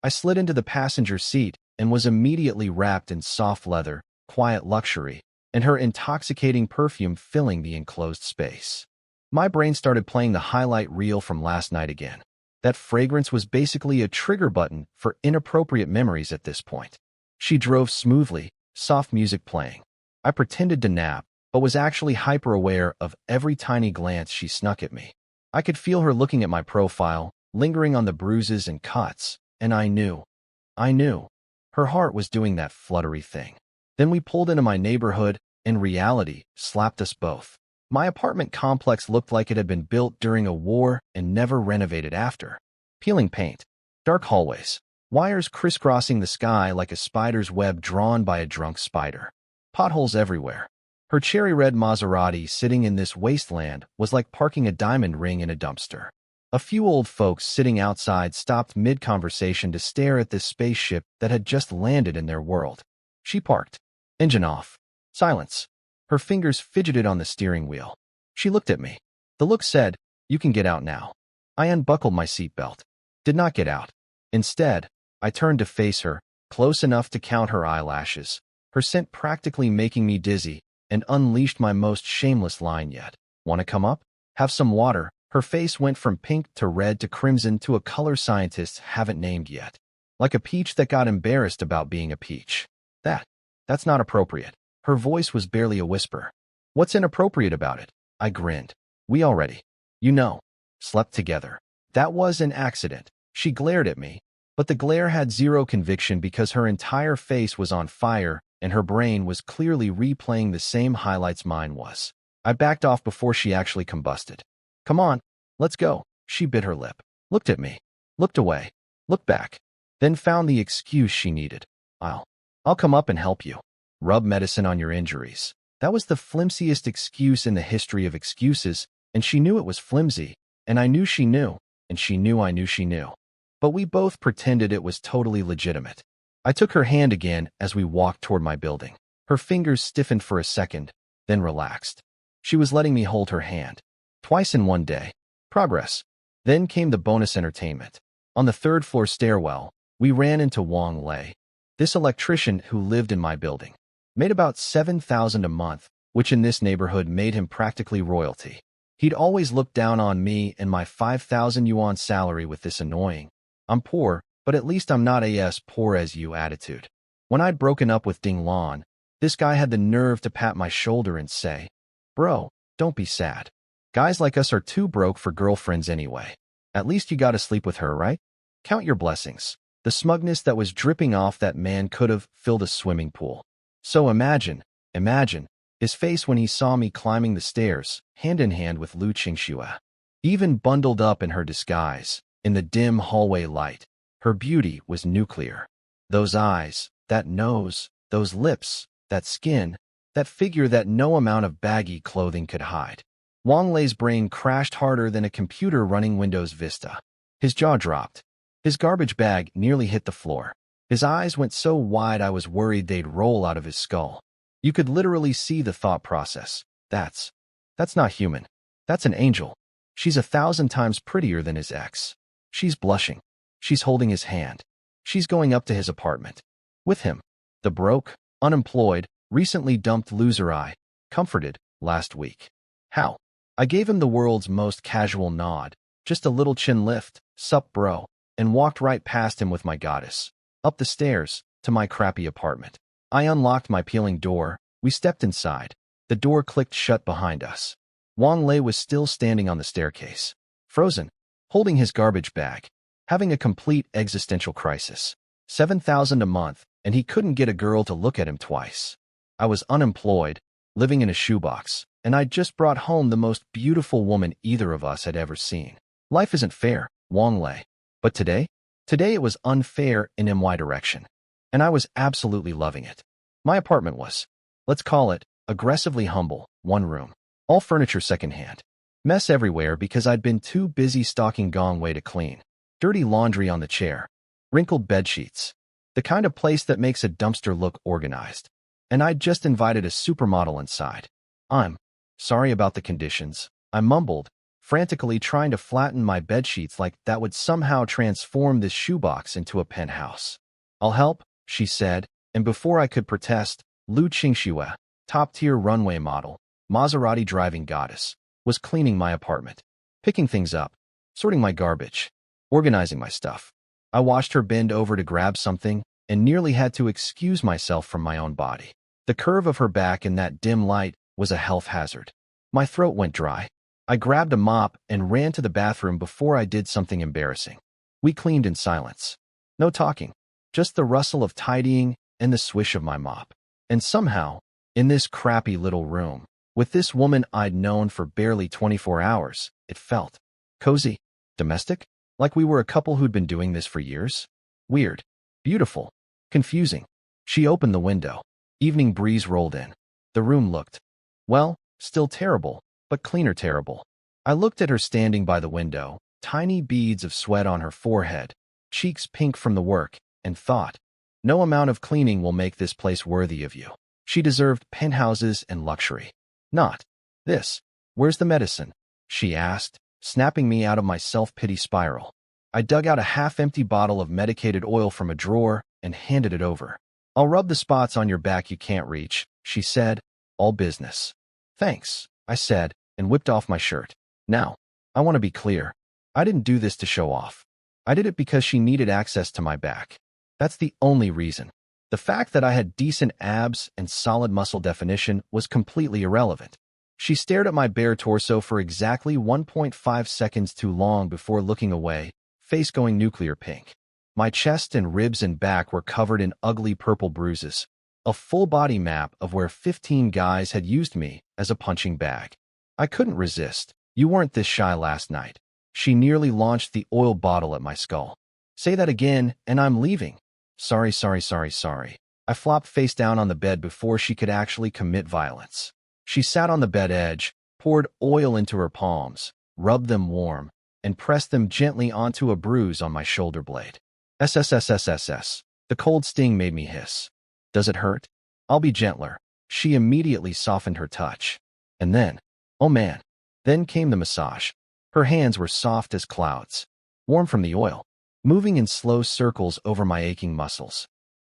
I slid into the passenger seat and was immediately wrapped in soft leather, quiet luxury, and her intoxicating perfume filling the enclosed space. My brain started playing the highlight reel from last night again. That fragrance was basically a trigger button for inappropriate memories at this point. She drove smoothly, soft music playing. I pretended to nap, but was actually hyper-aware of every tiny glance she snuck at me. I could feel her looking at my profile, lingering on the bruises and cuts, and I knew. Her heart was doing that fluttery thing. Then we pulled into my neighborhood, and reality slapped us both. My apartment complex looked like it had been built during a war and never renovated after. Peeling paint, dark hallways, wires crisscrossing the sky like a spider's web drawn by a drunk spider. Potholes everywhere. Her cherry-red Maserati sitting in this wasteland was like parking a diamond ring in a dumpster. A few old folks sitting outside stopped mid-conversation to stare at this spaceship that had just landed in their world. She parked. Engine off. Silence. Her fingers fidgeted on the steering wheel. She looked at me. The look said, "You can get out now." I unbuckled my seatbelt. Did not get out. Instead, I turned to face her, close enough to count her eyelashes, her scent practically making me dizzy, and unleashed my most shameless line yet. "Want to come up? Have some water?" Her face went from pink to red to crimson to a color scientists haven't named yet. Like a peach that got embarrassed about being a peach. That's not appropriate. Her voice was barely a whisper. "What's inappropriate about it?" I grinned. "We already, slept together. That was an accident." She glared at me, but the glare had zero conviction because her entire face was on fire and her brain was clearly replaying the same highlights mine was. I backed off before she actually combusted. "Come on, let's go." She bit her lip, looked at me, looked away, looked back, then found the excuse she needed. I'll come up and help you. Rub medicine on your injuries." That was the flimsiest excuse in the history of excuses, and she knew it was flimsy, and I knew she knew, and she knew I knew she knew. But we both pretended it was totally legitimate. I took her hand again as we walked toward my building. Her fingers stiffened for a second, then relaxed. She was letting me hold her hand. Twice in one day. Progress. Then came the bonus entertainment. On the 3rd floor stairwell, we ran into Wang Lei, this electrician who lived in my building. Made about $7,000 a month, which in this neighborhood made him practically royalty. He'd always looked down on me and my 5,000 yuan salary with this annoying, "I'm poor, but at least I'm not as poor as you" attitude. When I'd broken up with Ding Lan, this guy had the nerve to pat my shoulder and say, "Bro, don't be sad. Guys like us are too broke for girlfriends anyway. At least you gotta sleep with her, right? Count your blessings." The smugness that was dripping off that man could have filled a swimming pool. So imagine, his face when he saw me climbing the stairs, hand in hand with Lu Qingxue. Even bundled up in her disguise, in the dim hallway light, her beauty was nuclear. Those eyes, that nose, those lips, that skin, That figure that no amount of baggy clothing could hide. Wang Lei's brain crashed harder than a computer running Windows Vista. His jaw dropped. His garbage bag nearly hit the floor. His eyes went so wide I was worried they'd roll out of his skull. You could literally see the thought process. That's not human. That's an angel. She's 1,000 times prettier than his ex. She's blushing. She's holding his hand. She's going up to his apartment. With him. The broke, unemployed, recently dumped loser I, comforted, last week. How? I gave him the world's most casual nod, just a little chin lift, sup bro, and walked right past him with my goddess. Up the stairs, to my crappy apartment. I unlocked my peeling door. We stepped inside. The door clicked shut behind us. Wang Lei was still standing on the staircase, frozen, holding his garbage bag, having a complete existential crisis. 7,000 a month, and he couldn't get a girl to look at him twice. I was unemployed, living in a shoebox, and I'd just brought home the most beautiful woman either of us had ever seen. Life isn't fair, Wang Lei. But today it was unfair in my direction. And I was absolutely loving it. My apartment was, let's call it, aggressively humble, one room. All furniture secondhand. Mess everywhere because I'd been too busy stalking Gong Wei to clean. Dirty laundry on the chair. Wrinkled bedsheets. The kind of place that makes a dumpster look organized. And I'd just invited a supermodel inside. I'm sorry about the conditions, I mumbled, frantically trying to flatten my bedsheets like that would somehow transform this shoebox into a penthouse. I'll help, she said, and before I could protest, Lu Qingxue, top-tier runway model, Maserati driving goddess, was cleaning my apartment, picking things up, sorting my garbage, organizing my stuff. I watched her bend over to grab something and nearly had to excuse myself from my own body. The curve of her back in that dim light was a health hazard. My throat went dry. I grabbed a mop and ran to the bathroom before I did something embarrassing. We cleaned in silence. No talking, just the rustle of tidying and the swish of my mop. And somehow, in this crappy little room, with this woman I'd known for barely 24 hours, it felt cozy, domestic, like we were a couple who'd been doing this for years. Weird, beautiful, confusing. She opened the window. Evening breeze rolled in. The room looked, well, still terrible, but cleaner terrible. I looked at her standing by the window, tiny beads of sweat on her forehead, cheeks pink from the work, and thought, no amount of cleaning will make this place worthy of you. She deserved penthouses and luxury. Not this. Where's the medicine? She asked, snapping me out of my self-pity spiral. I dug out a half-empty bottle of medicated oil from a drawer and handed it over. I'll rub the spots on your back you can't reach, she said, all business. Thanks, I said, and whipped off my shirt. Now, I want to be clear. I didn't do this to show off. I did it because she needed access to my back. That's the only reason. The fact that I had decent abs and solid muscle definition was completely irrelevant. She stared at my bare torso for exactly 1.5 seconds too long before looking away, face going nuclear pink. My chest and ribs and back were covered in ugly purple bruises, a full body map of where 15 guys had used me as a punching bag. I couldn't resist. You weren't this shy last night. She nearly launched the oil bottle at my skull. Say that again, and I'm leaving. Sorry. I flopped face down on the bed before she could actually commit violence. She sat on the bed edge, poured oil into her palms, rubbed them warm, and pressed them gently onto a bruise on my shoulder blade. SSSSSS. The cold sting made me hiss. Does it hurt? I'll be gentler. She immediately softened her touch. And then, oh man, then came the massage. Her hands were soft as clouds, warm from the oil, moving in slow circles over my aching muscles.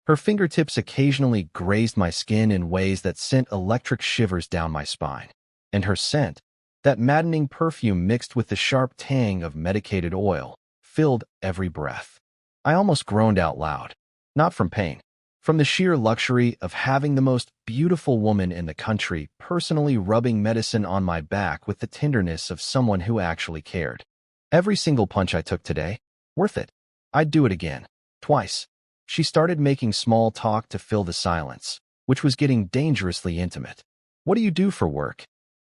Her fingertips occasionally grazed my skin in ways that sent electric shivers down my spine. And her scent, that maddening perfume mixed with the sharp tang of medicated oil, filled every breath. I almost groaned out loud, not from pain, from the sheer luxury of having the most beautiful woman in the country personally rubbing medicine on my back with the tenderness of someone who actually cared. Every single punch I took today, worth it. I'd do it again. Twice. She started making small talk to fill the silence, which was getting dangerously intimate. What do you do for work?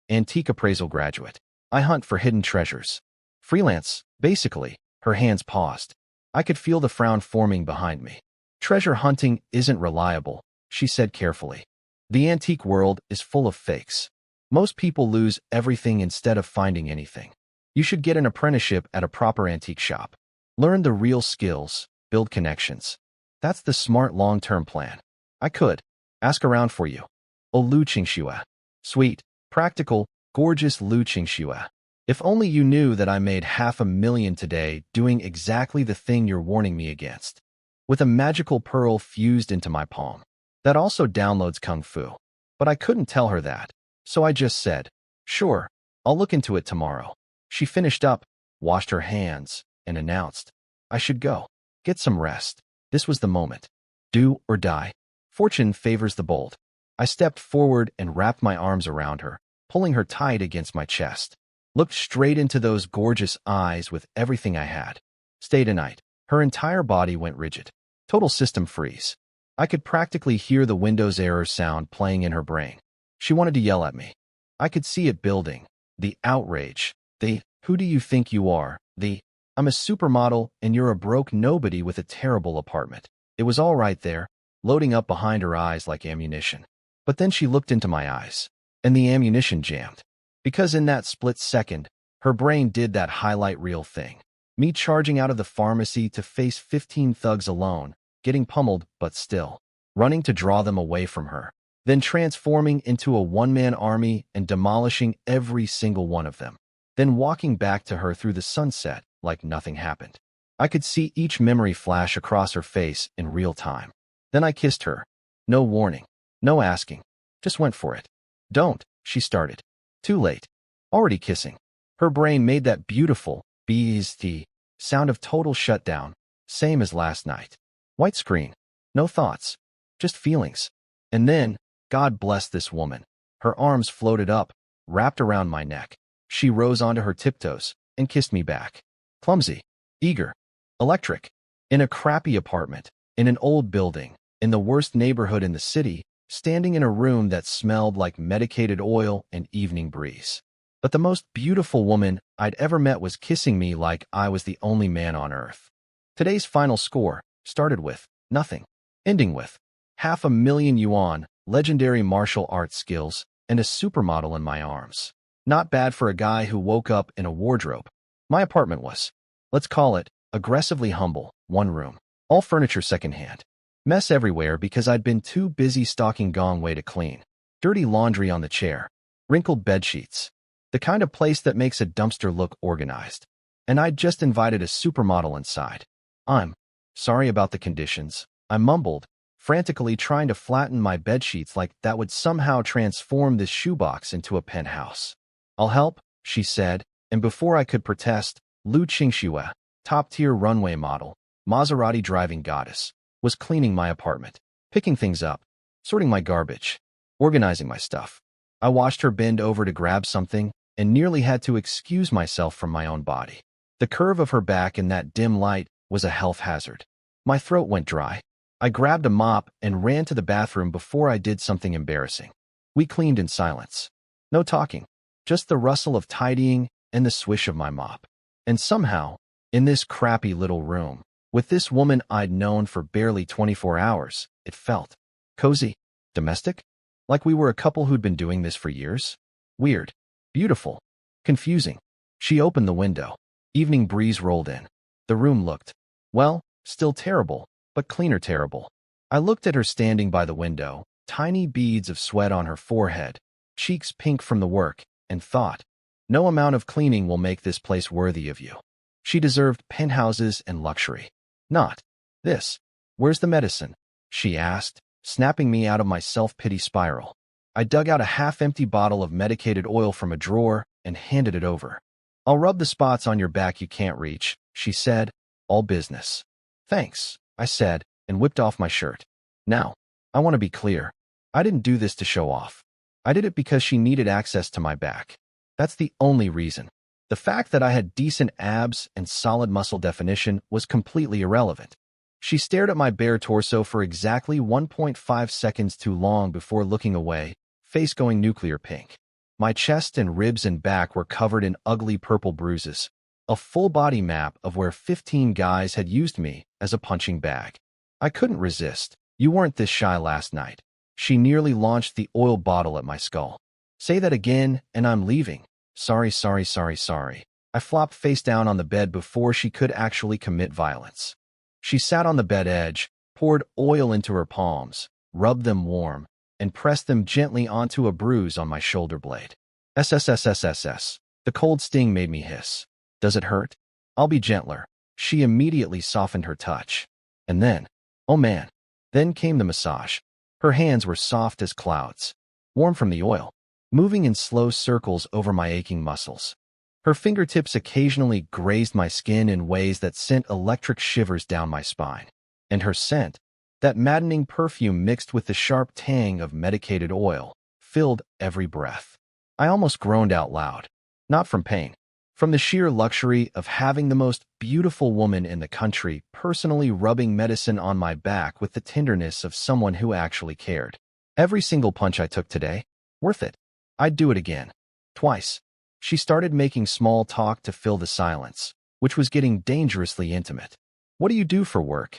Antique appraisal graduate. I hunt for hidden treasures. Freelance, basically. Her hands paused. I could feel the frown forming behind me. Treasure hunting isn't reliable, she said carefully. The antique world is full of fakes. Most people lose everything instead of finding anything. You should get an apprenticeship at a proper antique shop. Learn the real skills, build connections. That's the smart long-term plan. I could ask around for you. Oh, Lu Qingxue. Sweet, practical, gorgeous Lu Qingxue. If only you knew that I made $500,000 today doing exactly the thing you're warning me against. With a magical pearl fused into my palm. That also downloads Kung Fu. But I couldn't tell her that. So I just said, sure, I'll look into it tomorrow. She finished up, washed her hands, and announced, I should go. Get some rest. This was the moment. Do or die. Fortune favors the bold. I stepped forward and wrapped my arms around her, pulling her tight against my chest. Looked straight into those gorgeous eyes with everything I had. Stay tonight. Her entire body went rigid. Total system freeze. I could practically hear the Windows error sound playing in her brain. She wanted to yell at me. I could see it building. The outrage. The, who do you think you are? The, I'm a supermodel and you're a broke nobody with a terrible apartment. It was all right there, loading up behind her eyes like ammunition. But then she looked into my eyes, and the ammunition jammed. Because in that split second, her brain did that highlight reel thing. Me charging out of the pharmacy to face 15 thugs alone, getting pummeled but still, running to draw them away from her, then transforming into a one-man army and demolishing every single one of them, then walking back to her through the sunset like nothing happened. I could see each memory flash across her face in real time. Then I kissed her. No warning, no asking, just went for it. Don't, she started. Too late. Already kissing. Her brain made that beautiful BST sound of total shutdown, same as last night. White screen. No thoughts. Just feelings. And then, God bless this woman. Her arms floated up, wrapped around my neck. She rose onto her tiptoes and kissed me back. Clumsy. Eager. Electric. In a crappy apartment. In an old building. In the worst neighborhood in the city. Standing in a room that smelled like medicated oil and evening breeze. But the most beautiful woman I'd ever met was kissing me like I was the only man on earth. Today's final score started with nothing, ending with $500,000 legendary martial arts skills, and a supermodel in my arms. Not bad for a guy who woke up in a wardrobe. My apartment was, let's call it, aggressively humble, one room, all furniture secondhand. Mess everywhere because I'd been too busy stalking Gongwei to clean. Dirty laundry on the chair. Wrinkled bedsheets. The kind of place that makes a dumpster look organized. And I'd just invited a supermodel inside. I'm sorry about the conditions, I mumbled, frantically trying to flatten my bedsheets like that would somehow transform this shoebox into a penthouse. I'll help, she said, and before I could protest, Lu Qingxue, top-tier runway model, Maserati driving goddess, was cleaning my apartment, picking things up, sorting my garbage, organizing my stuff. I watched her bend over to grab something and nearly had to excuse myself from my own body. The curve of her back in that dim light was a health hazard. My throat went dry. I grabbed a mop and ran to the bathroom before I did something embarrassing. We cleaned in silence. No talking, just the rustle of tidying and the swish of my mop. And somehow, in this crappy little room, with this woman I'd known for barely 24 hours, it felt cozy, domestic, like we were a couple who'd been doing this for years. Weird, beautiful, confusing. She opened the window. Evening breeze rolled in. The room looked, well, still terrible, but cleaner terrible. I looked at her standing by the window, tiny beads of sweat on her forehead, cheeks pink from the work, and thought, no amount of cleaning will make this place worthy of you. She deserved penthouses and luxury. Not this. Where's the medicine? She asked, snapping me out of my self-pity spiral. I dug out a half-empty bottle of medicated oil from a drawer and handed it over. I'll rub the spots on your back you can't reach, she said, all business. Thanks, I said, and whipped off my shirt. Now, I want to be clear. I didn't do this to show off. I did it because she needed access to my back. That's the only reason. The fact that I had decent abs and solid muscle definition was completely irrelevant. She stared at my bare torso for exactly 1.5 seconds too long before looking away, face going nuclear pink. My chest and ribs and back were covered in ugly purple bruises, a full body map of where 15 guys had used me as a punching bag. I couldn't resist. You weren't this shy last night. She nearly launched the oil bottle at my skull. Say that again, and I'm leaving. Sorry, sorry, sorry, sorry. I flopped face down on the bed before she could actually commit violence. She sat on the bed edge, poured oil into her palms, rubbed them warm, and pressed them gently onto a bruise on my shoulder blade. SSSSSS. The cold sting made me hiss. Does it hurt? I'll be gentler. She immediately softened her touch. And then, oh man, then came the massage. Her hands were soft as clouds, warm from the oil, moving in slow circles over my aching muscles. Her fingertips occasionally grazed my skin in ways that sent electric shivers down my spine. And her scent, that maddening perfume mixed with the sharp tang of medicated oil, filled every breath. I almost groaned out loud, not from pain, from the sheer luxury of having the most beautiful woman in the country personally rubbing medicine on my back with the tenderness of someone who actually cared. Every single punch I took today, worth it. I'd do it again. Twice. She started making small talk to fill the silence, which was getting dangerously intimate. What do you do for work?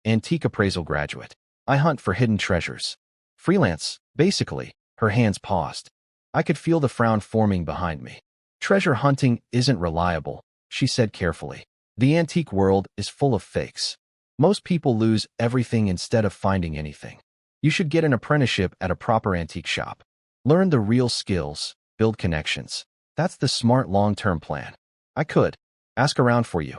Antique appraisal graduate. I hunt for hidden treasures. Freelance, basically. Her hands paused. I could feel the frown forming behind me. Treasure hunting isn't reliable, she said carefully. The antique world is full of fakes. Most people lose everything instead of finding anything. You should get an apprenticeship at a proper antique shop. Learn the real skills, build connections. That's the smart long-term plan. I could. Ask around for you.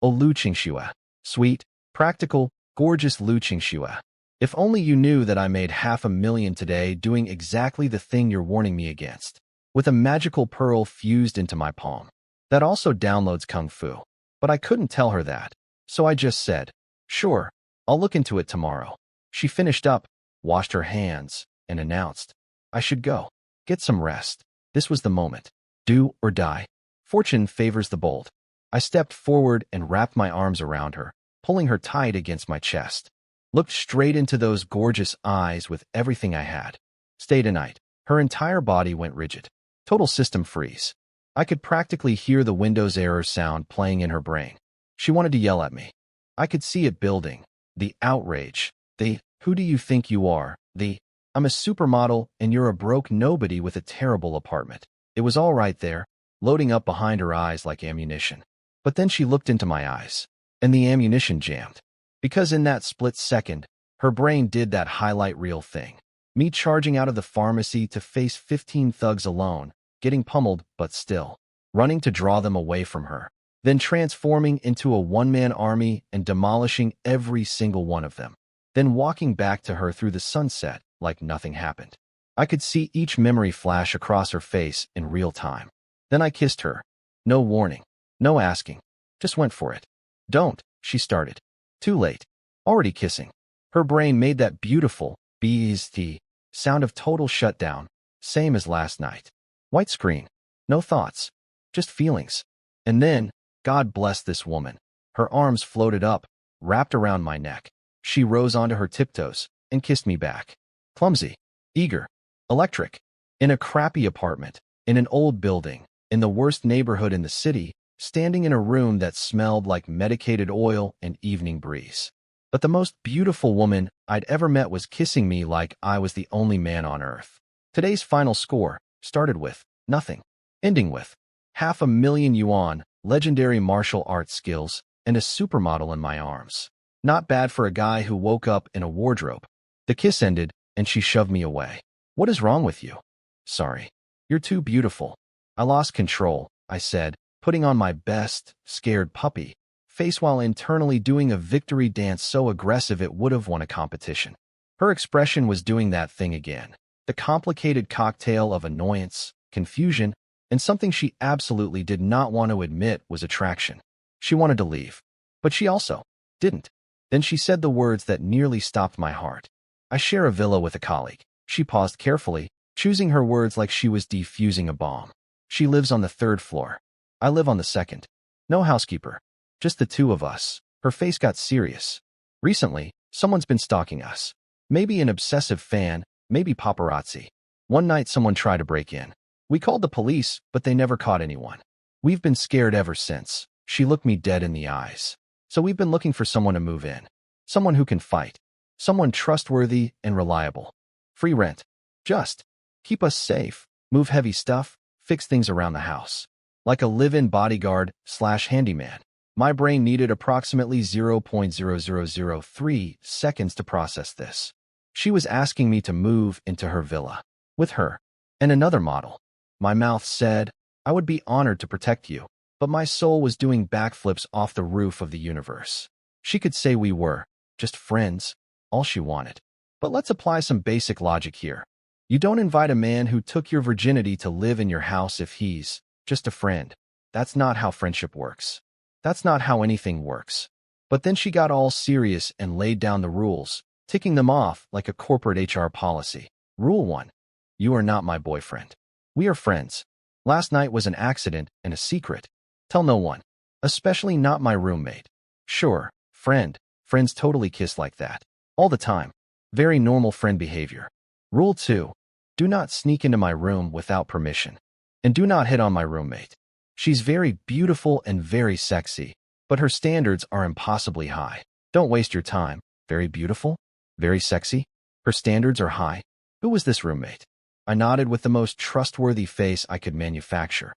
Oh, Lu Qingxue. Sweet, practical, gorgeous Lu Qingxue. If only you knew that I made $500,000 today doing exactly the thing you're warning me against. With a magical pearl fused into my palm. That also downloads Kung Fu. But I couldn't tell her that. So I just said, sure, I'll look into it tomorrow. She finished up, washed her hands, and announced, I should go. Get some rest. This was the moment. Do or die. Fortune favors the bold. I stepped forward and wrapped my arms around her, pulling her tight against my chest. Looked straight into those gorgeous eyes with everything I had. Stay tonight. Her entire body went rigid. Total system freeze. I could practically hear the Windows error sound playing in her brain. She wanted to yell at me. I could see it building. The outrage. The, who do you think you are? The, I'm a supermodel and you're a broke nobody with a terrible apartment. It was all right there, loading up behind her eyes like ammunition. But then she looked into my eyes, and the ammunition jammed. Because in that split second, her brain did that highlight reel thing. Me charging out of the pharmacy to face 15 thugs alone, getting pummeled but still, running to draw them away from her, then transforming into a one-man army and demolishing every single one of them, then walking back to her through the sunset like nothing happened. I could see each memory flash across her face in real time. Then I kissed her. No warning, no asking, just went for it. Don't, she started. Too late. Already kissing. Her brain made that beautiful BST sound of total shutdown, same as last night. White screen. No thoughts. Just feelings. And then, God bless this woman. Her arms floated up, wrapped around my neck. She rose onto her tiptoes and kissed me back. Clumsy. Eager. Electric. In a crappy apartment. In an old building. In the worst neighborhood in the city. Standing in a room that smelled like medicated oil and evening breeze. But the most beautiful woman I'd ever met was kissing me like I was the only man on earth. Today's final score started with nothing, ending with $500,000 legendary martial arts skills, and a supermodel in my arms. Not bad for a guy who woke up in a wardrobe. The kiss ended, and she shoved me away. What is wrong with you? Sorry. You're too beautiful. I lost control, I said, putting on my best, scared puppy face while internally doing a victory dance so aggressive it would have won a competition. Her expression was doing that thing again. The complicated cocktail of annoyance, confusion, and something she absolutely did not want to admit was attraction. She wanted to leave, but she also didn't. Then she said the words that nearly stopped my heart. I share a villa with a colleague. She paused carefully, choosing her words like she was defusing a bomb. She lives on the 3rd floor. I live on the 2nd. No housekeeper. Just the two of us. Her face got serious. Recently, someone's been stalking us. Maybe an obsessive fan, maybe paparazzi. One night someone tried to break in. We called the police, but they never caught anyone. We've been scared ever since. She looked me dead in the eyes. So we've been looking for someone to move in. Someone who can fight. Someone trustworthy and reliable. Free rent. Just keep us safe, move heavy stuff, fix things around the house. Like a live-in bodyguard slash handyman. My brain needed approximately 0.0003 seconds to process this. She was asking me to move into her villa. With her. And another model. My mouth said, I would be honored to protect you. But my soul was doing backflips off the roof of the universe. She could say we were just friends, all she wanted. But let's apply some basic logic here. You don't invite a man who took your virginity to live in your house if he's just a friend. That's not how friendship works. That's not how anything works. But then she got all serious and laid down the rules, ticking them off like a corporate HR policy. Rule 1. You are not my boyfriend. We are friends. Last night was an accident and a secret. Tell no one, especially not my roommate. Sure, friend. Friends totally kiss like that. All the time. Very normal friend behavior. Rule 2. Do not sneak into my room without permission. And do not hit on my roommate. She's very beautiful and very sexy, but her standards are impossibly high. Don't waste your time. Very beautiful? Very sexy? Her standards are high? Who was this roommate? I nodded with the most trustworthy face I could manufacture.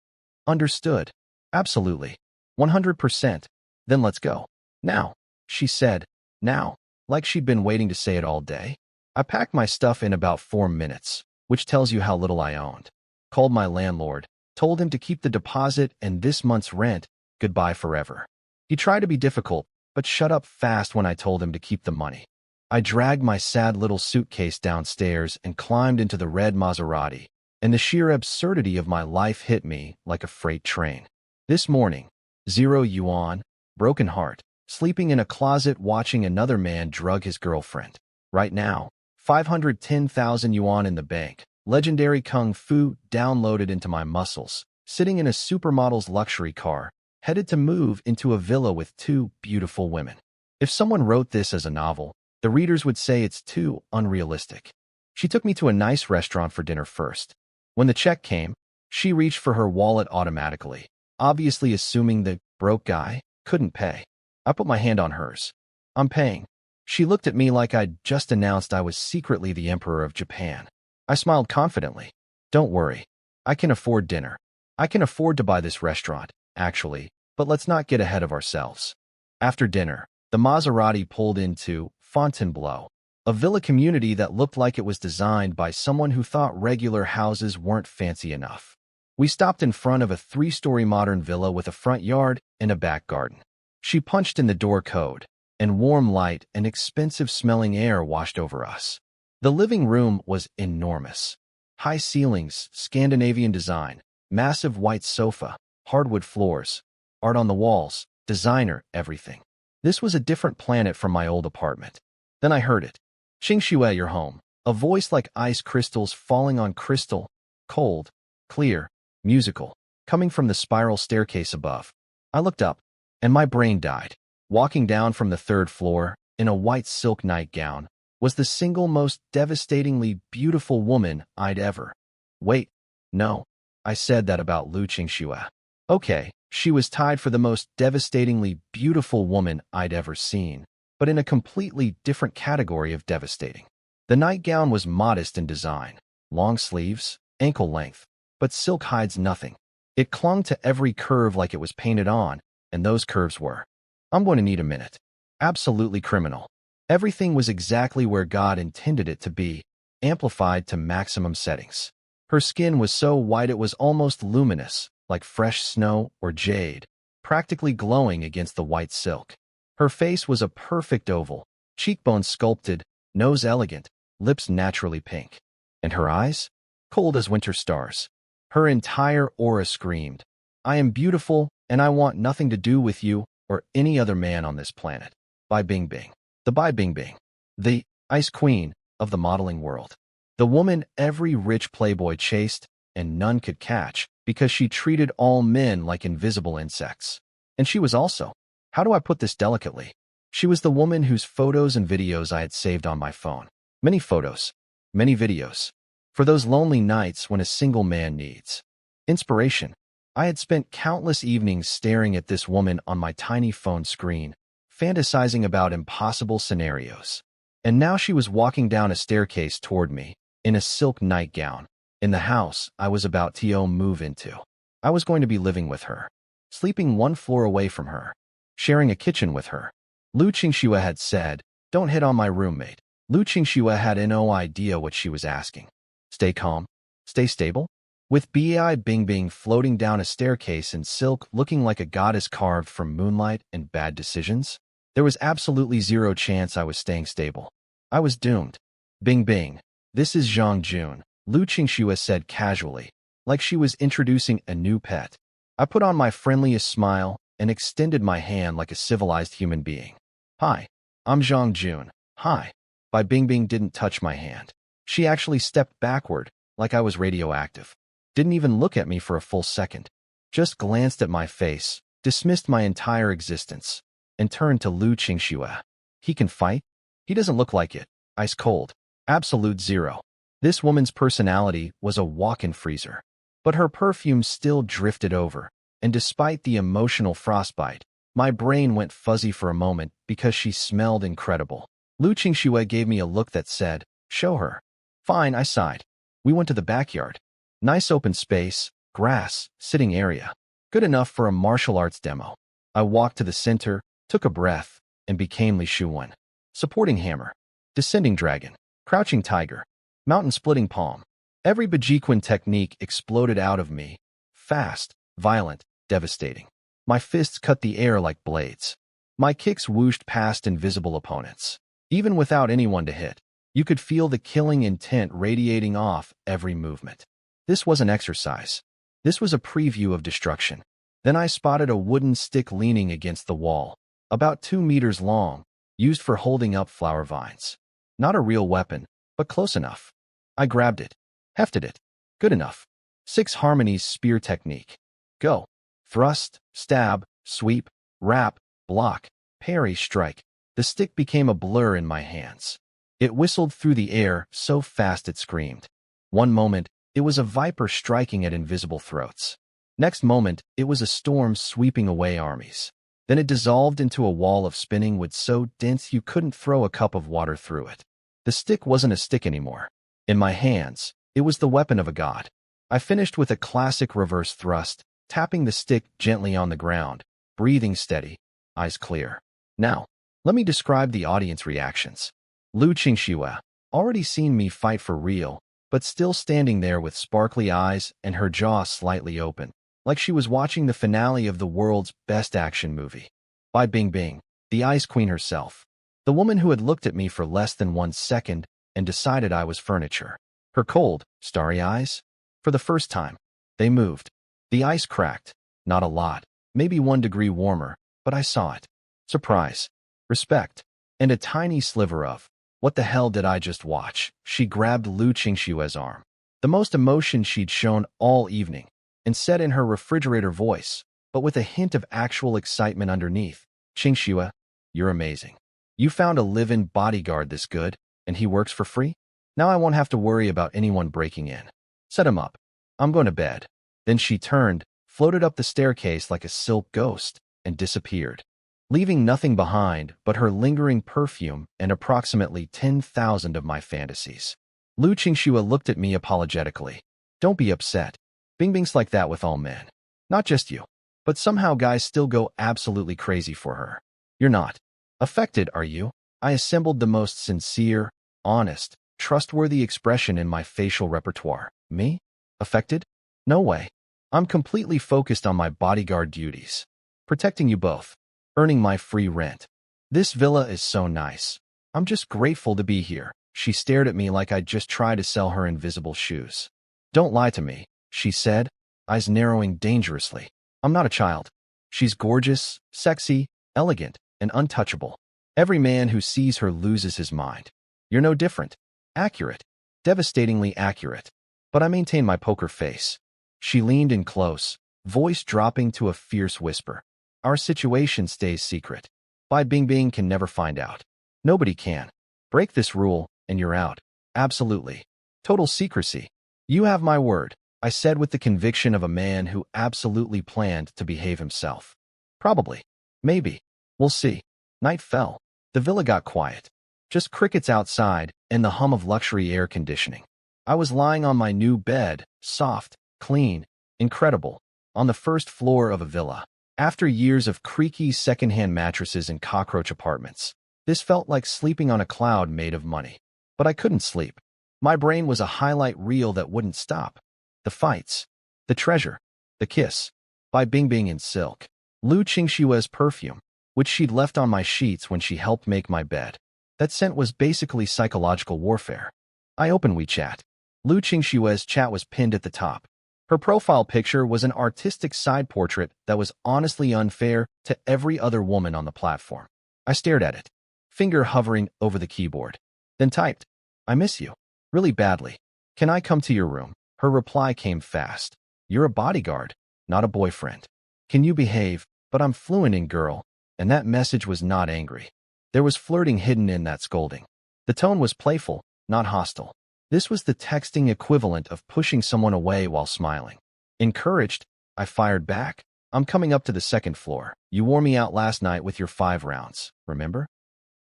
Understood. Absolutely. 100%. Then let's go. Now, she said. Now, like she'd been waiting to say it all day. I packed my stuff in about 4 minutes, which tells you how little I owned. Called my landlord, told him to keep the deposit and this month's rent, goodbye forever. He tried to be difficult, but shut up fast when I told him to keep the money. I dragged my sad little suitcase downstairs and climbed into the red Maserati, and the sheer absurdity of my life hit me like a freight train. This morning, 0 yuan, broken heart, sleeping in a closet watching another man drug his girlfriend. Right now, 510,000 yuan in the bank, legendary kung fu downloaded into my muscles, sitting in a supermodel's luxury car, headed to move into a villa with 2 beautiful women. If someone wrote this as a novel, the readers would say it's too unrealistic. She took me to a nice restaurant for dinner first. When the check came, she reached for her wallet automatically, obviously assuming the broke guy couldn't pay. I put my hand on hers. I'm paying. She looked at me like I'd just announced I was secretly the Emperor of Japan. I smiled confidently. Don't worry. I can afford dinner. I can afford to buy this restaurant, actually, but let's not get ahead of ourselves. After dinner, the Maserati pulled into Fontainebleau, a villa community that looked like it was designed by someone who thought regular houses weren't fancy enough. We stopped in front of a 3-story modern villa with a front yard and a back garden. She punched in the door code, and warm light and expensive-smelling air washed over us. The living room was enormous. High ceilings, Scandinavian design, massive white sofa, hardwood floors, art on the walls, designer, everything. This was a different planet from my old apartment. Then I heard it. Qingxue, you're home. A voice like ice crystals falling on crystal, cold, clear, musical, coming from the spiral staircase above. I looked up, and my brain died. Walking down from the 3rd floor, in a white silk nightgown, was the single most devastatingly beautiful woman I'd ever. Wait, no. I said that about Lu Qingxue. Okay, she was tied for the most devastatingly beautiful woman I'd ever seen, but in a completely different category of devastating. The nightgown was modest in design, long sleeves, ankle length, but silk hides nothing. It clung to every curve like it was painted on, and those curves were. I'm going to need a minute. Absolutely criminal. Everything was exactly where God intended it to be, amplified to maximum settings. Her skin was so white it was almost luminous, like fresh snow or jade, practically glowing against the white silk. Her face was a perfect oval, cheekbones sculpted, nose elegant, lips naturally pink. And her eyes? Cold as winter stars. Her entire aura screamed, I am beautiful, and I want nothing to do with you or any other man on this planet. Bai Bingbing. The Bai Bingbing. The ice queen of the modeling world. The woman every rich playboy chased and none could catch because she treated all men like invisible insects. And she was also, how do I put this delicately? She was the woman whose photos and videos I had saved on my phone. Many photos, many videos. For those lonely nights when a single man needs inspiration. I had spent countless evenings staring at this woman on my tiny phone screen, fantasizing about impossible scenarios. And now she was walking down a staircase toward me, in a silk nightgown, in the house I was about to move into. I was going to be living with her, sleeping one floor away from her, sharing a kitchen with her. Lu Qingxue had said, "Don't hit on my roommate." Lu Qingxue had no idea what she was asking. Stay calm? Stay stable? With Bai Bingbing floating down a staircase in silk looking like a goddess carved from moonlight and bad decisions, there was absolutely zero chance I was staying stable. I was doomed. Bingbing, this is Zhang Jun, Lu Qingxue said casually, like she was introducing a new pet. I put on my friendliest smile and extended my hand like a civilized human being. Hi, I'm Zhang Jun. Hi. Bai Bingbing didn't touch my hand. She actually stepped backward, like I was radioactive. Didn't even look at me for a full second. Just glanced at my face, dismissed my entire existence, and turned to Lu Qingxue. He can fight? He doesn't look like it. Ice cold. Absolute zero. This woman's personality was a walk-in freezer. But her perfume still drifted over, and despite the emotional frostbite, my brain went fuzzy for a moment because she smelled incredible. Lu Qingxue gave me a look that said, "Show her." Fine, I sighed. We went to the backyard. Nice open space, grass, sitting area. Good enough for a martial arts demo. I walked to the center, took a breath, and became Li Shuwen. Supporting hammer. Descending dragon. Crouching tiger. Mountain splitting palm. Every Bajikwan technique exploded out of me. Fast, violent, devastating. My fists cut the air like blades. My kicks whooshed past invisible opponents. Even without anyone to hit, you could feel the killing intent radiating off every movement. This wasn't exercise. This was a preview of destruction. Then I spotted a wooden stick leaning against the wall, about 2 meters long, used for holding up flower vines. Not a real weapon, but close enough. I grabbed it, hefted it. Good enough. 6 Harmonies spear technique. Go. Thrust, stab, sweep, wrap, block, parry, strike. The stick became a blur in my hands. It whistled through the air so fast it screamed. One moment, it was a viper striking at invisible throats. Next moment, it was a storm sweeping away armies. Then it dissolved into a wall of spinning wood so dense you couldn't throw a cup of water through it. The stick wasn't a stick anymore. In my hands, it was the weapon of a god. I finished with a classic reverse thrust, tapping the stick gently on the ground, breathing steady, eyes clear. Now, let me describe the audience reactions. Lu Qingxue, already seen me fight for real, but still standing there with sparkly eyes and her jaw slightly open, like she was watching the finale of the world's best action movie. Bai Bingbing, the Ice Queen herself. The woman who had looked at me for less than 1 second and decided I was furniture. Her cold, starry eyes? For the first time, they moved. The ice cracked. Not a lot, maybe 1 degree warmer, but I saw it. Surprise, respect, and a tiny sliver of, what the hell did I just watch? She grabbed Lu Qingxue's arm, the most emotion she'd shown all evening, and said in her refrigerator voice, but with a hint of actual excitement underneath, "Qingxue, you're amazing. You found a live-in bodyguard this good, and he works for free? Now I won't have to worry about anyone breaking in. Set him up. I'm going to bed." Then she turned, floated up the staircase like a silk ghost, and disappeared, leaving nothing behind but her lingering perfume and approximately 10,000 of my fantasies. Lu Qingxue looked at me apologetically. "Don't be upset. Bingbing's like that with all men. Not just you. But somehow guys still go absolutely crazy for her. You're not affected, are you?" I assembled the most sincere, honest, trustworthy expression in my facial repertoire. Me? Affected? No way. I'm completely focused on my bodyguard duties. Protecting you both. Earning my free rent. This villa is so nice. I'm just grateful to be here. She stared at me like I'd just tried to sell her invisible shoes. "Don't lie to me," she said, eyes narrowing dangerously. "I'm not a child." She's gorgeous, sexy, elegant, and untouchable. Every man who sees her loses his mind. You're no different. Accurate. Devastatingly accurate. But I maintain my poker face. She leaned in close, voice dropping to a fierce whisper. "Our situation stays secret. Bai Bingbing can never find out. Nobody can. Break this rule, and you're out. Absolutely. Total secrecy. You have my word," I said with the conviction of a man who absolutely planned to behave himself. "Probably. Maybe. We'll see." Night fell. The villa got quiet. Just crickets outside and the hum of luxury air conditioning. I was lying on my new bed, soft, clean, incredible, on the first floor of a villa. After years of creaky secondhand mattresses and cockroach apartments, this felt like sleeping on a cloud made of money. But I couldn't sleep. My brain was a highlight reel that wouldn't stop. The fights, the treasure, the kiss, by Bingbing in Silk. Lu Qingshue's perfume, which she'd left on my sheets when she helped make my bed. That scent was basically psychological warfare. I opened WeChat. Lu Qingshue's chat was pinned at the top. Her profile picture was an artistic side portrait that was honestly unfair to every other woman on the platform. I stared at it, finger hovering over the keyboard. Then typed, "I miss you. Really badly. Can I come to your room?" Her reply came fast. "You're a bodyguard, not a boyfriend. Can you behave?" But I'm fluent in girl, and that message was not angry. There was flirting hidden in that scolding. The tone was playful, not hostile. This was the texting equivalent of pushing someone away while smiling. Encouraged, I fired back. "I'm coming up to the second floor. You wore me out last night with your 5 rounds, remember?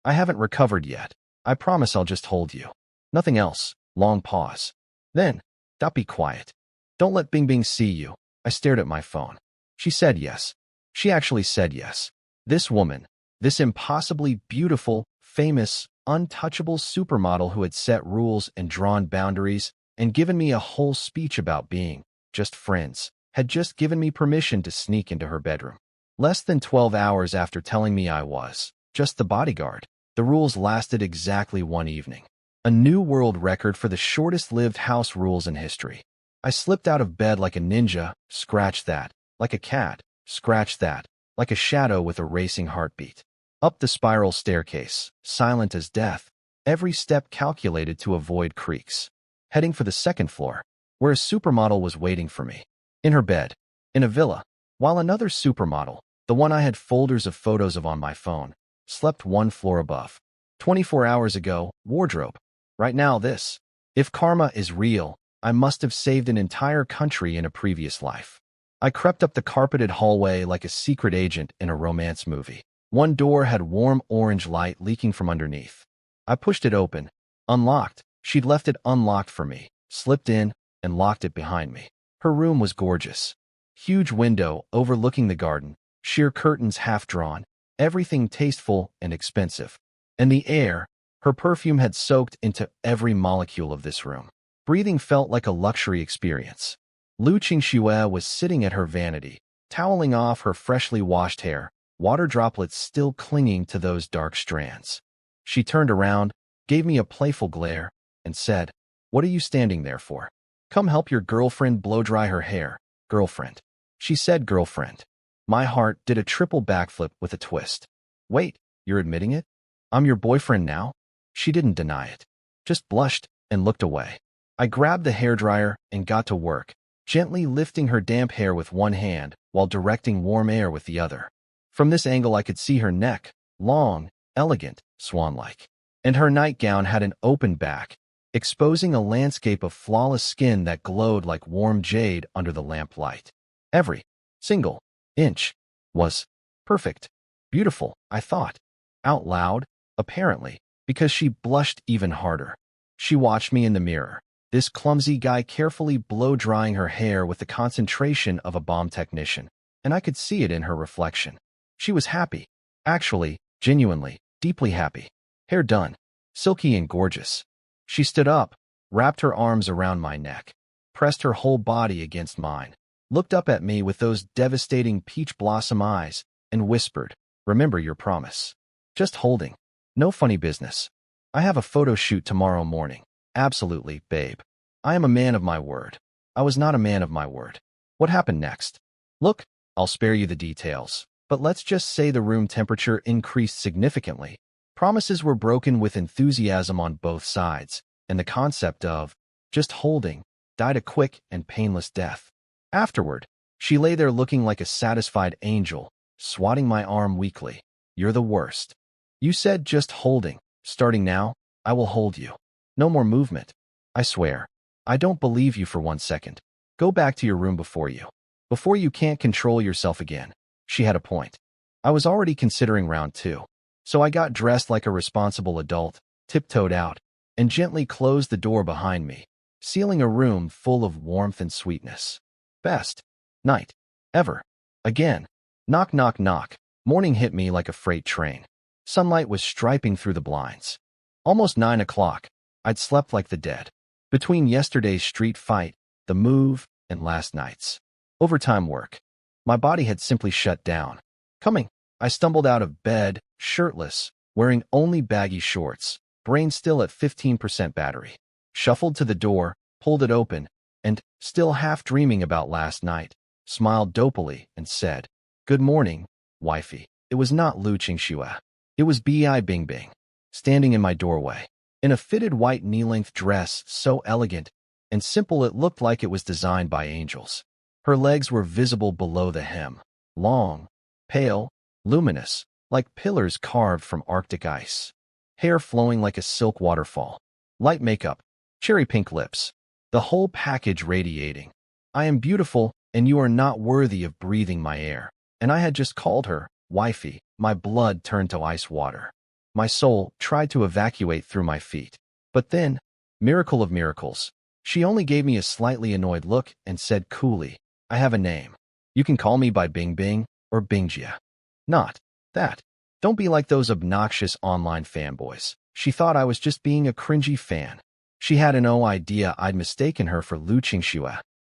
I haven't recovered yet. I promise I'll just hold you. Nothing else." Long pause. Then, "Don't be quiet. Don't let Bingbing see you." I stared at my phone. She said yes. She actually said yes. This woman, this impossibly beautiful, famous, untouchable supermodel who had set rules and drawn boundaries and given me a whole speech about being just friends, had just given me permission to sneak into her bedroom. Less than 12 hours after telling me I was just the bodyguard, the rules lasted exactly 1 evening. A new world record for the shortest-lived house rules in history. I slipped out of bed like a ninja, scratch that, like a cat, scratch that, like a shadow with a racing heartbeat. Up the spiral staircase, silent as death, every step calculated to avoid creaks. Heading for the second floor, where a supermodel was waiting for me. In her bed, in a villa, while another supermodel, the one I had folders of photos of on my phone, slept 1 floor above. 24 hours ago, wardrobe. Right now this. If karma is real, I must have saved an entire country in a previous life. I crept up the carpeted hallway like a secret agent in a romance movie. One door had warm orange light leaking from underneath. I pushed it open. Unlocked. She'd left it unlocked for me, slipped in, and locked it behind me. Her room was gorgeous. Huge window overlooking the garden, sheer curtains half drawn, everything tasteful and expensive. And the air, her perfume had soaked into every molecule of this room. Breathing felt like a luxury experience. Lu Qingxue was sitting at her vanity, toweling off her freshly washed hair, water droplets still clinging to those dark strands. She turned around, gave me a playful glare, and said, "What are you standing there for? Come help your girlfriend blow-dry her hair, girlfriend." She said girlfriend. My heart did a triple backflip with a twist. "Wait, you're admitting it? I'm your boyfriend now?" She didn't deny it, just blushed and looked away. I grabbed the hairdryer and got to work, gently lifting her damp hair with one hand while directing warm air with the other. From this angle I could see her neck, long, elegant, swan-like. And her nightgown had an open back, exposing a landscape of flawless skin that glowed like warm jade under the lamplight. Every single inch was perfect, beautiful, I thought, out loud, apparently, because she blushed even harder. She watched me in the mirror, this clumsy guy carefully blow-drying her hair with the concentration of a bomb technician, and I could see it in her reflection. She was happy, actually, genuinely, deeply happy. Hair done, silky and gorgeous. She stood up, wrapped her arms around my neck, pressed her whole body against mine, looked up at me with those devastating peach blossom eyes, and whispered, "Remember your promise." Just holding. No funny business. "I have a photo shoot tomorrow morning." "Absolutely, babe. I am a man of my word." I was not a man of my word. What happened next? Look, I'll spare you the details, but let's just say the room temperature increased significantly. Promises were broken with enthusiasm on both sides, and the concept of just holding died a quick and painless death. Afterward, she lay there looking like a satisfied angel, swatting my arm weakly. "You're the worst. You said just holding. Starting now, I will hold you. No more movement. I swear. I don't believe you for 1 second. Go back to your room before you can't control yourself again." She had a point. I was already considering round 2. So I got dressed like a responsible adult, tiptoed out, and gently closed the door behind me, sealing a room full of warmth and sweetness. Best night ever. Again. Knock, knock, knock. Morning hit me like a freight train. Sunlight was striping through the blinds. Almost 9 o'clock. I'd slept like the dead. Between yesterday's street fight, the move, and last night's overtime work, my body had simply shut down. Coming, I stumbled out of bed, shirtless, wearing only baggy shorts, brain still at 15% battery. Shuffled to the door, pulled it open, and, still half dreaming about last night, smiled dopily and said, "Good morning, wifey." It was not Lu Qingxue. It was Bi Bingbing, standing in my doorway, in a fitted white knee-length dress so elegant and simple it looked like it was designed by angels. Her legs were visible below the hem, long, pale, luminous, like pillars carved from Arctic ice. Hair flowing like a silk waterfall. Light makeup, cherry pink lips, the whole package radiating. I am beautiful, and you are not worthy of breathing my air. And I had just called her wifey. My blood turned to ice water. My soul tried to evacuate through my feet. But then, miracle of miracles, she only gave me a slightly annoyed look and said coolly, "I have a name. You can call me by Bing Bing or Bingjia." Not that. Don't be like those obnoxious online fanboys. She thought I was just being a cringy fan. She had no idea I'd mistaken her for Lu Qingxue.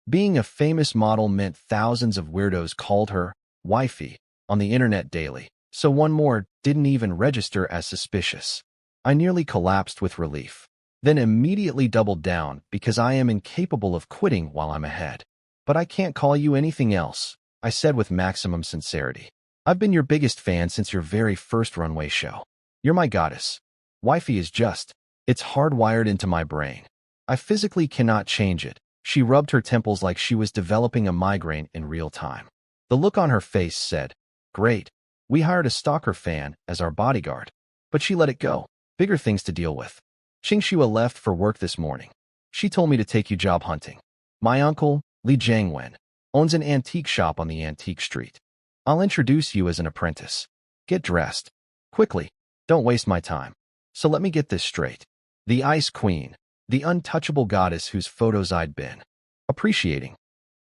Being a famous model meant thousands of weirdos called her wifey on the internet daily, so one more didn't even register as suspicious. I nearly collapsed with relief, then immediately doubled down because I am incapable of quitting while I'm ahead. "But I can't call you anything else," I said with maximum sincerity. "I've been your biggest fan since your very first runway show. You're my goddess. Wifey is just, it's hardwired into my brain. I physically cannot change it." She rubbed her temples like she was developing a migraine in real time. The look on her face said, "Great. We hired a stalker fan as our bodyguard." But she let it go. Bigger things to deal with. Qingxue left for work this morning. She told me to take you job hunting. My uncle, Li Jiangwen, owns an antique shop on the antique street. I'll introduce you as an apprentice. Get dressed. Quickly. Don't waste my time. So let me get this straight. The Ice Queen, the untouchable goddess whose photos I'd been appreciating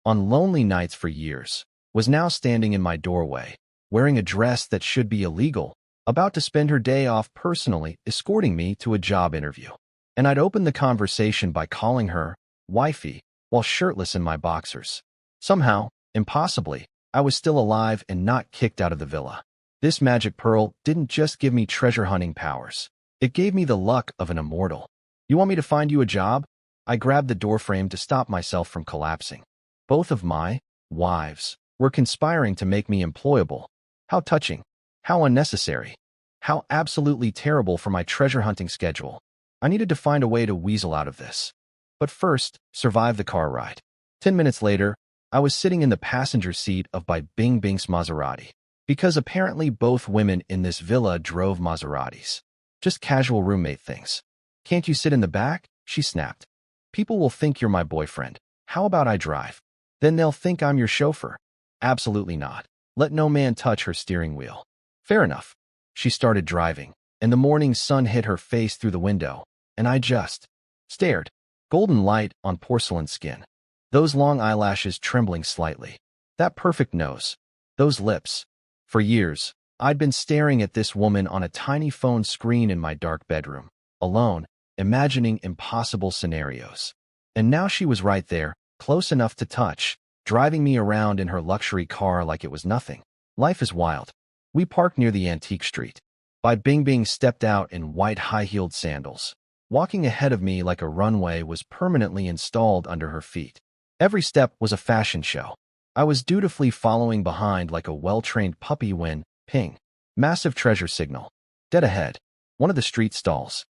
on lonely nights for years, was now standing in my doorway, wearing a dress that should be illegal, about to spend her day off personally escorting me to a job interview. And I'd opened the conversation by calling her wifey while shirtless in my boxers. Somehow, impossibly, I was still alive and not kicked out of the villa. This magic pearl didn't just give me treasure hunting powers. It gave me the luck of an immortal. "You want me to find you a job?" I grabbed the doorframe to stop myself from collapsing. Both of my wives were conspiring to make me employable. How touching. How unnecessary. How absolutely terrible for my treasure hunting schedule. I needed to find a way to weasel out of this. But first, survive the car ride. 10 minutes later, I was sitting in the passenger seat of Bi Bingbing's Maserati. Because apparently both women in this villa drove Maseratis. Just casual roommate things. "Can't you sit in the back?" she snapped. "People will think you're my boyfriend. How about I drive? Then they'll think I'm your chauffeur." Absolutely not. Let no man touch her steering wheel. Fair enough. She started driving, and the morning sun hit her face through the window, and I just stared. Golden light on porcelain skin. Those long eyelashes trembling slightly. That perfect nose. Those lips. For years, I'd been staring at this woman on a tiny phone screen in my dark bedroom, alone, imagining impossible scenarios. And now she was right there, close enough to touch, driving me around in her luxury car like it was nothing. Life is wild. We parked near the antique street. Bi Bingbing stepped out in white high-heeled sandals. Walking ahead of me like a runway was permanently installed under her feet. Every step was a fashion show. I was dutifully following behind like a well-trained puppy when, ping, massive treasure signal. Dead ahead. One of the street stalls.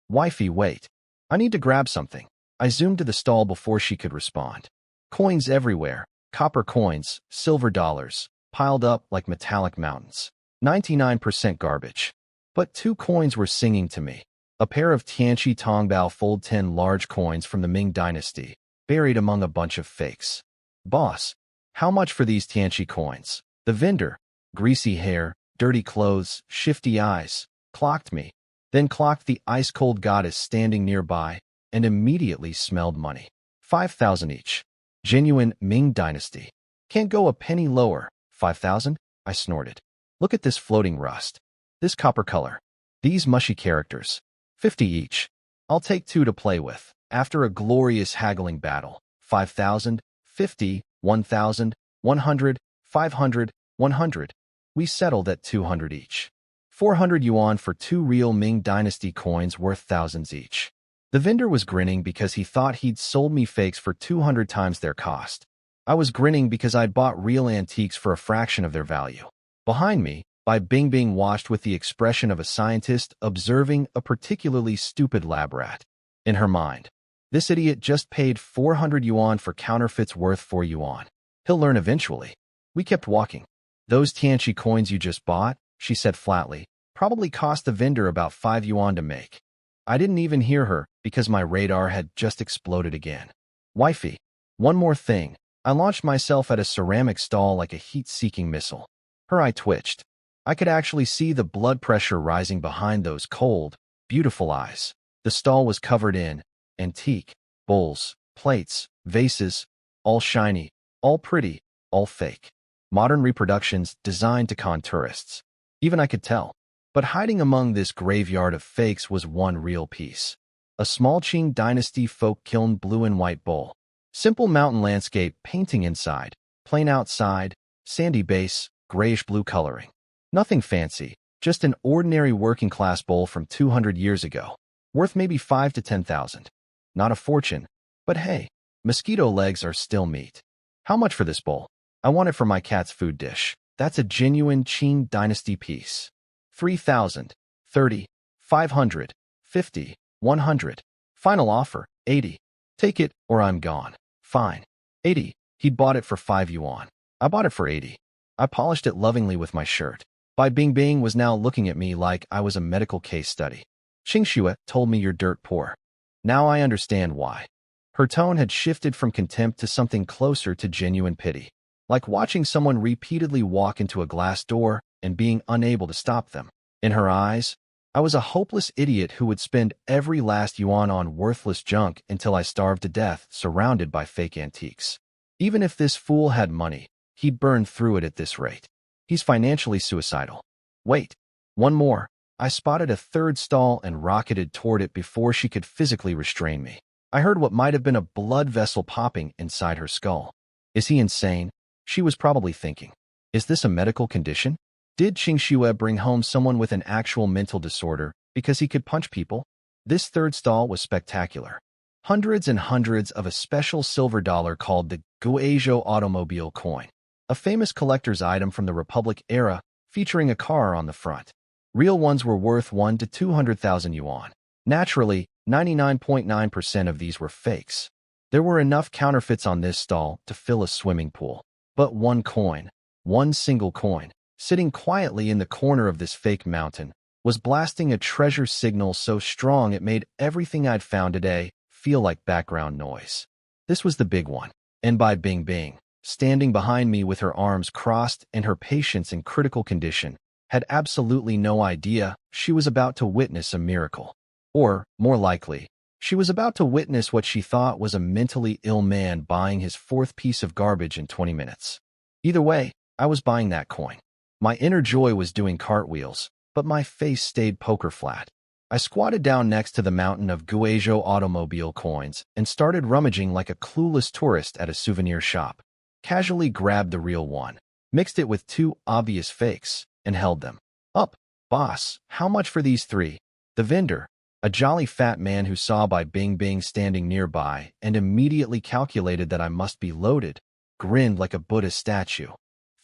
"Wifey, wait. I need to grab something." I zoomed to the stall before she could respond. Coins everywhere. Copper coins, silver dollars, piled up like metallic mountains. 99% garbage. But 2 coins were singing to me. A pair of Tianqi Tongbao Fold 10 large coins from the Ming Dynasty, buried among a bunch of fakes. "Boss, how much for these Tianqi coins?" The vendor, greasy hair, dirty clothes, shifty eyes, clocked me, then clocked the ice-cold goddess standing nearby, and immediately smelled money. 5,000 each. Genuine Ming Dynasty. Can't go a penny lower. 5,000? I snorted. Look at this floating rust. This copper color. These mushy characters. 50 each. I'll take 2 to play with. After a glorious haggling battle. 5,000, 50, 1,000, 100, 500, 100. We settled at 200 each. 400 yuan for 2 real Ming Dynasty coins worth thousands each. The vendor was grinning because he thought he'd sold me fakes for 200 times their cost. I was grinning because I'd bought real antiques for a fraction of their value. Behind me, Bai Bingbing watched with the expression of a scientist observing a particularly stupid lab rat. In her mind, this idiot just paid 400 yuan for counterfeits worth 4 yuan. He'll learn eventually. We kept walking. Those Tianqi coins you just bought, she said flatly, probably cost the vendor about 5 yuan to make. I didn't even hear her because my radar had just exploded again. Wifey, one more thing. I launched myself at a ceramic stall like a heat-seeking missile. Her eye twitched. I could actually see the blood pressure rising behind those cold, beautiful eyes. The stall was covered in antique, bowls, plates, vases, all shiny, all pretty, all fake. Modern reproductions designed to con tourists. Even I could tell. But hiding among this graveyard of fakes was one real piece. A small Qing Dynasty folk kiln blue and white bowl. Simple mountain landscape painting inside, plain outside, sandy base, grayish-blue coloring. Nothing fancy, just an ordinary working-class bowl from 200 years ago, worth maybe 5 to 10,000. Not a fortune, but hey, mosquito legs are still meat. How much for this bowl? I want it for my cat's food dish. That's a genuine Qing Dynasty piece. 3,000, 30, 500, 50, 100. Final offer, 80. Take it, or I'm gone. Fine. 80. He'd bought it for 5 yuan. I bought it for 80. I polished it lovingly with my shirt. Bai Bingbing was now looking at me like I was a medical case study. Qingxue told me you're dirt poor. Now I understand why. Her tone had shifted from contempt to something closer to genuine pity. Like watching someone repeatedly walk into a glass door and being unable to stop them. In her eyes, I was a hopeless idiot who would spend every last yuan on worthless junk until I starved to death, surrounded by fake antiques. Even if this fool had money, he'd burn through it at this rate. He's financially suicidal. Wait, one more. I spotted a third stall and rocketed toward it before she could physically restrain me. I heard what might have been a blood vessel popping inside her skull. Is he insane? She was probably thinking. Is this a medical condition? Did Qingxue bring home someone with an actual mental disorder because he could punch people? This third stall was spectacular. Hundreds and hundreds of a special silver dollar called the Guizhou automobile coin, a famous collector's item from the Republic era featuring a car on the front. Real ones were worth 1 to 200,000 yuan. Naturally, 99.9% of these were fakes. There were enough counterfeits on this stall to fill a swimming pool. But one coin, one single coin, sitting quietly in the corner of this fake mountain, was blasting a treasure signal so strong it made everything I'd found today feel like background noise. This was the big one. And Bai Bingbing, standing behind me with her arms crossed and her patience in critical condition, had absolutely no idea she was about to witness a miracle. Or, more likely, she was about to witness what she thought was a mentally ill man buying his 4th piece of garbage in 20 minutes. Either way, I was buying that coin. My inner joy was doing cartwheels, but my face stayed poker flat. I squatted down next to the mountain of Guizhou automobile coins and started rummaging like a clueless tourist at a souvenir shop. Casually grabbed the real one, mixed it with 2 obvious fakes, and held them up. Boss, how much for these 3? The vendor, a jolly fat man who saw Bai Bingbing standing nearby and immediately calculated that I must be loaded, grinned like a Buddha statue.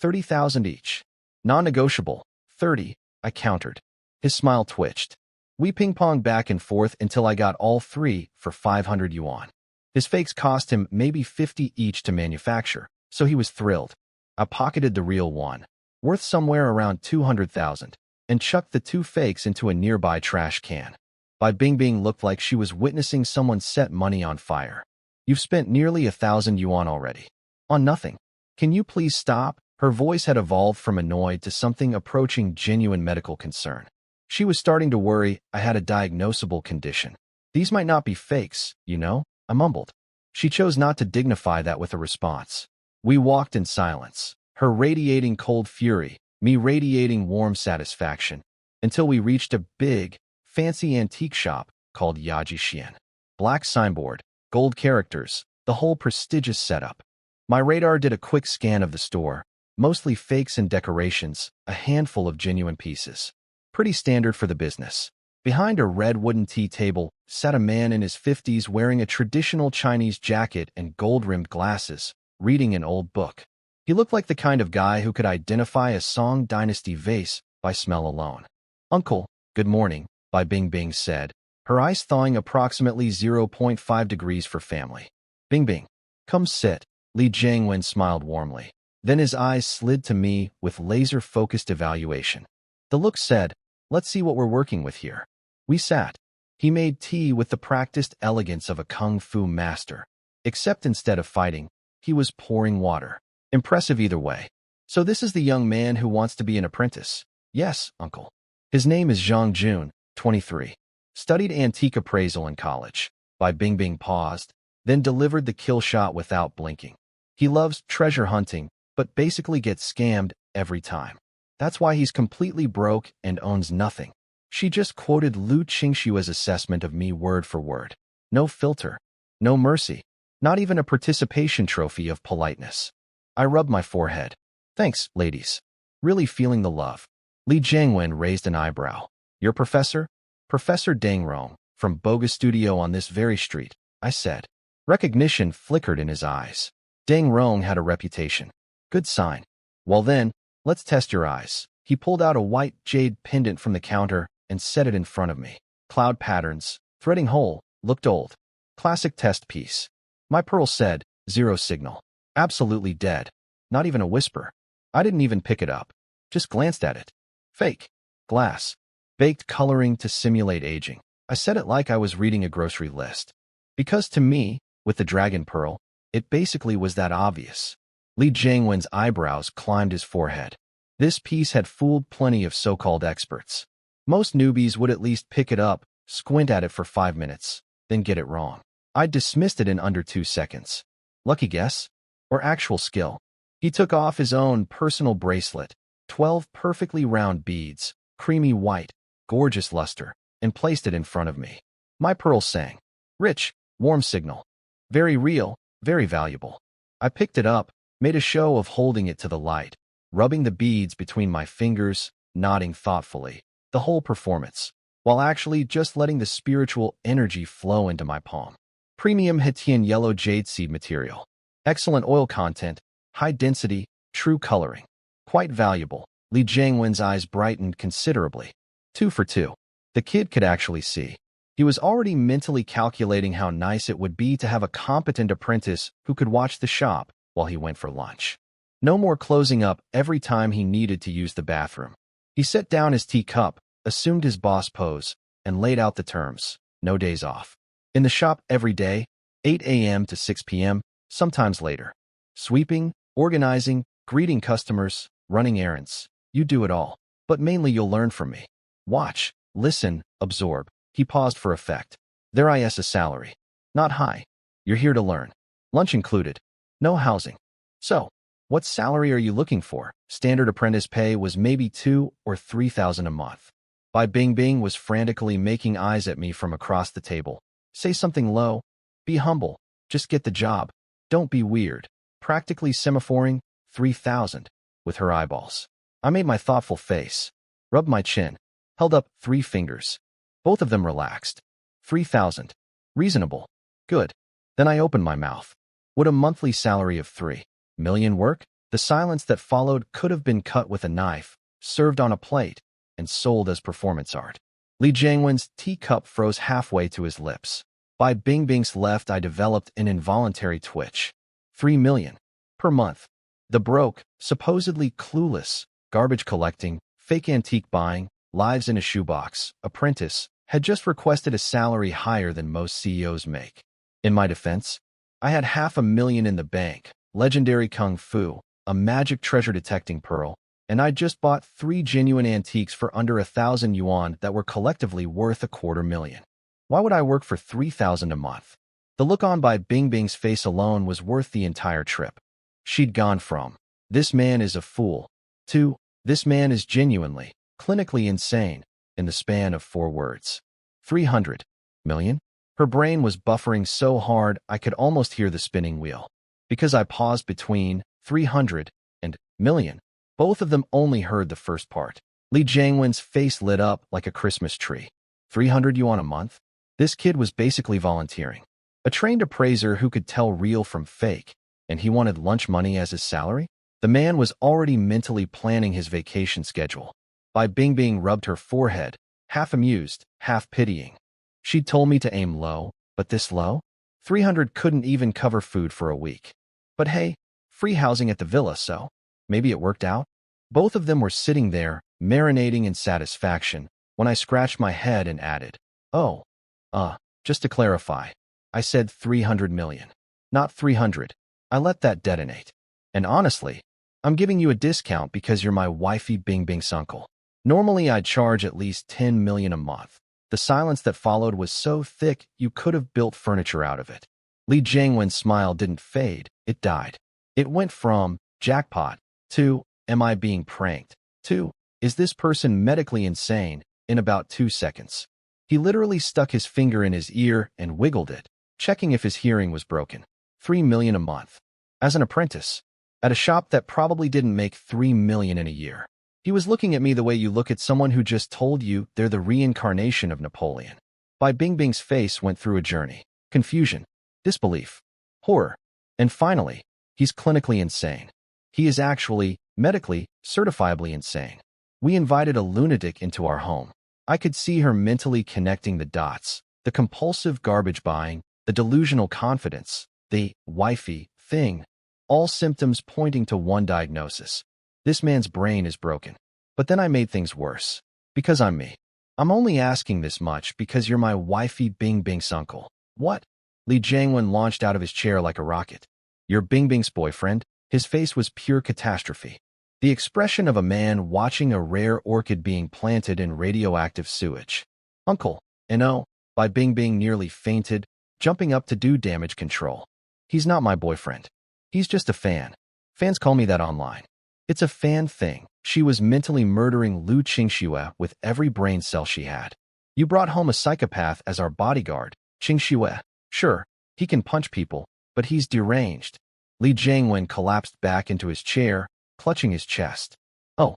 30,000 each. Non-negotiable. 30, I countered. His smile twitched. We ping-ponged back and forth until I got all 3 for 500 yuan. His fakes cost him maybe 50 each to manufacture, so he was thrilled. I pocketed the real one, worth somewhere around 200,000, and chucked the 2 fakes into a nearby trash can. Bai Bingbing looked like she was witnessing someone set money on fire. You've spent nearly 1,000 yuan already. On nothing. Can you please stop? Her voice had evolved from annoyed to something approaching genuine medical concern. She was starting to worry I had a diagnosable condition. These might not be fakes, you know, I mumbled. She chose not to dignify that with a response. We walked in silence, her radiating cold fury, me radiating warm satisfaction, until we reached a big, fancy antique shop called Yaji Xian. Black signboard, gold characters, the whole prestigious setup. My radar did a quick scan of the store, mostly fakes and decorations, a handful of genuine pieces. Pretty standard for the business. Behind a red wooden tea table sat a man in his 50s wearing a traditional Chinese jacket and gold-rimmed glasses, reading an old book. He looked like the kind of guy who could identify a Song Dynasty vase by smell alone. "Uncle, good morning," Bai Bingbing said, her eyes thawing approximately 0.5 degrees for family. "Bingbing, come sit." Li Jiangwen smiled warmly. Then his eyes slid to me with laser-focused evaluation. The look said, "Let's see what we're working with here." We sat. He made tea with the practiced elegance of a kung fu master. Except instead of fighting, he was pouring water. Impressive either way. "So this is the young man who wants to be an apprentice?" "Yes, uncle. His name is Zhang Jun, 23. Studied antique appraisal in college." Bai Bingbing paused, then delivered the kill shot without blinking. "He loves treasure hunting, but basically gets scammed every time. That's why he's completely broke and owns nothing." She just quoted Lu Qingshua's assessment of me word for word. No filter, no mercy, not even a participation trophy of politeness. I rubbed my forehead. "Thanks, ladies. Really feeling the love." Li Jiangwen raised an eyebrow. "Your professor?" "Professor Deng Rong, from Boga Studio on this very street," I said. Recognition flickered in his eyes. Deng Rong had a reputation. Good sign. "Well then, let's test your eyes." He pulled out a white jade pendant from the counter and set it in front of me. Cloud patterns, threading hole, looked old. Classic test piece. My pearl said, "Zero signal." Absolutely dead. Not even a whisper. I didn't even pick it up. Just glanced at it. Fake. Glass. Baked coloring to simulate aging. I said it like I was reading a grocery list. Because to me, with the dragon pearl, it basically was that obvious. Li Jiangwen's eyebrows climbed his forehead. This piece had fooled plenty of so-called experts. Most newbies would at least pick it up, squint at it for 5 minutes, then get it wrong. I dismissed it in under 2 seconds. Lucky guess? Or actual skill? He took off his own personal bracelet, 12 perfectly round beads, creamy white, gorgeous luster, and placed it in front of me. My pearl sang. Rich, warm signal. Very real, very valuable. I picked it up, made a show of holding it to the light, rubbing the beads between my fingers, nodding thoughtfully. The whole performance, while actually just letting the spiritual energy flow into my palm. Premium Hetian yellow jade seed material. Excellent oil content, high density, true coloring. Quite valuable. Li Jiangwen's eyes brightened considerably. 2 for 2. The kid could actually see. He was already mentally calculating how nice it would be to have a competent apprentice who could watch the shop while he went for lunch. No more closing up every time he needed to use the bathroom. He set down his teacup, assumed his boss pose, and laid out the terms. No days off. In the shop every day, 8 a.m. to 6 p.m., sometimes later. Sweeping, organizing, greeting customers, running errands. You do it all. But mainly you'll learn from me. Watch, listen, absorb. He paused for effect. There is a salary. Not high. You're here to learn. Lunch included. No housing. So, what salary are you looking for? Standard apprentice pay was maybe 2 or 3,000 a month. Bai Bingbing was frantically making eyes at me from across the table. Say something low. Be humble. Just get the job. Don't be weird. Practically semaphoring, 3,000, with her eyeballs. I made my thoughtful face. Rubbed my chin. Held up 3 fingers. Both of them relaxed. 3,000. Reasonable. Good. Then I opened my mouth. Would a monthly salary of 3 million work? The silence that followed could have been cut with a knife, served on a plate, and sold as performance art. Li Jiangwen's teacup froze halfway to his lips. By Bingbing's left, I developed an involuntary twitch. 3 million. Per month. The broke, supposedly clueless, garbage collecting, fake antique buying, lives in a shoebox, apprentice, had just requested a salary higher than most CEOs make. In my defense, I had 500,000 in the bank, legendary kung fu, a magic treasure detecting pearl, and I'd just bought 3 genuine antiques for under 1,000 yuan that were collectively worth 250,000. Why would I work for 3,000 a month? The look on by Bingbing's face alone was worth the entire trip. She'd gone from, "This man is a fool," to, "This man is genuinely, clinically insane," in the span of 4 words. 300 million? Her brain was buffering so hard I could almost hear the spinning wheel. Because I paused between 300 and million, both of them only heard the first part. Li Jiangwen's face lit up like a Christmas tree. 300 yuan a month? This kid was basically volunteering. A trained appraiser who could tell real from fake, and he wanted lunch money as his salary? The man was already mentally planning his vacation schedule. Bai Bingbing rubbed her forehead, half amused, half pitying. She'd told me to aim low, but this low? 300 couldn't even cover food for a week. But hey, free housing at the villa, so maybe it worked out? Both of them were sitting there, marinating in satisfaction, when I scratched my head and added, "Oh, just to clarify, I said 300 million, not 300. I let that detonate. And honestly, I'm giving you a discount because you're my wifey Bingbing's uncle. Normally I'd charge at least 10 million a month." The silence that followed was so thick you could have built furniture out of it. Li Jiangwen's smile didn't fade, it died. It went from, "Jackpot," to, "Am I being pranked?" to, "Is this person medically insane?" in about 2 seconds. He literally stuck his finger in his ear and wiggled it, checking if his hearing was broken. 3 million a month. As an apprentice. At a shop that probably didn't make 3 million in a year. He was looking at me the way you look at someone who just told you they're the reincarnation of Napoleon. Bai Bingbing's face went through a journey. Confusion, disbelief, horror, and finally, he's clinically insane. He is actually, medically, certifiably insane. We invited a lunatic into our home. I could see her mentally connecting the dots, the compulsive garbage buying, the delusional confidence, the wifey thing, all symptoms pointing to one diagnosis. This man's brain is broken. But then I made things worse. Because I'm me. I'm only asking this much because you're my wifey Bingbing's uncle. What? Li Jiangwen launched out of his chair like a rocket. You're Bingbing's boyfriend? His face was pure catastrophe. The expression of a man watching a rare orchid being planted in radioactive sewage. Uncle, no, Bai Bingbing nearly fainted, jumping up to do damage control. He's not my boyfriend. He's just a fan. Fans call me that online. It's a fan thing. She was mentally murdering Lu Qingxue with every brain cell she had. You brought home a psychopath as our bodyguard, Qingxue. Sure, he can punch people, but he's deranged. Li Jiangwen collapsed back into his chair, clutching his chest. Oh,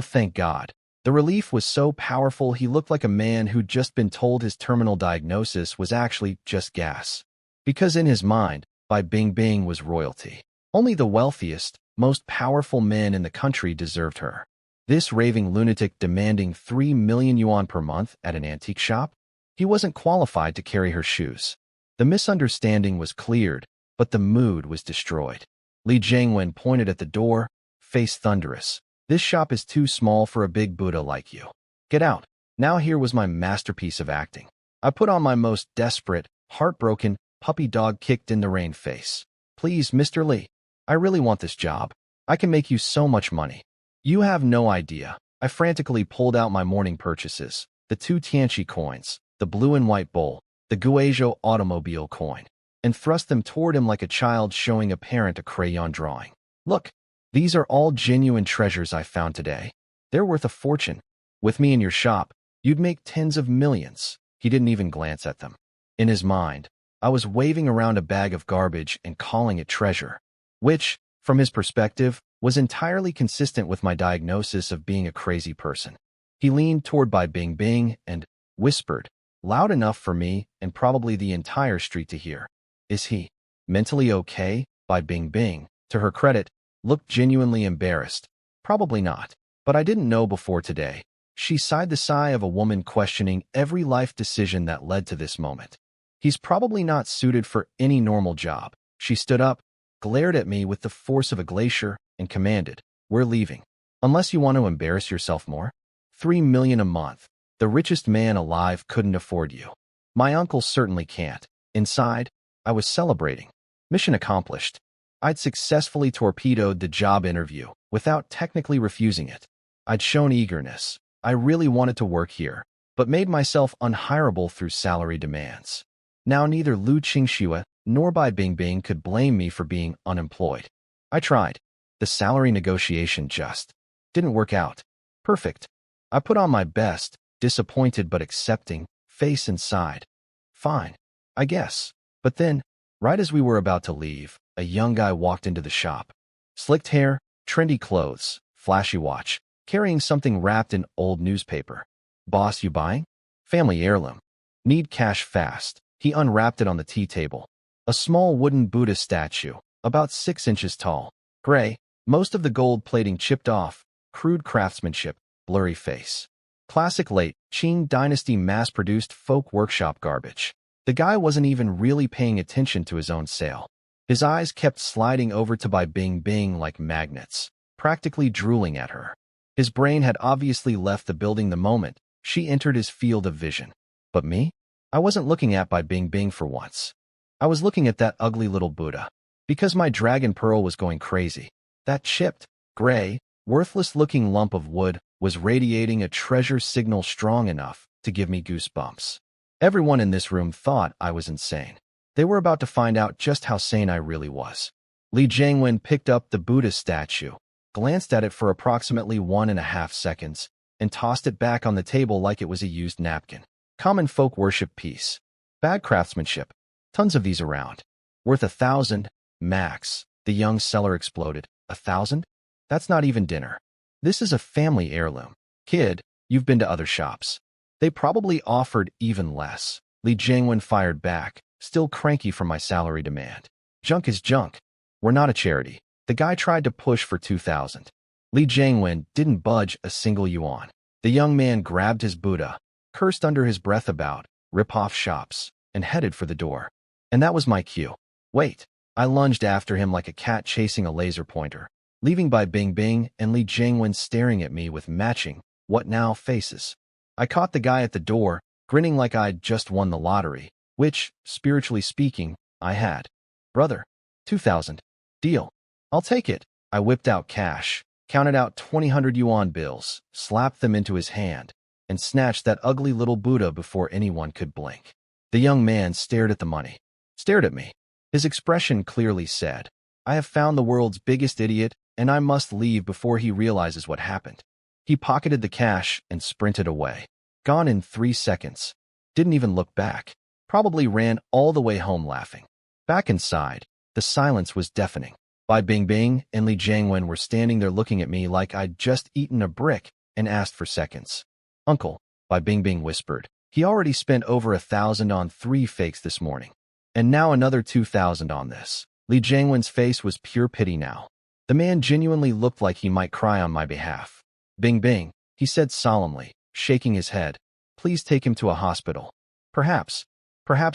thank God. The relief was so powerful he looked like a man who'd just been told his terminal diagnosis was actually just gas. Because in his mind, Bai Bingbing was royalty. Only the wealthiest, most powerful men in the country deserved her. This raving lunatic demanding 3 million yuan per month at an antique shop? He wasn't qualified to carry her shoes. The misunderstanding was cleared, but the mood was destroyed. Li Jiangwen pointed at the door, face thunderous. This shop is too small for a big Buddha like you. Get out. Now here was my masterpiece of acting. I put on my most desperate, heartbroken, puppy dog kicked in the rain face. Please, Mr. Li. I really want this job. I can make you so much money. You have no idea. I frantically pulled out my morning purchases, the 2 Tianqi coins, the blue and white bowl, the Guizhou automobile coin, and thrust them toward him like a child showing a parent a crayon drawing. Look, these are all genuine treasures I found today. They're worth a fortune. With me in your shop, you'd make tens of millions. He didn't even glance at them. In his mind, I was waving around a bag of garbage and calling it treasure. Which, from his perspective, was entirely consistent with my diagnosis of being a crazy person. He leaned toward Bai Bingbing and whispered, loud enough for me and probably the entire street to hear. Is he mentally okay? Bai Bingbing, to her credit, looked genuinely embarrassed. Probably not, but I didn't know before today. She sighed the sigh of a woman questioning every life decision that led to this moment. He's probably not suited for any normal job. She stood up, glared at me with the force of a glacier, and commanded, we're leaving. Unless you want to embarrass yourself more. 3 million a month. The richest man alive couldn't afford you. My uncle certainly can't. Inside, I was celebrating. Mission accomplished. I'd successfully torpedoed the job interview without technically refusing it. I'd shown eagerness. I really wanted to work here. but made myself unhireable through salary demands. Now neither Lu Qingxue nor Bai Bingbing could blame me for being unemployed. I tried. The salary negotiation just didn't work out. Perfect. I put on my best, disappointed but accepting, face and sighed. Fine, I guess. But then, right as we were about to leave, a young guy walked into the shop. Slicked hair, trendy clothes, flashy watch, carrying something wrapped in old newspaper. Boss, you buying? Family heirloom. Need cash fast. He unwrapped it on the tea table. A small wooden Buddha statue, about 6 inches tall. Gray, most of the gold plating chipped off, crude craftsmanship, blurry face. Classic late Qing Dynasty mass-produced folk workshop garbage. The guy wasn't even really paying attention to his own sale. His eyes kept sliding over to Bai Bingbing like magnets, practically drooling at her. His brain had obviously left the building the moment she entered his field of vision. But me? I wasn't looking at Bai Bingbing for once. I was looking at that ugly little Buddha. Because my dragon pearl was going crazy. That chipped, gray, worthless-looking lump of wood was radiating a treasure signal strong enough to give me goosebumps. Everyone in this room thought I was insane. They were about to find out just how sane I really was. Li Jiangwen picked up the Buddha statue, glanced at it for approximately 1.5 seconds, and tossed it back on the table like it was a used napkin. Common folk worship piece. Bad craftsmanship. Tons of these around. Worth 1,000, max. The young seller exploded. 1,000? That's not even dinner. This is a family heirloom. Kid, you've been to other shops. They probably offered even less. Li Jiangwen fired back, still cranky from my salary demand. Junk is junk. We're not a charity. The guy tried to push for 2,000. Li Jiangwen didn't budge a single yuan. The young man grabbed his Buddha, cursed under his breath about rip-off shops, and headed for the door. And that was my cue. Wait. I lunged after him like a cat chasing a laser pointer, leaving Bai Bingbing and Li Jiangwen staring at me with matching, what now, faces. I caught the guy at the door, grinning like I'd just won the lottery, which, spiritually speaking, I had. Brother, 2,000. Deal. I'll take it. I whipped out cash, counted out 200 yuan bills, slapped them into his hand, and snatched that ugly little Buddha before anyone could blink. The young man stared at the money, stared at me. His expression clearly said, I have found the world's biggest idiot, and I must leave before he realizes what happened. He pocketed the cash and sprinted away. Gone in 3 seconds. Didn't even look back. Probably ran all the way home laughing. Back inside, the silence was deafening. Bai Bingbing and Li Jiangwen were standing there looking at me like I'd just eaten a brick and asked for seconds. Uncle, Bai Bingbing whispered. He already spent over 1,000 on 3 fakes this morning. And now another 2,000 on this. Li Jiangwen's face was pure pity now. The man genuinely looked like he might cry on my behalf. Bingbing, he said solemnly, shaking his head. Please take him to a hospital. Perhaps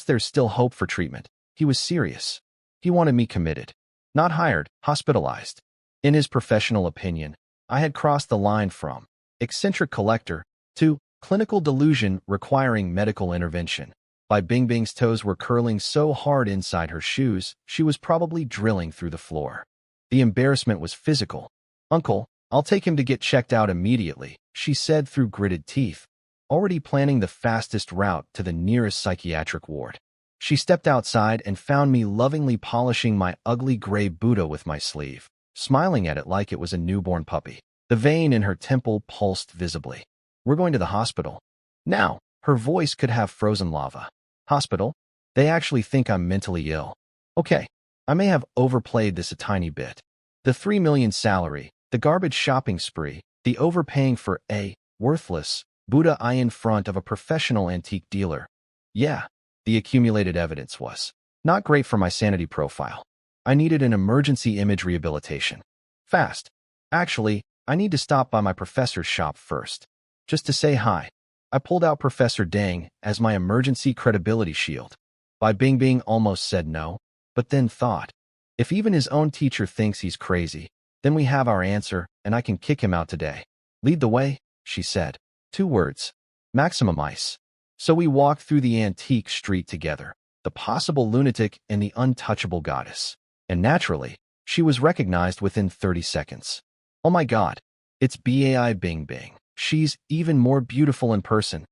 there's still hope for treatment. He was serious. He wanted me committed. Not hired, hospitalized. In his professional opinion, I had crossed the line from eccentric collector to clinical delusion requiring medical intervention. Bai Bingbing's toes were curling so hard inside her shoes, she was probably drilling through the floor. The embarrassment was physical. Uncle, I'll take him to get checked out immediately, she said through gritted teeth, already planning the fastest route to the nearest psychiatric ward. She stepped outside and found me lovingly polishing my ugly gray Buddha with my sleeve, smiling at it like it was a newborn puppy. The vein in her temple pulsed visibly. We're going to the hospital. Now, her voice could have frozen lava. Hospital? They actually think I'm mentally ill. Okay, I may have overplayed this a tiny bit. The 3 million salary, the garbage shopping spree, the overpaying for a worthless Buddha eye in front of a professional antique dealer. Yeah, the accumulated evidence was not great for my sanity profile. I needed an emergency image rehabilitation. Fast. Actually, I need to stop by my professor's shop first. Just to say hi. I pulled out Professor Deng as my emergency credibility shield. Bai Bingbing almost said no, but then thought, if even his own teacher thinks he's crazy, then we have our answer and I can kick him out today. Lead the way, she said. 2 words. Maximum ice. So we walked through the antique street together, the possible lunatic and the untouchable goddess. And naturally, she was recognized within 30 seconds. Oh my God, it's Bai Bingbing. She's even more beautiful in person.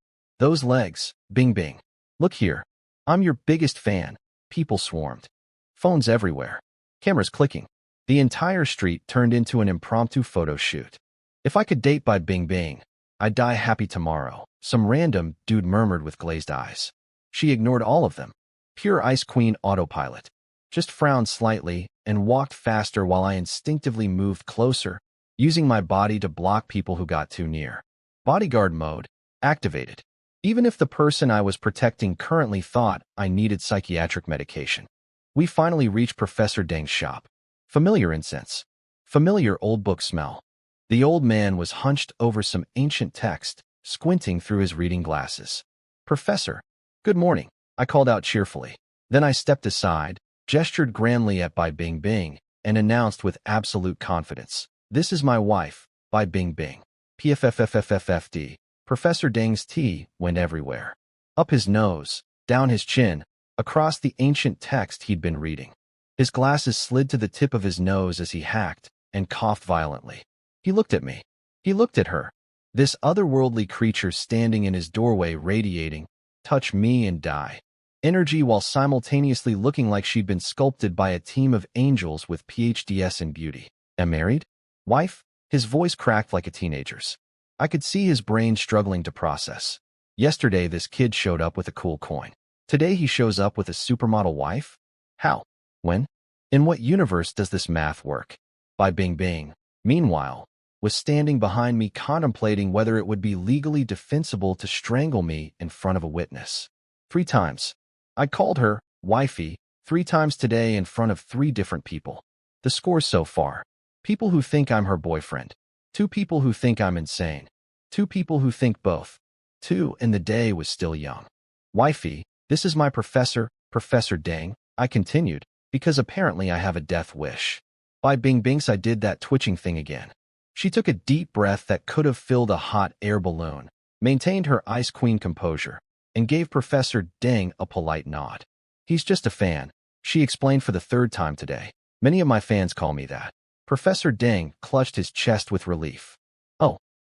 Those legs, Bing Bing. Look here. I'm your biggest fan. People swarmed. Phones everywhere. Cameras clicking. The entire street turned into an impromptu photo shoot. If I could date by Bing Bing, I'd die happy tomorrow, some random dude murmured with glazed eyes. She ignored all of them. Pure Ice Queen autopilot. Just frowned slightly and walked faster while I instinctively moved closer, using my body to block people who got too near. Bodyguard mode activated. Even if the person I was protecting currently thought I needed psychiatric medication. We finally reached Professor Deng's shop. Familiar incense. Familiar old book smell. The old man was hunched over some ancient text, squinting through his reading glasses. Professor, good morning, I called out cheerfully. Then I stepped aside, gestured grandly at Bai Bing Bing, and announced with absolute confidence, "This is my wife, Bai Bing Bing." PFFFFFFD. Professor Deng's tea went everywhere. Up his nose, down his chin, across the ancient text he'd been reading. His glasses slid to the tip of his nose as he hacked and coughed violently. He looked at me. He looked at her. This otherworldly creature standing in his doorway radiating, touch me and die. Energy while simultaneously looking like she'd been sculpted by a team of angels with PhDs in beauty. Am married? Wife? His voice cracked like a teenager's. I could see his brain struggling to process. Yesterday, this kid showed up with a cool coin. Today, he shows up with a supermodel wife? How? When? In what universe does this math work? Bai Bing Bing, meanwhile, was standing behind me contemplating whether it would be legally defensible to strangle me in front of a witness. 3 times. I called her wifey 3 times today in front of 3 different people. The score so far. People who think I'm her boyfriend. 2 people who think I'm insane. 2 people who think both. 2, and the day was still young. Wifey, this is my professor, Professor Deng, I continued, because apparently I have a death wish. Bai Bing Bing's I did that twitching thing again. She took a deep breath that could have filled a hot air balloon, maintained her Ice Queen composure, and gave Professor Deng a polite nod. He's just a fan, she explained for the 3rd time today. Many of my fans call me that. Professor Deng clutched his chest with relief.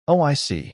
Oh, I see.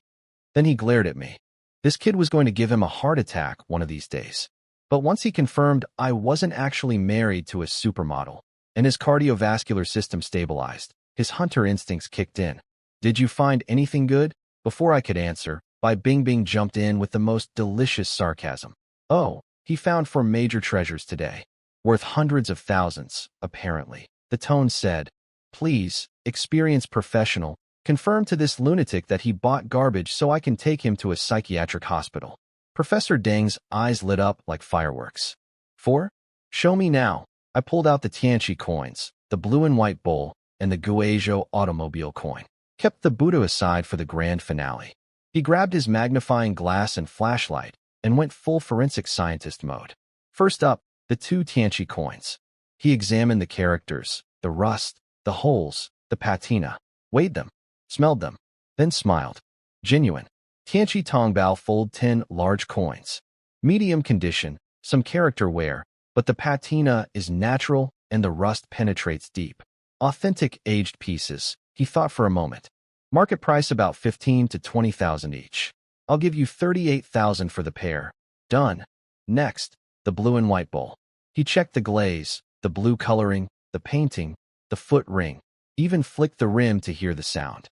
Then he glared at me. This kid was going to give him a heart attack one of these days. But once he confirmed I wasn't actually married to a supermodel, and his cardiovascular system stabilized, his hunter instincts kicked in. Did you find anything good? Before I could answer, Bai Bing Bing jumped in with the most delicious sarcasm. Oh, he found 4 major treasures today. Worth hundreds of thousands, apparently. The tone said, "Please, experienced professional, confirm to this lunatic that he bought garbage so I can take him to a psychiatric hospital." Professor Deng's eyes lit up like fireworks. 4? Show me now. I pulled out the Tianqi coins, the blue and white bowl, and the Guizhou automobile coin. Kept the Buddha aside for the grand finale. He grabbed his magnifying glass and flashlight and went full forensic scientist mode. First up, the 2 Tianqi coins. He examined the characters, the rust, the holes, the patina, weighed them, smelled them, then smiled. Genuine. Tianqi Tongbao fold 10 large coins. Medium condition, some character wear, but the patina is natural and the rust penetrates deep. Authentic aged pieces, he thought for a moment. Market price about 15 to 20,000 each. I'll give you 38,000 for the pair. Done. Next, the blue and white bowl. He checked the glaze, the blue coloring, the painting, the foot ring, even flicked the rim to hear the sound.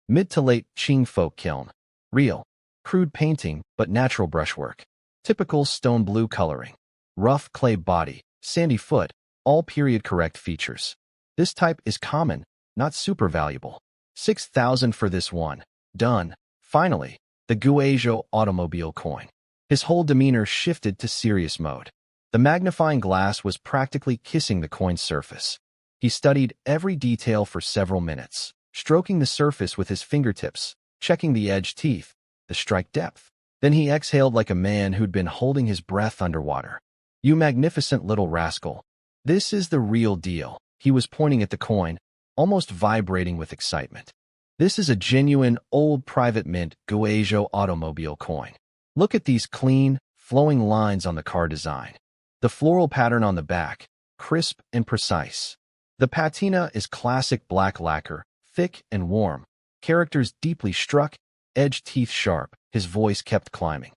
Mid to late Qing folk kiln. Real. Crude painting, but natural brushwork. Typical stone blue coloring. Rough clay body, sandy foot, all period-correct features. This type is common, not super valuable. 6,000 for this one. Done. Finally, the Guizhou automobile coin. His whole demeanor shifted to serious mode. The magnifying glass was practically kissing the coin's surface. He studied every detail for several minutes, stroking the surface with his fingertips, checking the edge teeth, the strike depth. Then he exhaled like a man who'd been holding his breath underwater. "You magnificent little rascal. This is the real deal." He was pointing at the coin, almost vibrating with excitement. "This is a genuine, old private mint Guizhou automobile coin. Look at these clean, flowing lines on the car design. The floral pattern on the back, crisp and precise. The patina is classic black lacquer, thick and warm. Characters deeply struck, edge teeth sharp." His voice kept climbing.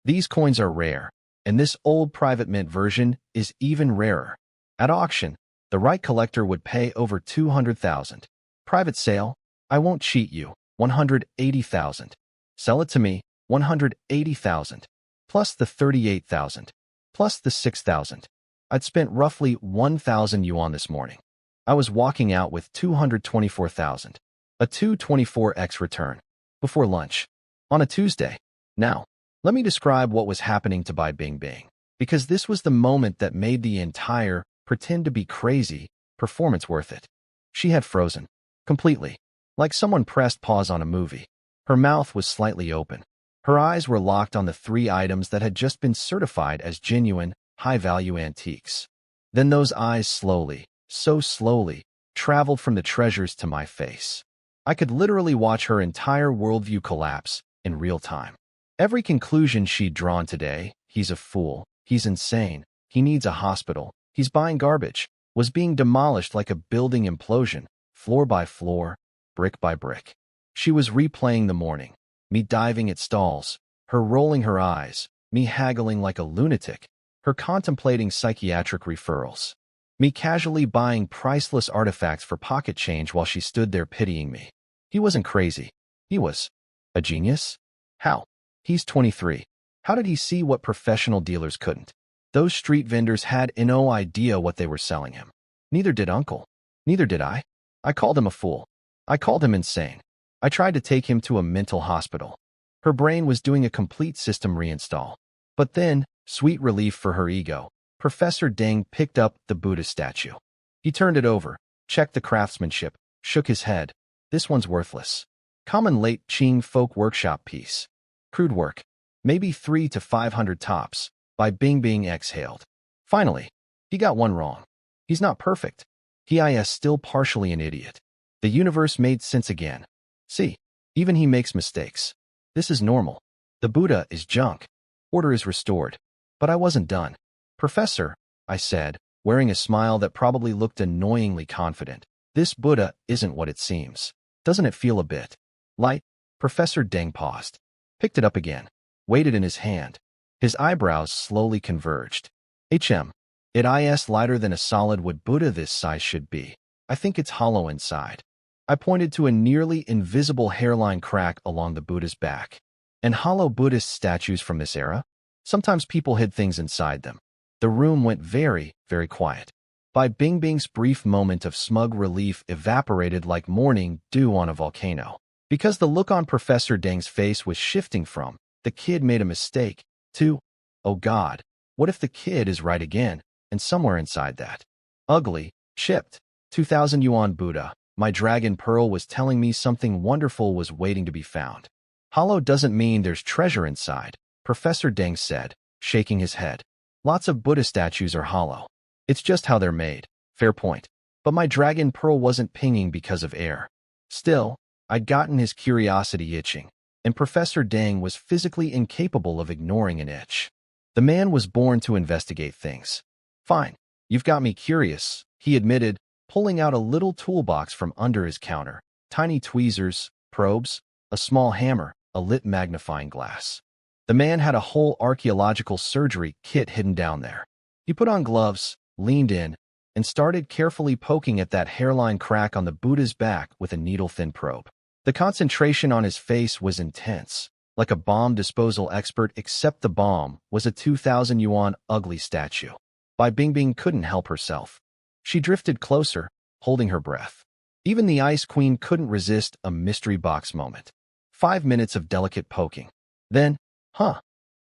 These coins are rare, and this old private mint version is even rarer. At auction, the right collector would pay over 200,000. Private sale, I won't cheat you, 180,000. Sell it to me, 180,000. Plus the 38,000. Plus the 6,000. I'd spent roughly 1,000 yuan this morning. I was walking out with 224,000. A 224x return. Before lunch. On a Tuesday. Now, let me describe what was happening to Bai Bingbing, because this was the moment that made the entire pretend to be crazy performance worth it. She had frozen. Completely. Like someone pressed pause on a movie. Her mouth was slightly open. Her eyes were locked on the 3 items that had just been certified as genuine, high-value antiques. Then those eyes slowly, so slowly, traveled from the treasures to my face. I could literally watch her entire worldview collapse in real time. Every conclusion she'd drawn today, he's a fool, he's insane, he needs a hospital, he's buying garbage, was being demolished like a building implosion, floor by floor, brick by brick. She was replaying the morning, me diving at stalls, her rolling her eyes, me haggling like a lunatic, her contemplating psychiatric referrals, me casually buying priceless artifacts for pocket change while she stood there pitying me. He wasn't crazy. He was a genius? How? He's 23. How did he see what professional dealers couldn't? Those street vendors had no idea what they were selling him. Neither did Uncle. Neither did I. I called him a fool. I called him insane. I tried to take him to a mental hospital. Her brain was doing a complete system reinstall. But then, sweet relief for her ego, Professor Deng picked up the Buddha statue. He turned it over, checked the craftsmanship, shook his head. This one's worthless. Common late Qing folk workshop piece. Crude work. Maybe 300 to 500 tops. Bai Bingbing exhaled. Finally, he got one wrong. He's not perfect. He is still partially an idiot. The universe made sense again. See, even he makes mistakes. This is normal. The Buddha is junk. Order is restored. But I wasn't done. Professor, I said, wearing a smile that probably looked annoyingly confident. This Buddha isn't what it seems. Doesn't it feel a bit light? Professor Deng paused, picked it up again, weighed it in his hand. His eyebrows slowly converged. It is lighter than a solid wood Buddha this size should be. I think it's hollow inside. I pointed to a nearly invisible hairline crack along the Buddha's back. And hollow Buddhist statues from this era? Sometimes people hid things inside them. The room went very, very quiet. Bai Bingbing's brief moment of smug relief evaporated like morning dew on a volcano. Because the look on Professor Deng's face was shifting from, the kid made a mistake, to, oh God, what if the kid is right again, and somewhere inside that ugly, chipped, 2,000 yuan Buddha, my dragon pearl was telling me something wonderful was waiting to be found. Hollow doesn't mean there's treasure inside, Professor Deng said, shaking his head. Lots of Buddha statues are hollow. It's just how they're made. Fair point. But my dragon pearl wasn't pinging because of air. Still, I'd gotten his curiosity itching, and Professor Deng was physically incapable of ignoring an itch. The man was born to investigate things. Fine, you've got me curious, he admitted, pulling out a little toolbox from under his counter. Tiny tweezers, probes, a small hammer, a lit magnifying glass. The man had a whole archaeological surgery kit hidden down there. He put on gloves, leaned in, and started carefully poking at that hairline crack on the Buddha's back with a needle-thin probe. The concentration on his face was intense, like a bomb disposal expert, except the bomb was a 2,000 yuan ugly statue. Bai Bingbing couldn't help herself. She drifted closer, holding her breath. Even the Ice Queen couldn't resist a mystery box moment. 5 minutes of delicate poking. Then,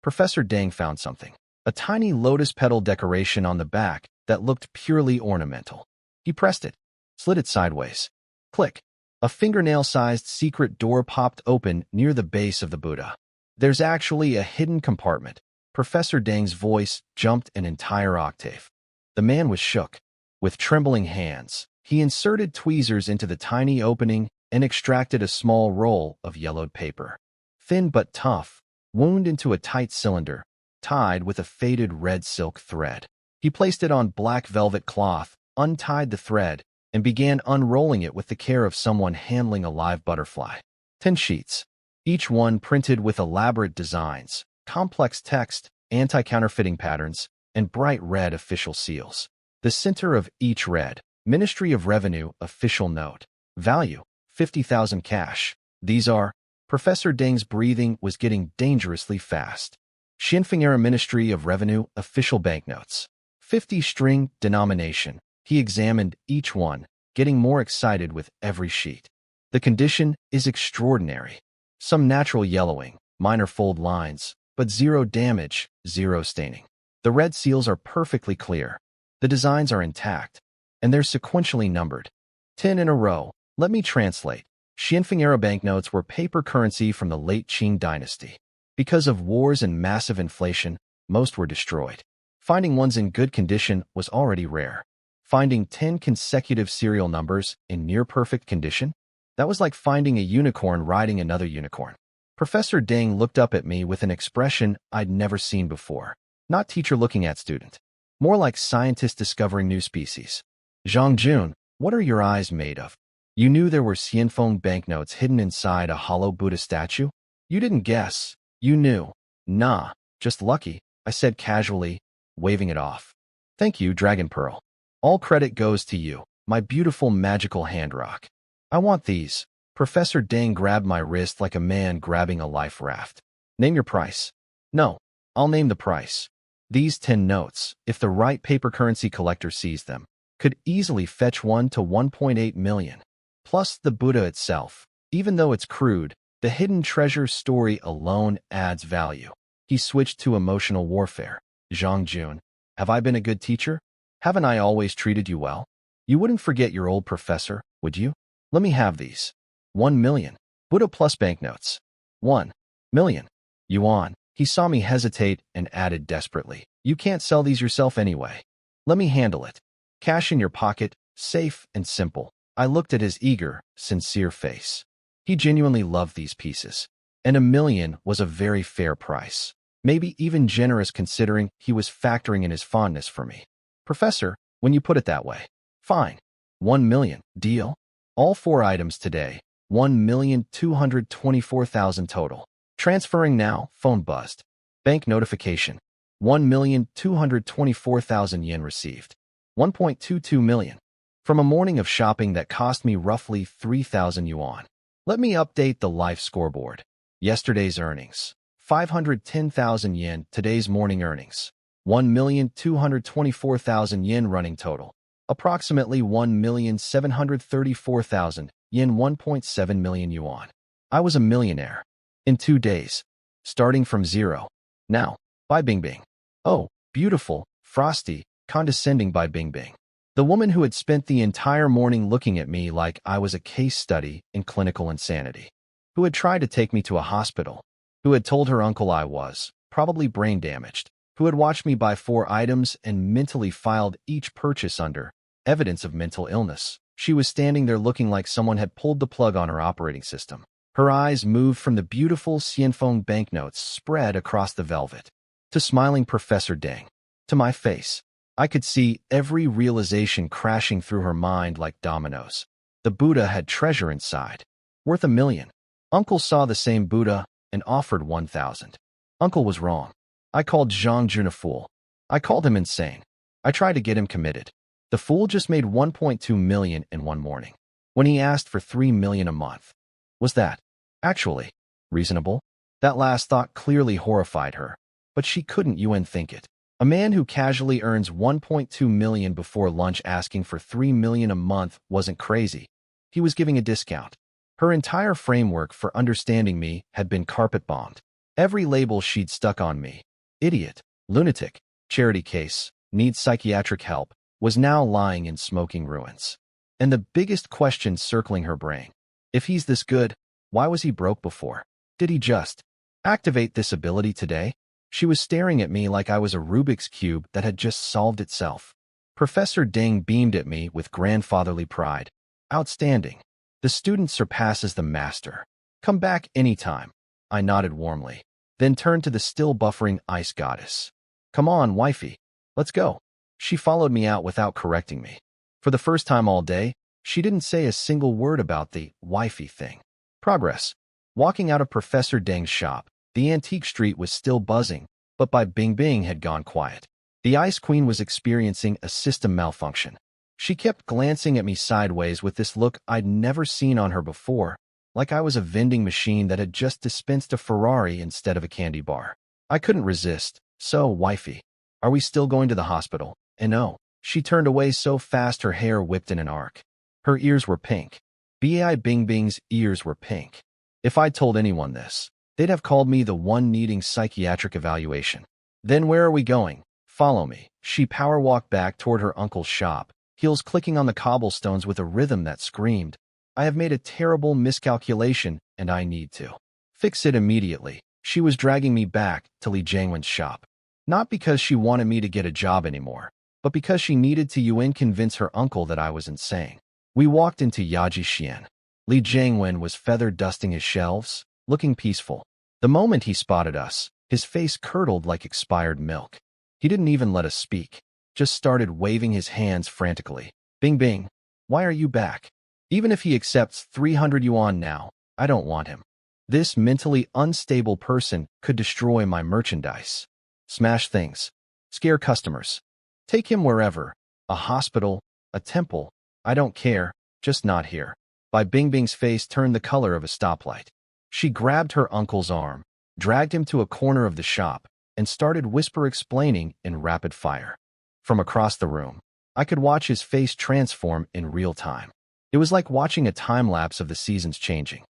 Professor Deng found something. A tiny lotus petal decoration on the back that looked purely ornamental. He pressed it, slid it sideways. Click. A fingernail-sized secret door popped open near the base of the Buddha. There's actually a hidden compartment. Professor Deng's voice jumped an entire octave. The man was shook. With trembling hands, he inserted tweezers into the tiny opening and extracted a small roll of yellowed paper. Thin but tough, wound into a tight cylinder, tied with a faded red silk thread. He placed it on black velvet cloth, untied the thread, and began unrolling it with the care of someone handling a live butterfly. 10 sheets, each one printed with elaborate designs, complex text, anti-counterfeiting patterns, and bright red official seals. The center of each read, Ministry of Revenue official note. Value, 50,000 cash. These are, Professor Deng's breathing was getting dangerously fast. Xinfeng Era Ministry of Revenue official banknotes. 50 string denomination. He examined each one, getting more excited with every sheet. The condition is extraordinary. Some natural yellowing, minor fold lines, but zero damage, zero staining. The red seals are perfectly clear. The designs are intact, and they're sequentially numbered. 10 in a row. Let me translate. Xinfeng Era banknotes were paper currency from the late Qing dynasty. Because of wars and massive inflation, most were destroyed. Finding ones in good condition was already rare. Finding 10 consecutive serial numbers in near-perfect condition? That was like finding a unicorn riding another unicorn. Professor Deng looked up at me with an expression I'd never seen before. Not teacher looking at student. More like scientist discovering new species. Zhang Jun, what are your eyes made of? You knew there were Xianfeng banknotes hidden inside a hollow Buddha statue? You didn't guess. You knew. Nah, just lucky, I said casually, waving it off. Thank you, Dragon Pearl. All credit goes to you, my beautiful magical hand rock. I want these. Professor Deng grabbed my wrist like a man grabbing a life raft. Name your price. No, I'll name the price. These 10 notes, if the right paper currency collector sees them, could easily fetch 1 to 1.8 million. Plus the Buddha itself. Even though it's crude, the hidden treasure story alone adds value. He switched to emotional warfare. Zhang Jun, have I been a good teacher? Haven't I always treated you well? You wouldn't forget your old professor, would you? Let me have these. 1 million. Buddha plus banknotes. 1 million. Yuan. He saw me hesitate and added desperately. You can't sell these yourself anyway. Let me handle it. Cash in your pocket, safe and simple. I looked at his eager, sincere face. He genuinely loved these pieces. And 1 million was a very fair price. Maybe even generous considering he was factoring in his fondness for me. Professor, when you put it that way. Fine. 1 million. Deal? All 4 items today. 1,224,000 total. Transferring now. Phone buzzed. Bank notification. 1,224,000 yen received. 1.22 million. From a morning of shopping that cost me roughly 3,000 yuan. Let me update the life scoreboard. Yesterday's earnings. 510,000 yen. Today's morning earnings. 1,224,000 yen running total. Approximately 1,734,000 yen, 1.7 million yuan. I was a millionaire. In 2 days. Starting from zero. Now, by Bing Bing. Oh, beautiful, frosty, condescending by Bing Bing. The woman who had spent the entire morning looking at me like I was a case study in clinical insanity. Who had tried to take me to a hospital. Who had told her uncle I was, probably brain damaged. Who had watched me buy 4 items and mentally filed each purchase under evidence of mental illness. She was standing there looking like someone had pulled the plug on her operating system. Her eyes moved from the beautiful Xianfeng banknotes spread across the velvet to smiling Professor Deng. To my face. I could see every realization crashing through her mind like dominoes. The Buddha had treasure inside, worth 1 million. Uncle saw the same Buddha and offered 1,000. Uncle was wrong. I called Zhang Jun a fool. I called him insane. I tried to get him committed. The fool just made 1.2 million in one morning, when he asked for 3 million a month. Was that, actually, reasonable? That last thought clearly horrified her, but she couldn't think it. A man who casually earns 1.2 million before lunch asking for 3 million a month wasn't crazy. He was giving a discount. Her entire framework for understanding me had been carpet-bombed. Every label she'd stuck on me, idiot, lunatic, charity case, needs psychiatric help, was now lying in smoking ruins. And the biggest question circling her brain, if he's this good, why was he broke before? Did he just activate this ability today? She was staring at me like I was a Rubik's Cube that had just solved itself. Professor Deng beamed at me with grandfatherly pride. Outstanding. The student surpasses the master. Come back anytime. I nodded warmly, then turned to the still buffering ice goddess. Come on, wifey. Let's go. She followed me out without correcting me. For the first time all day, she didn't say a single word about the wifey thing. Progress. Walking out of Professor Deng's shop, The antique street was still buzzing, but Bai Bingbing had gone quiet. The Ice Queen was experiencing a system malfunction. She kept glancing at me sideways with this look I'd never seen on her before, like I was a vending machine that had just dispensed a Ferrari instead of a candy bar. I couldn't resist. So, wifey, are we still going to the hospital? And no, she turned away so fast her hair whipped in an arc. Her ears were pink. Bai Bingbing's ears were pink. If I'd told anyone this, they'd have called me the one needing psychiatric evaluation. Then where are we going? Follow me. She power walked back toward her uncle's shop, heels clicking on the cobblestones with a rhythm that screamed, I have made a terrible miscalculation, and I need to fix it immediately. She was dragging me back to Li Jiangwen's shop. Not because she wanted me to get a job anymore, but because she needed to convince her uncle that I was insane. We walked into Yaji Xian. Li Jiangwen was feather dusting his shelves, looking peaceful. The moment he spotted us, his face curdled like expired milk. He didn't even let us speak, just started waving his hands frantically. Bingbing, why are you back? Even if he accepts 300 yuan now, I don't want him. This mentally unstable person could destroy my merchandise. Smash things. Scare customers. Take him wherever. A hospital, a temple. I don't care, just not here. Bai Bingbing's face turned the color of a stoplight. She grabbed her uncle's arm, dragged him to a corner of the shop, and started explaining in rapid fire. From across the room, I could watch his face transform in real time. It was like watching a time-lapse of the seasons changing.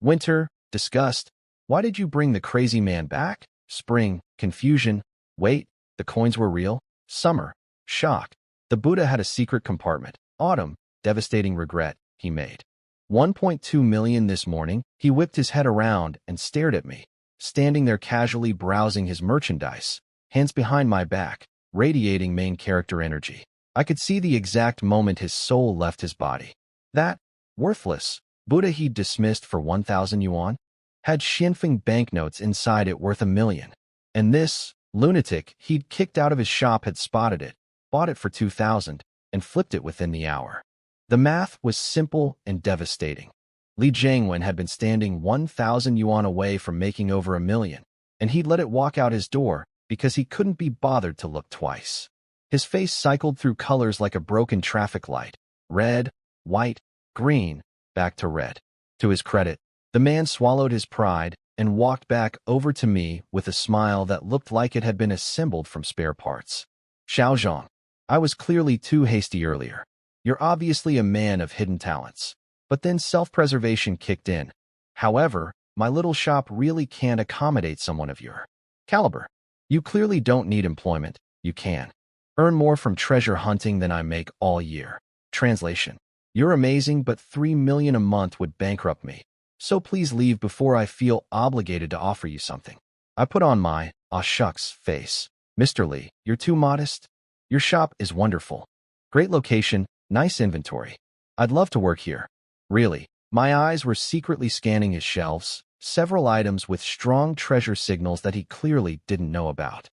Winter, disgust. Why did you bring the crazy man back? Spring, confusion. Wait, the coins were real? Summer, shock. The Buddha had a secret compartment. Autumn, devastating regret, he made. 1.2 million this morning. He whipped his head around and stared at me, standing there casually browsing his merchandise, hands behind my back, radiating main character energy. I could see the exact moment his soul left his body. That, worthless, Buddha he'd dismissed for 1,000 yuan, had Xinfeng banknotes inside it worth 1 million. And this, lunatic he'd kicked out of his shop had spotted it, bought it for 2,000, and flipped it within the hour. The math was simple and devastating. Li Jiangwen had been standing 1,000 yuan away from making over 1 million, and he'd let it walk out his door because he couldn't be bothered to look twice. His face cycled through colors like a broken traffic light. Red, white, green, back to red. To his credit, the man swallowed his pride and walked back over to me with a smile that looked like it had been assembled from spare parts. Xiaozhong, I was clearly too hasty earlier. You're obviously a man of hidden talents. But then self-preservation kicked in. However, my little shop really can't accommodate someone of your caliber. You clearly don't need employment. You can earn more from treasure hunting than I make all year. Translation. You're amazing, but 3 million a month would bankrupt me. So please leave before I feel obligated to offer you something. I put on my, aw shucks, face. Mr. Li, you're too modest. Your shop is wonderful. Great location, nice inventory. I'd love to work here. Really, my eyes were secretly scanning his shelves, several items with strong treasure signals that he clearly didn't know about.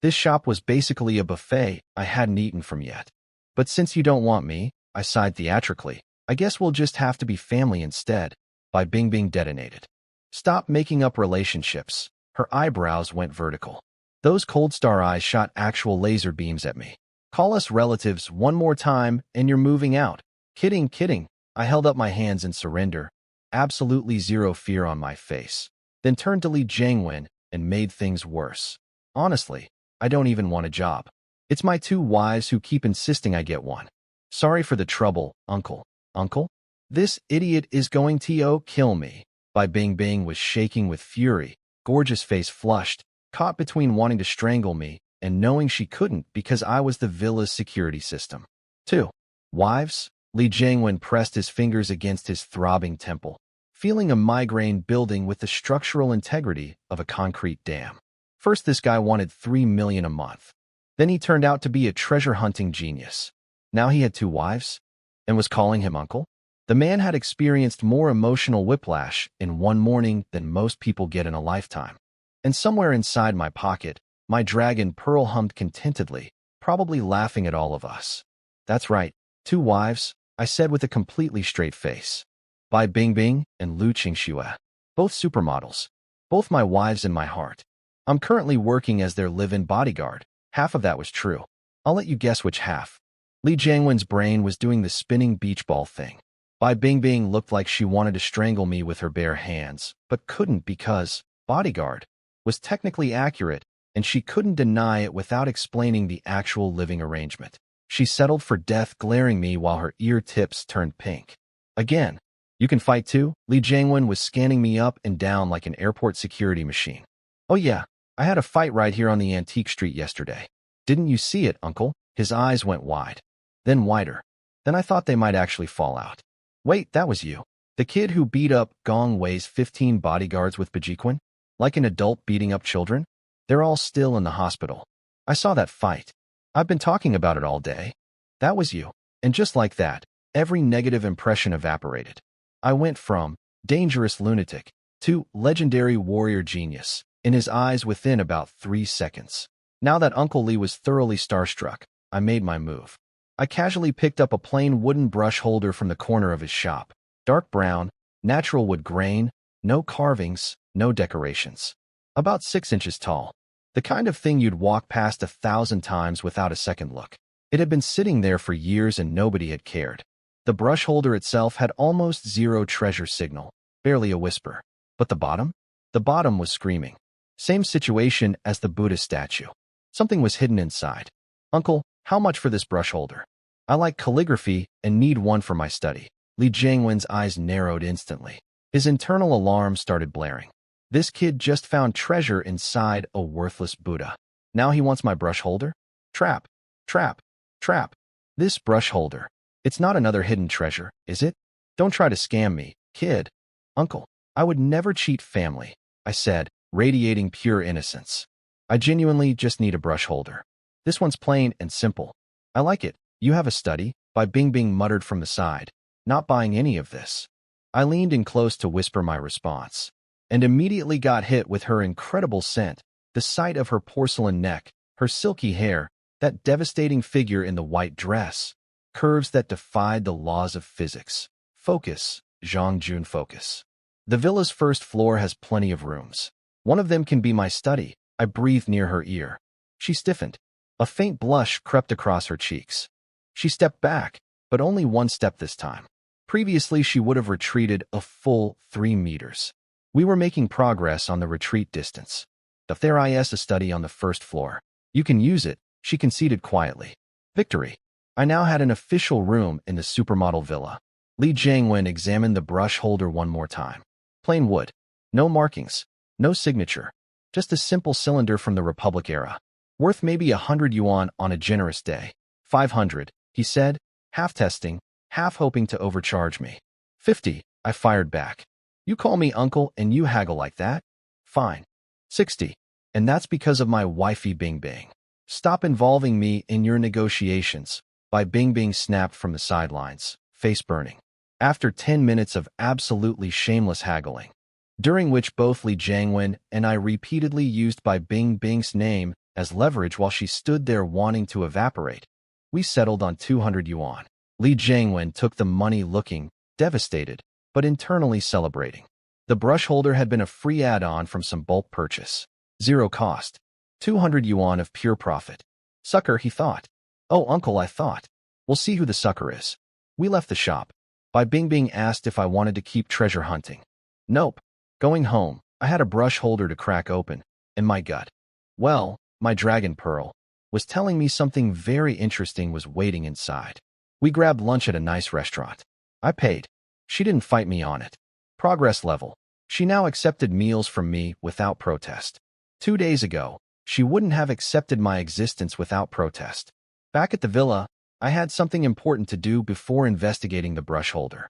This shop was basically a buffet I hadn't eaten from yet. But since you don't want me, I sighed theatrically, I guess we'll just have to be family instead. Bai Bingbing detonated. Stop making up relationships. Her eyebrows went vertical. Those cold star eyes shot actual laser beams at me. Call us relatives one more time and you're moving out. Kidding, kidding. I held up my hands in surrender, absolutely zero fear on my face, then turned to Li Jiangwen and made things worse. Honestly, I don't even want a job. It's my 2 wives who keep insisting I get one. Sorry for the trouble, uncle. Uncle? This idiot is going to kill me. Bai Bingbing was shaking with fury, gorgeous face flushed, caught between wanting to strangle me and knowing she couldn't because I was the villa's security system. 2 wives? Li Jiangwen pressed his fingers against his throbbing temple, feeling a migraine building with the structural integrity of a concrete dam. First, this guy wanted 3 million a month. Then he turned out to be a treasure-hunting genius. Now he had 2 wives and was calling him uncle? The man had experienced more emotional whiplash in one morning than most people get in a lifetime. And somewhere inside my pocket, my dragon Pearl hummed contentedly, probably laughing at all of us. That's right, 2 wives, I said with a completely straight face. Bai Bingbing and Lu Qingxue, both supermodels. Both my wives and my heart. I'm currently working as their live-in bodyguard. Half of that was true. I'll let you guess which half. Li Jiangwen's brain was doing the spinning beach ball thing. Bai Bingbing looked like she wanted to strangle me with her bare hands, but couldn't because bodyguard was technically accurate, and she couldn't deny it without explaining the actual living arrangement. She settled for death, glaring me while her ear tips turned pink. Again, you can fight too? Li Jiangwen was scanning me up and down like an airport security machine. Oh yeah, I had a fight right here on the antique street yesterday. Didn't you see it, uncle? His eyes went wide, then wider. Then I thought they might actually fall out. Wait, that was you. The kid who beat up Gong Wei's 15 bodyguards with Bajiquan? Like an adult beating up children? They're all still in the hospital. I saw that fight. I've been talking about it all day. That was you. And just like that, every negative impression evaporated. I went from dangerous lunatic to legendary warrior genius in his eyes within about 3 seconds. Now that Uncle Li was thoroughly starstruck, I made my move. I casually picked up a plain wooden brush holder from the corner of his shop. Dark brown, natural wood grain, no carvings, no decorations. About 6 inches tall. The kind of thing you'd walk past 1,000 times without a second look. It had been sitting there for years and nobody had cared. The brush holder itself had almost zero treasure signal, barely a whisper. But the bottom? The bottom was screaming. Same situation as the Buddha statue. Something was hidden inside. Uncle, how much for this brush holder? I like calligraphy and need one for my study. Li Jiangwen's eyes narrowed instantly. His internal alarm started blaring. This kid just found treasure inside a worthless Buddha. Now he wants my brush holder? Trap, trap, trap. This brush holder. It's not another hidden treasure, is it? Don't try to scam me, kid. Uncle, I would never cheat family, I said, radiating pure innocence. I genuinely just need a brush holder. This one's plain and simple. I like it. You have a study? Bai Bingbing muttered from the side. Not buying any of this. I leaned in close to whisper my response, and immediately got hit with her incredible scent, the sight of her porcelain neck, her silky hair, that devastating figure in the white dress, curves that defied the laws of physics. Focus, Zhang Jun, focus. The villa's first floor has plenty of rooms. One of them can be my study. I breathed near her ear. She stiffened. A faint blush crept across her cheeks. She stepped back, but only one step this time. Previously, she would have retreated a full 3 meters. We were making progress on the retreat distance. There is a study on the first floor. You can use it, she conceded quietly. Victory. I now had an official room in the supermodel villa. Li Jiangwen examined the brush holder one more time. Plain wood. No markings. No signature. Just a simple cylinder from the Republic era. Worth maybe 100 yuan on a generous day. 500, he said, half testing, half hoping to overcharge me. 50, I fired back. You call me uncle and you haggle like that? Fine. 60, and that's because of my wifey Bingbing. Stop involving me in your negotiations. Bai Bingbing snapped from the sidelines, face burning. After 10 minutes of absolutely shameless haggling, during which both Li Jiangwen and I repeatedly used Bai Bingbing's name as leverage while she stood there wanting to evaporate, we settled on 200 yuan. Li Jiangwen took the money looking devastated, but internally celebrating. The brush holder had been a free add-on from some bulk purchase. 0 cost. 200 yuan of pure profit. Sucker, he thought. Oh, uncle, I thought. We'll see who the sucker is. We left the shop. Bai Bingbing asked if I wanted to keep treasure hunting. Nope. Going home, I had a brush holder to crack open, and my gut, well, my dragon pearl, was telling me something very interesting was waiting inside. We grabbed lunch at a nice restaurant. I paid. She didn't fight me on it. Progress level. She now accepted meals from me without protest. 2 days ago, she wouldn't have accepted my existence without protest. Back at the villa, I had something important to do before investigating the brush holder.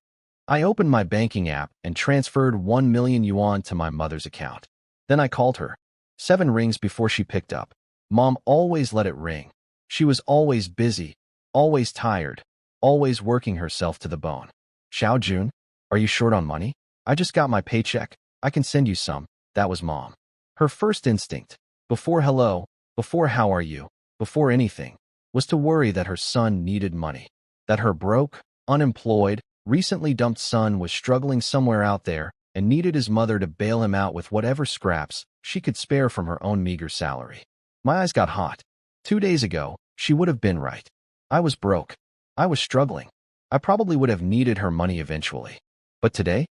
I opened my banking app and transferred 1 million yuan to my mother's account. Then I called her. 7 rings before she picked up. Mom always let it ring. She was always busy, always tired, always working herself to the bone. Xiao Jun, are you short on money? I just got my paycheck. I can send you some. That was Mom. Her first instinct, before hello, before how are you, before anything, was to worry that her son needed money, that her broke, unemployed, recently dumped son was struggling somewhere out there and needed his mother to bail him out with whatever scraps she could spare from her own meager salary. My eyes got hot. 2 days ago, she would have been right. I was broke. I was struggling. I probably would have needed her money eventually. But today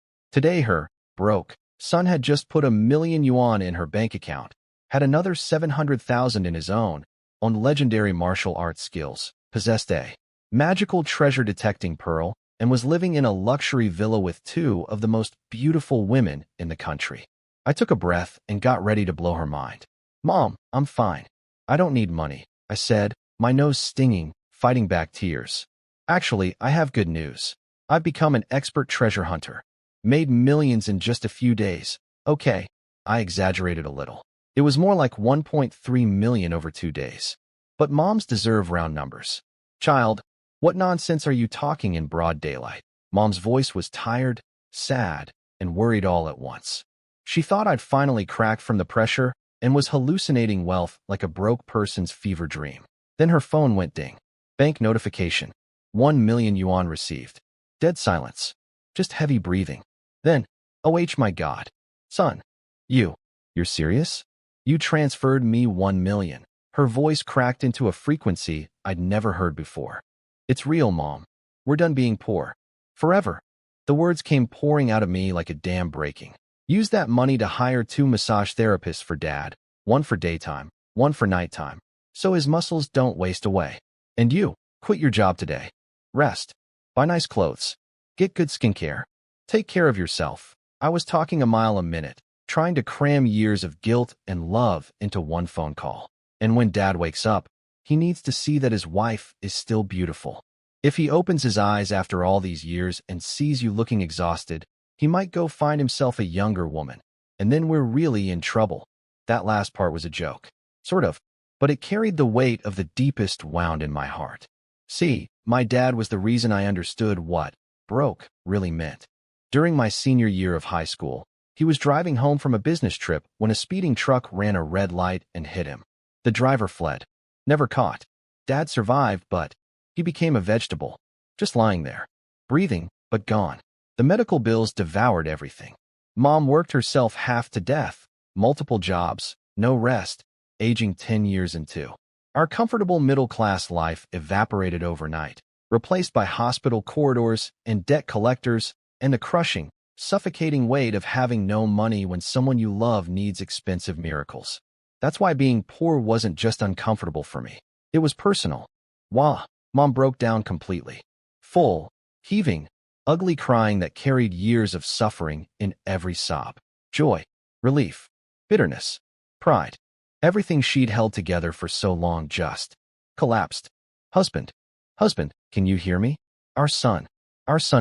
her broke son had just put 1 million yuan in her bank account, had another 700,000 in his own, on legendary martial arts skills, possessed a magical treasure detecting pearl, and was living in a luxury villa with two of the most beautiful women in the country. I took a breath and got ready to blow her mind. "Mom, I'm fine. I don't need money," I said, my nose stinging, fighting back tears. "Actually, I have good news. I've become an expert treasure hunter. Made millions in just a few days." Okay, I exaggerated a little. It was more like 1.3 million over 2 days. But moms deserve round numbers. "Child, what nonsense are you talking in broad daylight?" Mom's voice was tired, sad, and worried all at once. She thought I'd finally cracked from the pressure and was hallucinating wealth like a broke person's fever dream. Then her phone went ding. Bank notification. 1 million yuan received. Dead silence. Just heavy breathing. Then, "Oh my God. Son, you're serious? You transferred me 1 million. Her voice cracked into a frequency I'd never heard before. "It's real, Mom. We're done being poor. Forever." The words came pouring out of me like a dam breaking. "Use that money to hire 2 massage therapists for Dad, one for daytime, one for nighttime, so his muscles don't waste away. And you, quit your job today. Rest. Buy nice clothes. Get good skincare. Take care of yourself." I was talking a mile a minute, trying to cram years of guilt and love into one phone call. And when Dad wakes up, he needs to see that his wife is still beautiful. If he opens his eyes after all these years and sees you looking exhausted, he might go find himself a younger woman, and then we're really in trouble. That last part was a joke. Sort of, but it carried the weight of the deepest wound in my heart. See, my dad was the reason I understood what broke really meant. During my senior year of high school, he was driving home from a business trip when a speeding truck ran a red light and hit him. The driver fled. Never caught. Dad survived, but he became a vegetable, just lying there, breathing, but gone. The medical bills devoured everything. Mom worked herself half to death, multiple jobs, no rest, aging 10 years into. Our comfortable middle-class life evaporated overnight, replaced by hospital corridors and debt collectors and the crushing, suffocating weight of having no money when someone you love needs expensive miracles. That's why being poor wasn't just uncomfortable for me. It was personal. Wah! Mom broke down completely. Full, heaving, ugly crying that carried years of suffering in every sob. Joy, relief, bitterness, pride. Everything she'd held together for so long just collapsed. Husband, can you hear me? Our son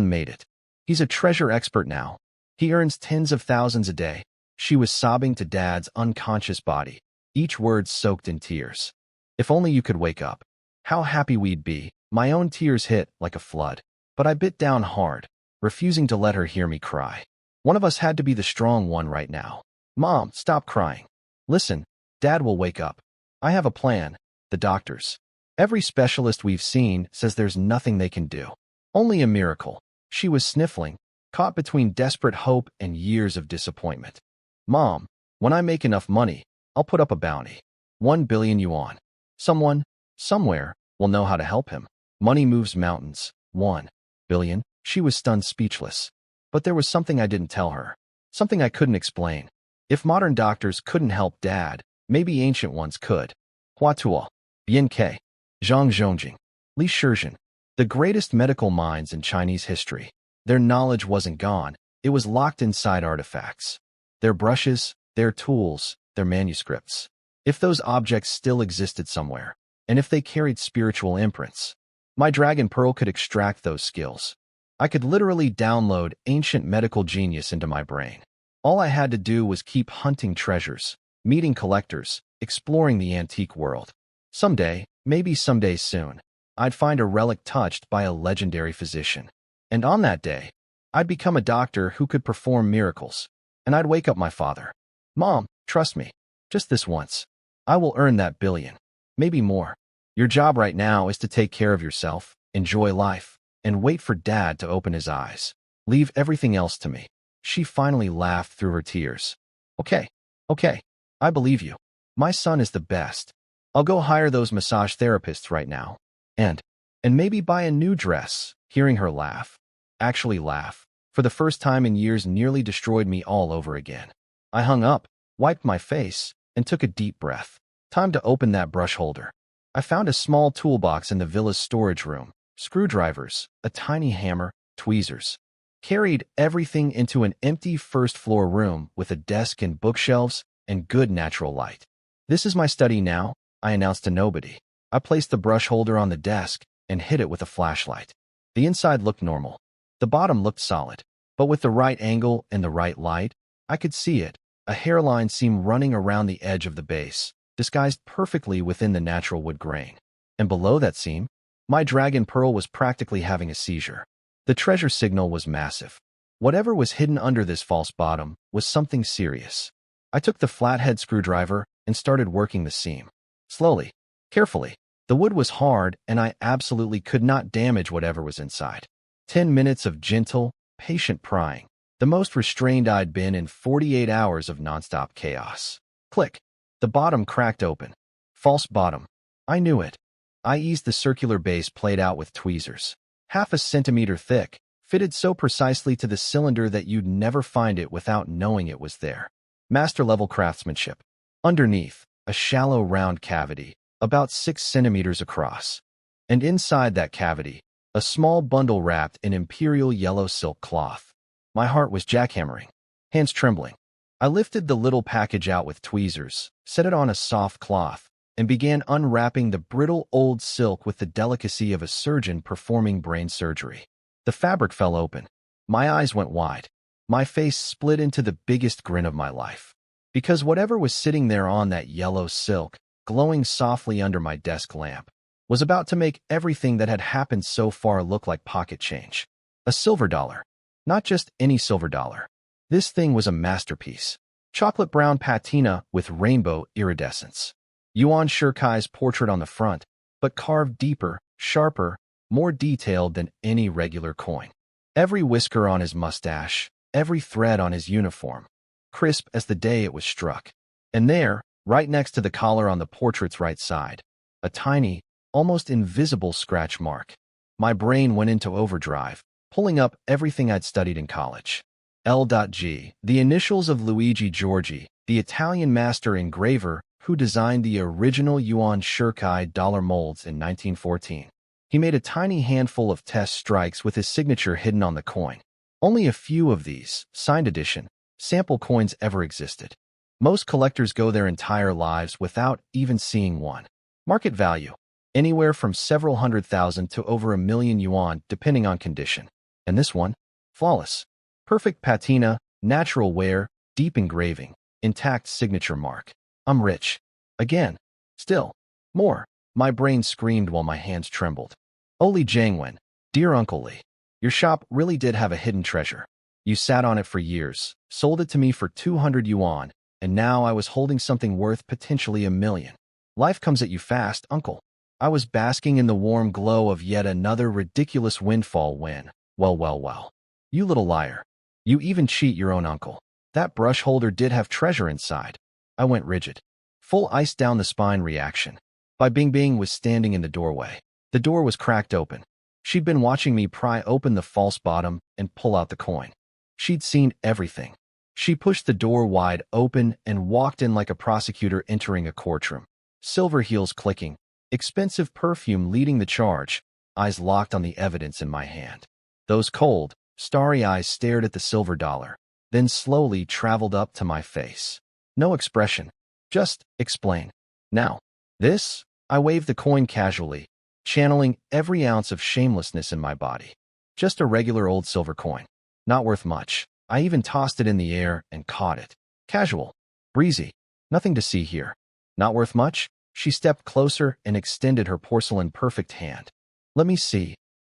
made it. He's a treasure expert now. He earns tens of thousands a day. She was sobbing to Dad's unconscious body, each word soaked in tears. If only you could wake up. How happy we'd be. My own tears hit like a flood. But I bit down hard, refusing to let her hear me cry. One of us had to be the strong one right now. "Mom, stop crying. Listen, Dad will wake up. I have a plan. The doctors. Every specialist we've seen says there's nothing they can do. Only a miracle." She was sniffling, caught between desperate hope and years of disappointment. "Mom, when I make enough money, I'll put up a bounty. 1 billion yuan. Someone, somewhere, will know how to help him. Money moves mountains. 1 billion. She was stunned speechless. But there was something I didn't tell her. Something I couldn't explain. If modern doctors couldn't help Dad, maybe ancient ones could. Hua Tuo, Bian Ke, Zhang Zhongjing, Li Shizhen. The greatest medical minds in Chinese history. Their knowledge wasn't gone, it was locked inside artifacts. Their brushes, their tools, their manuscripts. If those objects still existed somewhere, and if they carried spiritual imprints, my dragon pearl could extract those skills. I could literally download ancient medical genius into my brain. All I had to do was keep hunting treasures, meeting collectors, exploring the antique world. Someday, maybe someday soon, I'd find a relic touched by a legendary physician. And on that day, I'd become a doctor who could perform miracles. And I'd wake up my father. "Mom, trust me. Just this once. I will earn that billion. Maybe more. Your job right now is to take care of yourself, enjoy life, and wait for Dad to open his eyes. Leave everything else to me." She finally laughed through her tears. Okay, okay, I believe you. My son is the best. I'll go hire those massage therapists right now. And, and maybe buy a new dress. Hearing her laugh, actually laugh, for the first time in years nearly destroyed me all over again. I hung up, wiped my face, and took a deep breath. Time to open that brush holder. I found a small toolbox in the villa's storage room. Screwdrivers, a tiny hammer, tweezers. Carried everything into an empty first-floor room with a desk and bookshelves and good natural light. This is my study now, I announced to nobody. I placed the brush holder on the desk and hid it with a flashlight. The inside looked normal. The bottom looked solid. But with the right angle and the right light, I could see it. A hairline seam running around the edge of the base, disguised perfectly within the natural wood grain. And below that seam, my dragon pearl was practically having a seizure. The treasure signal was massive. Whatever was hidden under this false bottom was something serious. I took the flathead screwdriver and started working the seam. Slowly, carefully. The wood was hard, and I absolutely could not damage whatever was inside. 10 minutes of gentle, patient prying, the most restrained I'd been in 48 hours of nonstop chaos. Click. The bottom cracked open. False bottom. I knew it. I eased the circular base plate out with tweezers. Half a centimeter thick, fitted so precisely to the cylinder that you'd never find it without knowing it was there. Master-level craftsmanship. Underneath, a shallow round cavity, about 6 centimeters across. And inside that cavity, a small bundle wrapped in imperial yellow silk cloth. My heart was jackhammering, hands trembling. I lifted the little package out with tweezers, set it on a soft cloth, and began unwrapping the brittle old silk with the delicacy of a surgeon performing brain surgery. The fabric fell open. My eyes went wide. My face split into the biggest grin of my life. Because whatever was sitting there on that yellow silk, glowing softly under my desk lamp, was about to make everything that had happened so far look like pocket change. A silver dollar. Not just any silver dollar. This thing was a masterpiece. Chocolate brown patina with rainbow iridescence. Yuan Shirkai's portrait on the front, but carved deeper, sharper, more detailed than any regular coin. Every whisker on his mustache, every thread on his uniform, crisp as the day it was struck. And there, right next to the collar on the portrait's right side, a tiny, almost invisible scratch mark. My brain went into overdrive, pulling up everything I'd studied in college. L.G., the initials of Luigi Giorgi, the Italian master engraver who designed the original Yuan Shirkai dollar molds in 1914. He made a tiny handful of test strikes with his signature hidden on the coin. Only a few of these, signed edition, sample coins ever existed. Most collectors go their entire lives without even seeing one. Market value, anywhere from several $100,000 to over $1,000,000 yuan, depending on condition. And this one? Flawless. Perfect patina, natural wear, deep engraving, intact signature mark. I'm rich. Again. Still. More. My brain screamed while my hands trembled. Oli Jiangwen, dear Uncle Li, your shop really did have a hidden treasure. You sat on it for years, sold it to me for 200 yuan, and now I was holding something worth potentially $1,000,000. Life comes at you fast, Uncle. I was basking in the warm glow of yet another ridiculous windfall when, well. You little liar. You even cheat your own uncle. That brush holder did have treasure inside. I went rigid. Full ice down the spine reaction. Bai Bingbing was standing in the doorway. The door was cracked open. She'd been watching me pry open the false bottom and pull out the coin. She'd seen everything. She pushed the door wide open and walked in like a prosecutor entering a courtroom. Silver heels clicking, expensive perfume leading the charge, eyes locked on the evidence in my hand. Those cold, starry eyes stared at the silver dollar, then slowly traveled up to my face. No expression. Just explain. Now, this? I waved the coin casually, channeling every ounce of shamelessness in my body. Just a regular old silver coin. Not worth much. I even tossed it in the air and caught it. Casual. Breezy. Nothing to see here. Not worth much? She stepped closer and extended her porcelain-perfect hand. Let me see.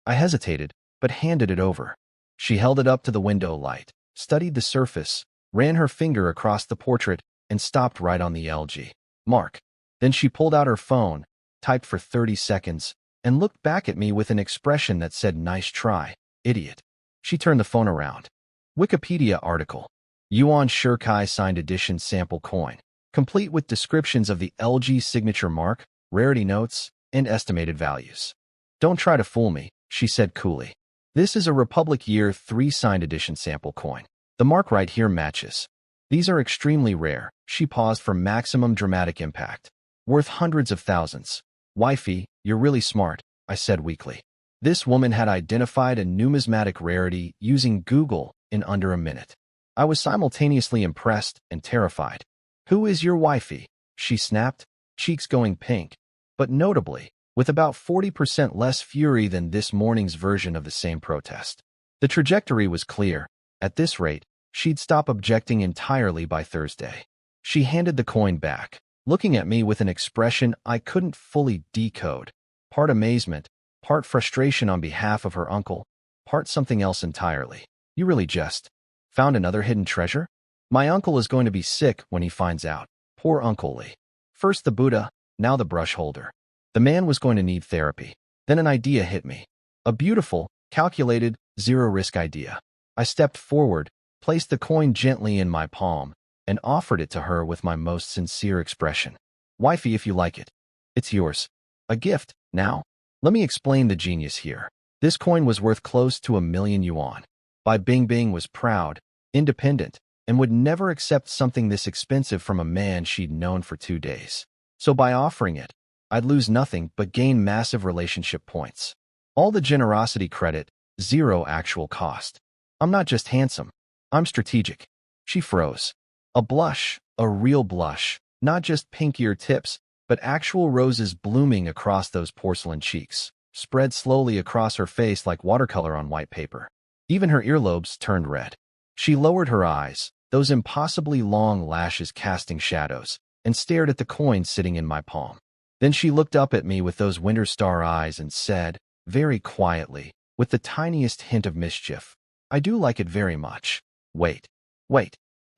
I hesitated, but handed it over. She held it up to the window light, studied the surface, ran her finger across the portrait, and stopped right on the LG mark. Then she pulled out her phone, typed for 30 seconds, and looked back at me with an expression that said, "Nice try, idiot." She turned the phone around. Wikipedia article. Yuan Shikai signed edition sample coin, complete with descriptions of the LG signature mark, rarity notes, and estimated values. Don't try to fool me, she said coolly. This is a Republic Year 3 signed edition sample coin. The mark right here matches. These are extremely rare. She paused for maximum dramatic impact. Worth hundreds of thousands. Wifey, you're really smart, I said weakly. This woman had identified a numismatic rarity using Google in under a minute. I was simultaneously impressed and terrified. Who is your wifey? She snapped, cheeks going pink, but notably, with about 40% less fury than this morning's version of the same protest. The trajectory was clear. At this rate, she'd stop objecting entirely by Thursday. She handed the coin back, looking at me with an expression I couldn't fully decode. Part amazement, part frustration on behalf of her uncle, part something else entirely. You really just found another hidden treasure? My uncle is going to be sick when he finds out. Poor Uncle Lee. First the Buddha, now the brush holder. The man was going to need therapy. Then an idea hit me. A beautiful, calculated, zero-risk idea. I stepped forward, placed the coin gently in my palm, and offered it to her with my most sincere expression. Wifey, if you like it. It's yours. A gift, now. Let me explain the genius here. This coin was worth close to 1,000,000 yuan. Bai Bingbing was proud, independent, and would never accept something this expensive from a man she'd known for 2 days. So by offering it, I'd lose nothing but gain massive relationship points. All the generosity credit, zero actual cost. I'm not just handsome. I'm strategic. She froze. A blush, a real blush, not just pink ear tips, but actual roses blooming across those porcelain cheeks, spread slowly across her face like watercolor on white paper. Even her earlobes turned red. She lowered her eyes, those impossibly long lashes casting shadows, and stared at the coin sitting in my palm. Then she looked up at me with those winter star eyes and said, very quietly, with the tiniest hint of mischief, I do like it very much. Wait.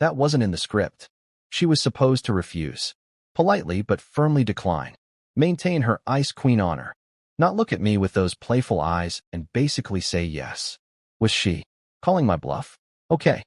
That wasn't in the script. She was supposed to refuse. Politely but firmly decline. Maintain her Ice Queen honor. Not look at me with those playful eyes and basically say yes. Was she calling my bluff? Okay.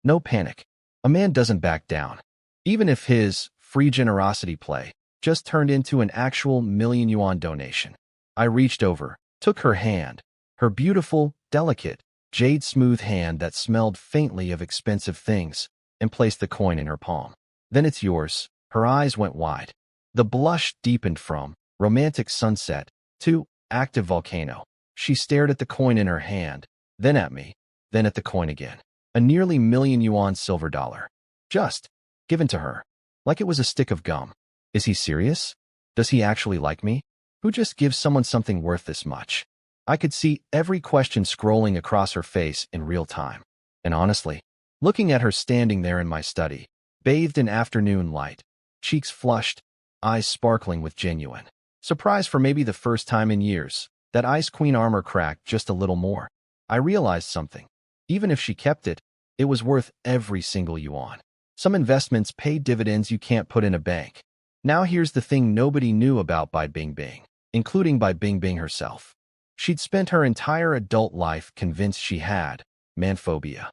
No panic. A man doesn't back down. Even if his free generosity play just turned into an actual 1,000,000 yuan donation. I reached over, took her hand, her beautiful, delicate, jade-smooth hand that smelled faintly of expensive things, and placed the coin in her palm. Then it's yours. Her eyes went wide. The blush deepened from romantic sunset to active volcano. She stared at the coin in her hand, then at me, then at the coin again. A nearly 1,000,000 yuan silver dollar. Just given to her. Like it was a stick of gum. Is he serious? Does he actually like me? Who just gives someone something worth this much? I could see every question scrolling across her face in real time. And honestly, looking at her standing there in my study, bathed in afternoon light, cheeks flushed, eyes sparkling with genuine surprise for maybe the first time in years, that Ice Queen armor cracked just a little more. I realized something. Even if she kept it, it was worth every single yuan. Some investments pay dividends you can't put in a bank. Now here's the thing nobody knew about Bai Bingbing, including Bai Bingbing herself. She'd spent her entire adult life convinced she had manphobia.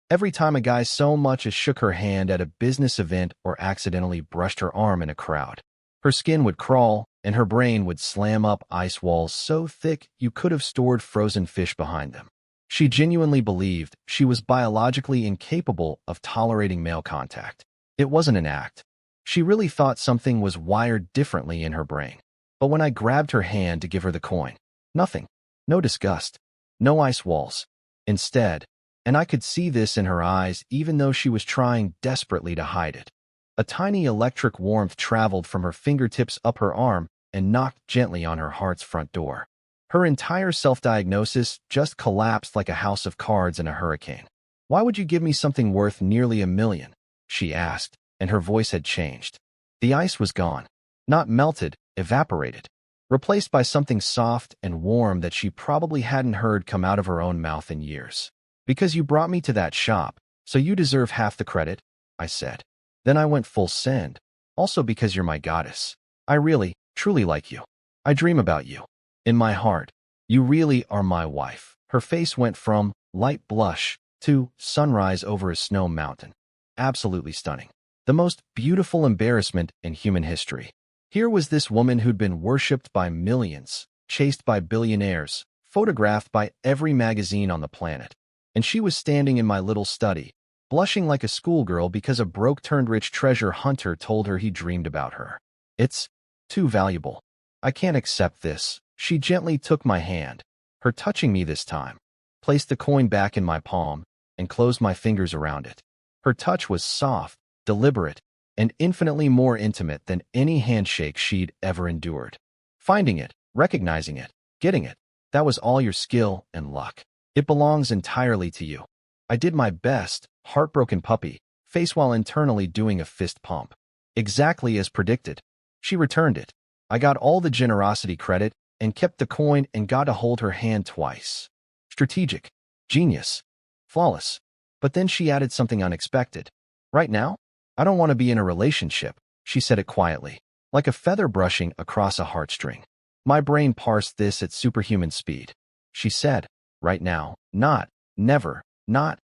Every time a guy so much as shook her hand at a business event or accidentally brushed her arm in a crowd, her skin would crawl and her brain would slam up ice walls so thick you could have stored frozen fish behind them. She genuinely believed she was biologically incapable of tolerating male contact. It wasn't an act. She really thought something was wired differently in her brain. But when I grabbed her hand to give her the coin, nothing. No disgust. No ice walls. Instead, and I could see this in her eyes even though she was trying desperately to hide it, a tiny electric warmth traveled from her fingertips up her arm and knocked gently on her heart's front door. Her entire self-diagnosis just collapsed like a house of cards in a hurricane. Why would you give me something worth nearly 1,000,000? She asked, and her voice had changed. The ice was gone. Not melted, evaporated. Replaced by something soft and warm that she probably hadn't heard come out of her own mouth in years. Because you brought me to that shop, so you deserve half the credit, I said. Then I went full send. Also because you're my goddess. I really, truly like you. I dream about you. In my heart, you really are my wife. Her face went from light blush 2. Sunrise over a snow mountain. Absolutely stunning. The most beautiful embarrassment in human history. Here was this woman who'd been worshipped by millions, chased by billionaires, photographed by every magazine on the planet. And she was standing in my little study, blushing like a schoolgirl because a broke-turned-rich treasure hunter told her he dreamed about her. It's too valuable. I can't accept this. She gently took my hand, her touching me this time, placed the coin back in my palm, and closed my fingers around it. Her touch was soft, deliberate, and infinitely more intimate than any handshake she'd ever endured. Finding it, recognizing it, getting it, that was all your skill and luck. It belongs entirely to you. I did my best, heartbroken puppy face while internally doing a fist pump. Exactly as predicted. She returned it. I got all the generosity credit and kept the coin and got to hold her hand twice. Strategic. Genius. Flawless. But then she added something unexpected. Right now, I don't want to be in a relationship, she said it quietly, like a feather brushing across a heartstring. My brain parsed this at superhuman speed. She said, right now, not, never, not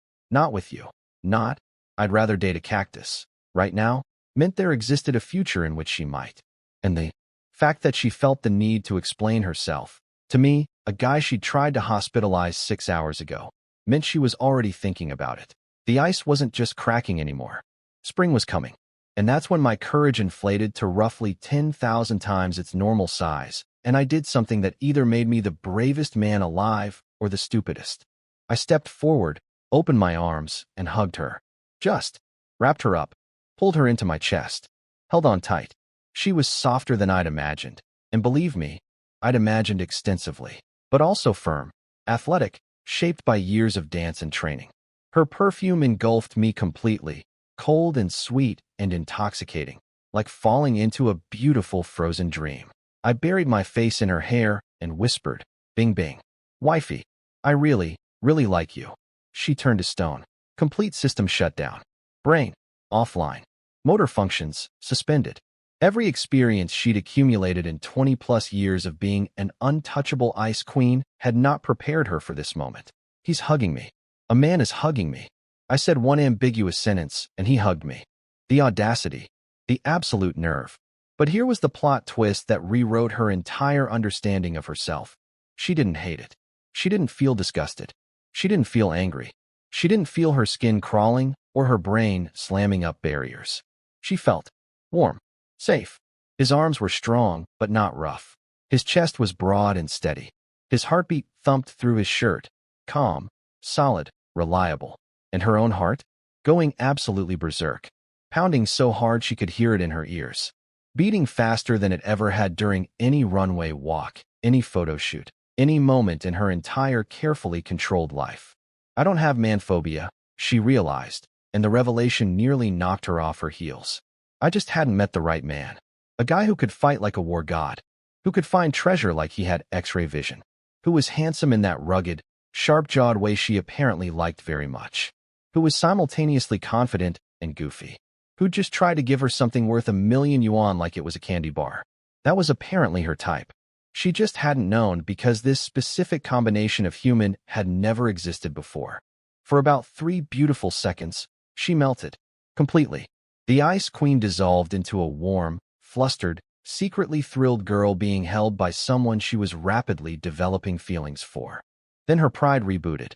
with you, not, I'd rather date a cactus. Right now, meant there existed a future in which she might. And the fact that she felt the need to explain herself, to me, a guy she'd tried to hospitalize 6 hours ago, meant she was already thinking about it. The ice wasn't just cracking anymore. Spring was coming. And that's when my courage inflated to roughly 10,000 times its normal size, and I did something that either made me the bravest man alive or the stupidest. I stepped forward, opened my arms, and hugged her. Just wrapped her up, pulled her into my chest, held on tight. She was softer than I'd imagined, and believe me, I'd imagined extensively, but also firm, athletic, shaped by years of dance and training. Her perfume engulfed me completely, cold and sweet and intoxicating, like falling into a beautiful frozen dream. I buried my face in her hair and whispered, "Bing bing. Wifey, I really, really like you." She turned to stone. Complete system shut down. Brain, offline. Motor functions, suspended. Every experience she'd accumulated in 20-plus years of being an untouchable ice queen had not prepared her for this moment. He's hugging me. A man is hugging me. I said one ambiguous sentence, and he hugged me. The audacity. The absolute nerve. But here was the plot twist that rewrote her entire understanding of herself. She didn't hate it. She didn't feel disgusted. She didn't feel angry. She didn't feel her skin crawling or her brain slamming up barriers. She felt warm, safe. His arms were strong, but not rough. His chest was broad and steady. His heartbeat thumped through his shirt, calm, solid, reliable. And her own heart? Going absolutely berserk, pounding so hard she could hear it in her ears. Beating faster than it ever had during any runway walk, any photo shoot, any moment in her entire carefully controlled life. I don't have manphobia, she realized, and the revelation nearly knocked her off her heels. I just hadn't met the right man. A guy who could fight like a war god, who could find treasure like he had X-ray vision, who was handsome in that rugged, sharp-jawed way she apparently liked very much, who was simultaneously confident and goofy, who'd just try to give her something worth $1,000,000 like it was a candy bar. That was apparently her type. She just hadn't known because this specific combination of human had never existed before. For about 3 beautiful seconds, she melted. Completely. The Ice Queen dissolved into a warm, flustered, secretly thrilled girl being held by someone she was rapidly developing feelings for. Then her pride rebooted.